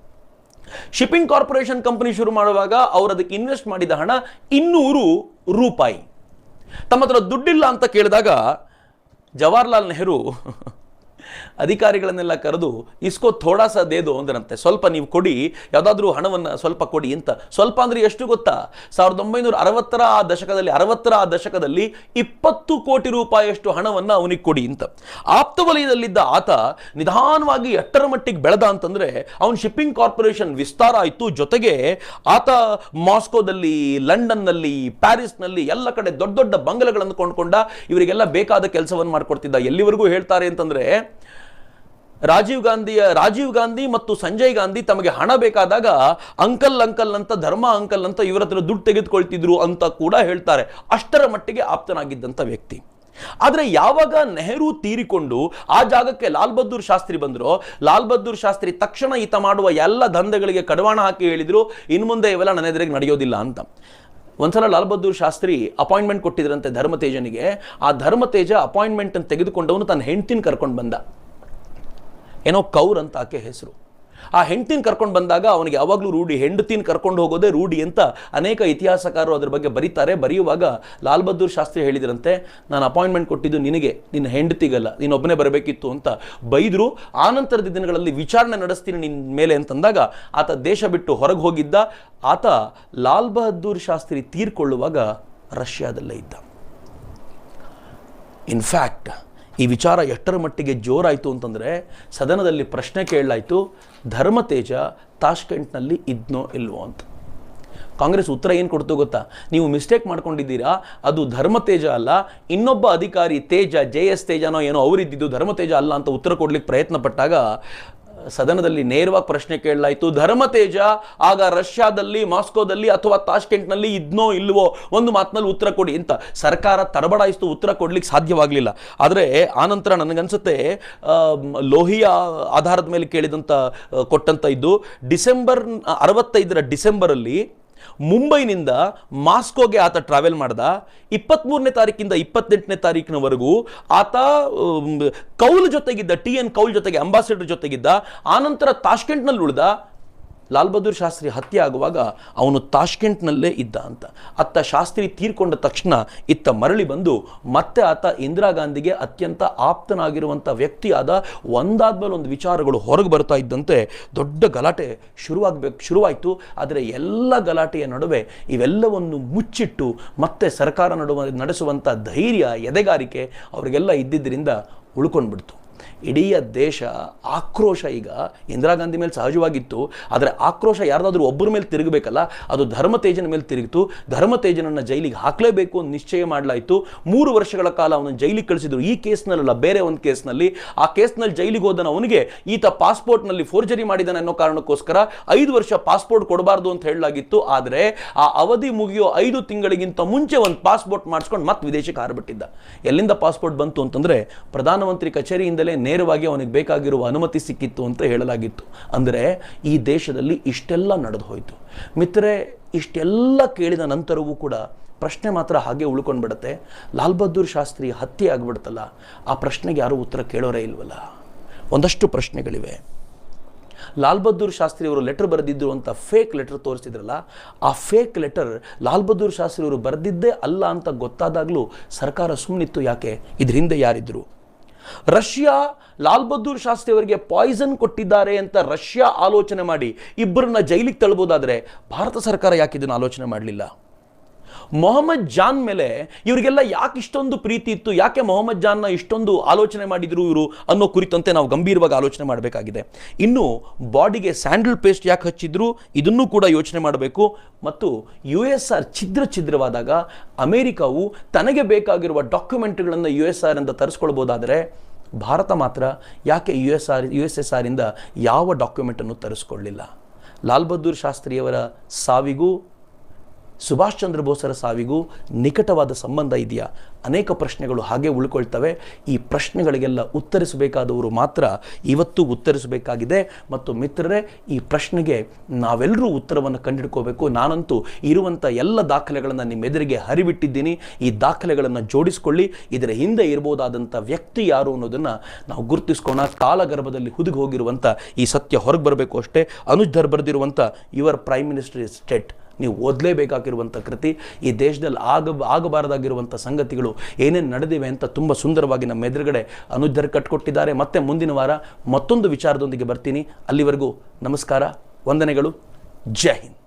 ಶಿಪ್ಪಿಂಗ್ ಕಾರ್ಪೊರೇಷನ್ ಕಂಪನಿ ಶುರು ಮಾಡುವಾಗ ಅವರು ಅದಕ್ಕೆ ಇನ್ವೆಸ್ಟ್ ಮಾಡಿದ ಹಣ 200 ರೂಪಾಯಿ. ತಮ್ಮ ಹತ್ರ ದುಡ್ಡಿಲ್ಲ ಅಂತ ಕೇಳಿದಾಗ ಜವಾಹರ್ಲಾಲ್ ನೆಹರು ಅಧಿಕಾರಿಗಳನ್ನೆಲ್ಲ ಕರೆದು ಇಸ್ಕೋ ಥೋಡಾ ಸಾ ದೇದೋ ಅಂದ್ರಂತೆ, ಸ್ವಲ್ಪ ನೀವು ಕೊಡಿ, ಯಾವುದಾದ್ರೂ ಹಣವನ್ನು ಸ್ವಲ್ಪ ಕೊಡಿ ಅಂತ. ಸ್ವಲ್ಪ ಅಂದರೆ ಎಷ್ಟು ಗೊತ್ತಾ? 1960ರ ಆ ದಶಕದಲ್ಲಿ 20 ಕೋಟಿ ರೂಪಾಯಿಯಷ್ಟು ಹಣವನ್ನು ಅವನಿಗೆ ಕೊಡಿ ಅಂತ. ಆಪ್ತ ವಲಯದಲ್ಲಿದ್ದ ಆತ ನಿಧಾನವಾಗಿ ಎಟ್ಟರ ಮಟ್ಟಿಗೆ ಬೆಳೆದ ಅಂತಂದ್ರೆ ಅವನ ಶಿಪ್ಪಿಂಗ್ ಕಾರ್ಪೊರೇಷನ್ ವಿಸ್ತಾರ ಆಯಿತು. ಜೊತೆಗೆ ಆತ ಮಾಸ್ಕೋದಲ್ಲಿ, ಲಂಡನ್ನಲ್ಲಿ, ಪ್ಯಾರಿಸ್ನಲ್ಲಿ ಎಲ್ಲ ಕಡೆ ದೊಡ್ಡ ದೊಡ್ಡ ಬಂಗಲೆಗಳನ್ನು ಕೊಂಡ್ಕೊಂಡ. ಇವರಿಗೆಲ್ಲ ಬೇಕಾದ ಕೆಲಸವನ್ನು ಮಾಡಿಕೊಡ್ತಿದ್ದ. ಎಲ್ಲಿವರೆಗೂ ಹೇಳ್ತಾರೆ ಅಂತಂದ್ರೆ, ರಾಜೀವ್ ಗಾಂಧಿ ಮತ್ತು ಸಂಜಯ್ ಗಾಂಧಿ ತಮಗೆ ಹಣ ಬೇಕಾದಾಗ ಅಂಕಲ್ ಅಂತ, ಧರ್ಮ ಅಂಕಲ್ ಅಂತ ಇವರ ಹತ್ರ ದುಡ್ಡು ತೆಗೆದುಕೊಳ್ತಿದ್ರು ಅಂತ ಕೂಡ ಹೇಳ್ತಾರೆ. ಅಷ್ಟರ ಮಟ್ಟಿಗೆ ಆಪ್ತನಾಗಿದ್ದಂಥ ವ್ಯಕ್ತಿ. ಆದರೆ ಯಾವಾಗ ನೆಹರು ತೀರಿಕೊಂಡು ಆ ಜಾಗಕ್ಕೆ ಲಾಲ್ ಬಹದ್ದೂರ್ ಶಾಸ್ತ್ರಿ ಬಂದ್ರು, ಲಾಲ್ ಬಹದ್ದೂರ್ ಶಾಸ್ತ್ರಿ ತಕ್ಷಣ ಈತ ಮಾಡುವ ಎಲ್ಲ ದಂಧೆಗಳಿಗೆ ಕಡಿವಾಣ ಹಾಕಿ ಹೇಳಿದ್ರು, ಇನ್ನು ಮುಂದೆ ಇವೆಲ್ಲ ನನ್ನ ಎದುರಿಗೆ ನಡೆಯೋದಿಲ್ಲ ಅಂತ. ಒಂದ್ಸಲ ಲಾಲ್ ಬಹದ್ದೂರ್ ಶಾಸ್ತ್ರಿ ಅಪಾಯಿಂಟ್ಮೆಂಟ್ ಕೊಟ್ಟಿದ್ರಂತೆ ಧರ್ಮತೇಜನಿಗೆ. ಆ ಧರ್ಮತೇಜ ಅಪಾಯಿಂಟ್ಮೆಂಟ್ ಅಂತ ತೆಗೆದುಕೊಂಡವನು ತನ್ನ ಹೆಂಡತಿನ ಕರ್ಕೊಂಡು ಬಂದ. ಏನೋ ಕೌರ್ ಅಂತ ಆಕೆ ಹೆಸರು. ಆ ಹೆಂಡತಿನ ಕರ್ಕೊಂಡು ಬಂದಾಗ ಅವನಿಗೆ ಯಾವಾಗಲೂ ರೂಢಿ, ಹೆಂಡತಿನ ಕರ್ಕೊಂಡು ಹೋಗೋದೇ ರೂಢಿ ಅಂತ ಅನೇಕ ಇತಿಹಾಸಕಾರರು ಅದ್ರ ಬಗ್ಗೆ ಬರೀತಾರೆ. ಬರೆಯುವಾಗ ಲಾಲ್ ಬಹದ್ದೂರ್ ಶಾಸ್ತ್ರಿ ಹೇಳಿದ್ರಂತೆ, ನಾನು ಅಪಾಯಿಂಟ್ಮೆಂಟ್ ಕೊಟ್ಟಿದ್ದು ನಿನಗೆ, ನಿನ್ನ ಹೆಂಡತಿಗಲ್ಲ, ನೀನೊಬ್ಬನೇ ಬರಬೇಕಿತ್ತು ಅಂತ ಬೈದರು. ಆನಂತರದ ದಿನಗಳಲ್ಲಿ ವಿಚಾರಣೆ ನಡೆಸ್ತೀನಿ ನಿನ್ನ ಮೇಲೆ ಅಂತಂದಾಗ ಆತ ದೇಶ ಬಿಟ್ಟು ಹೊರಗೆ ಹೋಗಿದ್ದ. ಆತ ಲಾಲ್ ಬಹದ್ದೂರ್ ಶಾಸ್ತ್ರಿ ತೀರ್ಕೊಳ್ಳುವಾಗ ರಷ್ಯಾದಲ್ಲೇ ಇದ್ದ. ಇನ್ಫ್ಯಾಕ್ಟ್ ಈ ವಿಚಾರ ಎಷ್ಟರ ಮಟ್ಟಿಗೆ ಜೋರಾಯಿತು ಅಂತಂದರೆ ಸದನದಲ್ಲಿ ಪ್ರಶ್ನೆ ಕೇಳಲಾಯಿತು, ಧರ್ಮತೇಜ ತಾಷ್ಕೆಂಟ್ನಲ್ಲಿ ಇದ್ನೋ ಇಲ್ವೋ ಅಂತ. ಕಾಂಗ್ರೆಸ್ ಉತ್ತರ ಏನು ಕೊಡ್ತು ಗೊತ್ತಾ? ನೀವು ಮಿಸ್ಟೇಕ್ ಮಾಡ್ಕೊಂಡಿದ್ದೀರಾ, ಅದು ಧರ್ಮತೇಜ ಅಲ್ಲ, ಇನ್ನೊಬ್ಬ ಅಧಿಕಾರಿ ತೇಜ, JS ತೇಜನೋ ಏನೋ ಅವರಿದ್ದಿದ್ದು, ಧರ್ಮತೇಜ ಅಲ್ಲ ಅಂತ ಉತ್ತರ ಕೊಡ್ಲಿಕ್ಕೆ ಪ್ರಯತ್ನ ಪಟ್ಟಾಗ ಸದನದಲ್ಲಿ ನೇರವಾಗಿ ಪ್ರಶ್ನೆ ಕೇಳಲಾಯಿತು, ಧರ್ಮತೇಜ ಆಗ ರಷ್ಯಾದಲ್ಲಿ, ಮಾಸ್ಕೋದಲ್ಲಿ ಅಥವಾ ತಾಷ್ಕೆಂಟ್ನಲ್ಲಿ ಇದ್ನೋ ಇಲ್ವೋ, ಒಂದು ಮಾತಿನಲ್ಲಿ ಉತ್ತರ ಕೊಡಿ ಅಂತ ಸರ್ಕಾರ ತಡಬಡಾಯಿಸ್ತು, ಉತ್ತರ ಕೊಡ್ಲಿಕ್ಕೆ ಸಾಧ್ಯವಾಗಲಿಲ್ಲ. ಆದರೆ ಆನಂತರ ನನಗನ್ಸುತ್ತೆ ಲೋಹಿಯ ಆಧಾರದ ಮೇಲೆ ಕೊಟ್ಟಂತ ಇದ್ದು ಡಿಸೆಂಬರ್ 65 ಡಿಸೆಂಬರಲ್ಲಿ ಮುಂಬೈನಿಂದ ಮಾಸ್ಕೋಗೆ ಆತ ಟ್ರಾವೆಲ್ ಮಾಡ್ದ. 23ನೇ ತಾರೀಕಿಂದ 28ನೇ ತಾರೀಕಿನವರೆಗೂ ಆತ ಕೌಲ್ ಜೊತೆಗಿದ್ದ, TN ಕೌಲ್ ಜೊತೆಗೆ, ಅಂಬಾಸಿಡರ್ ಜೊತೆಗಿದ್ದ. ಆನಂತರ ತಾಷ್ಕೆಂಟ್ನಲ್ಲಿ ಉಳಿದ. ಲಾಲ್ ಬಹದ್ದೂರ್ ಶಾಸ್ತ್ರಿ ಹತ್ಯೆ ಆಗುವಾಗ ಅವನು ತಾಷ್ಕೆಂಟ್ನಲ್ಲೇ ಇದ್ದ ಅಂತ. ಅತ್ತ ಶಾಸ್ತ್ರಿ ತೀರ್ಕೊಂಡ ತಕ್ಷಣ ಇತ್ತ ಮರಳಿ ಬಂದು ಮತ್ತೆ ಆತ ಇಂದಿರಾ ಗಾಂಧಿಗೆ ಅತ್ಯಂತ ಆಪ್ತನಾಗಿರುವಂಥ ವ್ಯಕ್ತಿಯಾದ. ಒಂದಾದ್ಮೇಲೆ ಒಂದು ವಿಚಾರಗಳು ಹೊರಗೆ ಬರ್ತಾ ಇದ್ದಂತೆ ದೊಡ್ಡ ಗಲಾಟೆ ಶುರುವಾಯಿತು. ಆದರೆ ಎಲ್ಲ ಗಲಾಟೆಯ ನಡುವೆ ಇವೆಲ್ಲವನ್ನು ಮುಚ್ಚಿಟ್ಟು ಮತ್ತೆ ಸರ್ಕಾರ ನಡೆಸುವಂಥ ಧೈರ್ಯ, ಎದೆಗಾರಿಕೆ ಅವರಿಗೆಲ್ಲ ಇದ್ದಿದ್ದರಿಂದ ಉಳ್ಕೊಂಡ್ಬಿಡ್ತು. ಇಡೀ ದೇಶ ಆಕ್ರೋಶ ಈಗ ಇಂದಿರಾ ಗಾಂಧಿ ಮೇಲೆ ಸಹಜವಾಗಿತ್ತು, ಆದರೆ ಆಕ್ರೋಶ ಯಾರ್ದಾದ್ರೂ ಒಬ್ಬರ ಮೇಲೆ ತಿರುಗಬೇಕಲ್ಲ, ಅದು ಧರ್ಮತೇಜನ ಮೇಲೆ ತಿರುಗಿತು. ಧರ್ಮತೇಜನನ್ನು ಜೈಲಿಗೆ ಹಾಕಲೇಬೇಕು ಅಂತ ನಿಶ್ಚಯ ಮಾಡಲಾಯಿತು. 3 ವರ್ಷಗಳ ಕಾಲ ಅವನನ್ನು ಜೈಲಿಗೆ ಕಳಿಸಿದ್ರು. ಈ ಕೇಸ್ನಲ್ಲ, ಬೇರೆ ಒಂದು ಕೇಸ್ನಲ್ಲಿ. ಆ ಕೇಸ್ನಲ್ಲಿ ಜೈಲಿಗೆ ಹೋದನ ಅವನಿಗೆ ಈತ ಪಾಸ್ಪೋರ್ಟ್ನಲ್ಲಿ ಫೋರ್ಜರಿ ಮಾಡಿದಾನೆ ಅನ್ನೋ ಕಾರಣಕ್ಕೋಸ್ಕರ 5 ವರ್ಷ ಪಾಸ್ಪೋರ್ಟ್ ಕೊಡಬಾರ್ದು ಅಂತ ಹೇಳಲಾಗಿತ್ತು. ಆದರೆ ಆ ಅವಧಿ ಮುಗಿಯೋ 5 ತಿಂಗಳಿಗಿಂತ ಮುಂಚೆ ಒಂದು ಪಾಸ್ಪೋರ್ಟ್ ಮಾಡಿಸ್ಕೊಂಡು ಮತ್ತೆ ವಿದೇಶಕ್ಕೆ ಹಾರಬಿಟ್ಟಿದ್ದ. ಎಲ್ಲಿಂದ ಪಾಸ್ಪೋರ್ಟ್ ಬಂತು ಅಂತಂದ್ರೆ ಪ್ರಧಾನಮಂತ್ರಿ ಕಚೇರಿಯಿಂದಲೇ ನೇರವಾಗಿ ಅವನಿಗೆ ಬೇಕಾಗಿರುವ ಅನುಮತಿ ಸಿಕ್ಕಿತ್ತು ಅಂತ ಹೇಳಲಾಗಿತ್ತು. ಅಂದರೆ ಈ ದೇಶದಲ್ಲಿ ಇಷ್ಟೆಲ್ಲ ನಡೆದು ಹೋಯಿತು. ಮಿತ್ರರೇ, ಇಷ್ಟೆಲ್ಲ ಕೇಳಿದ ನಂತರವೂ ಕೂಡ ಪ್ರಶ್ನೆ ಮಾತ್ರ ಹಾಗೆ ಉಳ್ಕೊಂಡ್ಬಿಡುತ್ತೆ. ಲಾಲ್ ಬಹದ್ದೂರ್ ಶಾಸ್ತ್ರಿ ಹತ್ಯೆ ಆಗ್ಬಿಡುತ್ತಲ್ಲ, ಆ ಪ್ರಶ್ನೆಗೆ ಯಾರೂ ಉತ್ತರ ಕೇಳೋರೇ ಇಲ್ವಲ್ಲ. ಒಂದಷ್ಟು ಪ್ರಶ್ನೆಗಳಿವೆ. ಲಾಲ್ ಬಹದ್ದೂರ್ ಶಾಸ್ತ್ರಿ ಅವರು ಲೆಟರ್ ಬರೆದಿದ್ರು ಅಂತ ಫೇಕ್ ಲೆಟರ್ ತೋರಿಸಿದ್ರಲ್ಲ, ಆ ಫೇಕ್ ಲೆಟರ್ ಲಾಲ್ ಬಹದ್ದೂರ್ ಶಾಸ್ತ್ರಿ ಅವರು ಬರೆದಿದ್ದೇ ಅಲ್ಲ ಅಂತ ಗೊತ್ತಾದಾಗಲೂ ಸರ್ಕಾರ ಸುಮ್ಮನಿತ್ತು. ಯಾಕೆ? ಇದ್ರ ಹಿಂದೆ ಯಾರಿದ್ರು? ರಷ್ಯಾ ಲಾಲ್ ಬಹದ್ದೂರ್ ಶಾಸ್ತ್ರಿ ಅವರಿಗೆ ಪಾಯ್ಸನ್ ಕೊಟ್ಟಿದ್ದಾರೆ ಅಂತ ರಷ್ಯಾ ಆಲೋಚನೆ ಮಾಡಿ ಇಬ್ಬರನ್ನ ಜೈಲಿಗೆ ತಳ್ಬೋದಾದ್ರೆ ಭಾರತ ಸರ್ಕಾರ ಯಾಕೆ ಇದನ್ನು ಆಲೋಚನೆ ಮಾಡಲಿಲ್ಲ? ಮೊಹಮ್ಮದ್ ಜಾನ್ ಮೇಲೆ ಇವರಿಗೆಲ್ಲ ಯಾಕೆ ಇಷ್ಟೊಂದು ಪ್ರೀತಿ ಇತ್ತು? ಯಾಕೆ ಮೊಹಮ್ಮದ್ ಜಾನ್ನ ಇಷ್ಟೊಂದು ಆಲೋಚನೆ ಮಾಡಿದ್ರು ಇವರು ಅನ್ನೋ ಕುರಿತಂತೆ ನಾವು ಗಂಭೀರವಾಗಿ ಆಲೋಚನೆ ಮಾಡಬೇಕಾಗಿದೆ. ಇನ್ನು ಬಾಡಿಗೆ ಸ್ಯಾಂಡಲ್ ಪೇಸ್ಟ್ ಯಾಕೆ ಹಚ್ಚಿದ್ರು ಇದನ್ನೂ ಕೂಡ ಯೋಚನೆ ಮಾಡಬೇಕು. ಮತ್ತು USSR ಛಿದ್ರವಾದಾಗ ಅಮೆರಿಕವು ತನಗೆ ಬೇಕಾಗಿರುವ ಡಾಕ್ಯುಮೆಂಟ್ಗಳನ್ನು USSR ಇಂದ ತರಿಸ್ಕೊಳ್ಬೋದಾದರೆ ಭಾರತ ಮಾತ್ರ ಯಾಕೆ USSR ಇಂದ ಯಾವ ಡಾಕ್ಯುಮೆಂಟನ್ನು ತರಿಸ್ಕೊಳ್ಳಿಲ್ಲ? ಲಾಲ್ ಬಹದ್ದೂರ್ ಶಾಸ್ತ್ರಿಯವರ ಸಾವಿಗೂ ಸುಭಾಷ್ ಚಂದ್ರ ಬೋಸರ ಸಾವಿಗೂ ನಿಕಟವಾದ ಸಂಬಂಧ ಇದೆಯಾ? ಅನೇಕ ಪ್ರಶ್ನೆಗಳು ಹಾಗೆ ಉಳ್ಕೊಳ್ತವೆ. ಈ ಪ್ರಶ್ನೆಗಳಿಗೆಲ್ಲ ಉತ್ತರಿಸಬೇಕಾದವರು ಮಾತ್ರ ಇವತ್ತು ಉತ್ತರಿಸಬೇಕಾಗಿದೆ. ಮತ್ತು ಮಿತ್ರರೇ, ಈ ಪ್ರಶ್ನೆಗೆ ನಾವೆಲ್ಲರೂ ಉತ್ತರವನ್ನು ಕಂಡುಹಿಡ್ಕೋಬೇಕು. ನಾನಂತೂ ಇರುವಂಥ ಎಲ್ಲ ದಾಖಲೆಗಳನ್ನು ನಿಮ್ಮೆದುರಿಗೆ ಹರಿಬಿಟ್ಟಿದ್ದೀನಿ. ಈ ದಾಖಲೆಗಳನ್ನು ಜೋಡಿಸ್ಕೊಳ್ಳಿ. ಇದರ ಹಿಂದೆ ಇರ್ಬೋದಾದಂಥ ವ್ಯಕ್ತಿ ಯಾರು ಅನ್ನೋದನ್ನು ನಾವು ಗುರುತಿಸ್ಕೋಣ. ಕಾಲಗರ್ಭದಲ್ಲಿ ಹುದುಗಿ ಹೋಗಿರುವಂಥ ಈ ಸತ್ಯ ಹೊರಗೆ ಬರಬೇಕು ಅಷ್ಟೇ. ಅನುಜ್ ಧರ್ ಬರೆದಿರುವಂಥ your prime minister is dead ನೀವು ಓದಲೇಬೇಕಾಗಿರುವಂಥ ಕೃತಿ. ಈ ದೇಶದಲ್ಲಿ ಆಗಬಾರದಾಗಿರುವಂಥ ಸಂಗತಿಗಳು ಏನೇನು ನಡೆದಿವೆ ಅಂತ ತುಂಬ ಸುಂದರವಾಗಿ ನಮ್ಮ ಎದುರುಗಡೆ ಅನುಜ್ ಧರ್ ಕಟ್ಕೊಟ್ಟಿದ್ದಾರೆ. ಮತ್ತೆ ಮುಂದಿನ ವಾರ ಮತ್ತೊಂದು ವಿಚಾರದೊಂದಿಗೆ ಬರ್ತೀನಿ. ಅಲ್ಲಿವರೆಗೂ ನಮಸ್ಕಾರ, ವಂದನೆಗಳು, ಜೈ ಹಿಂದ್.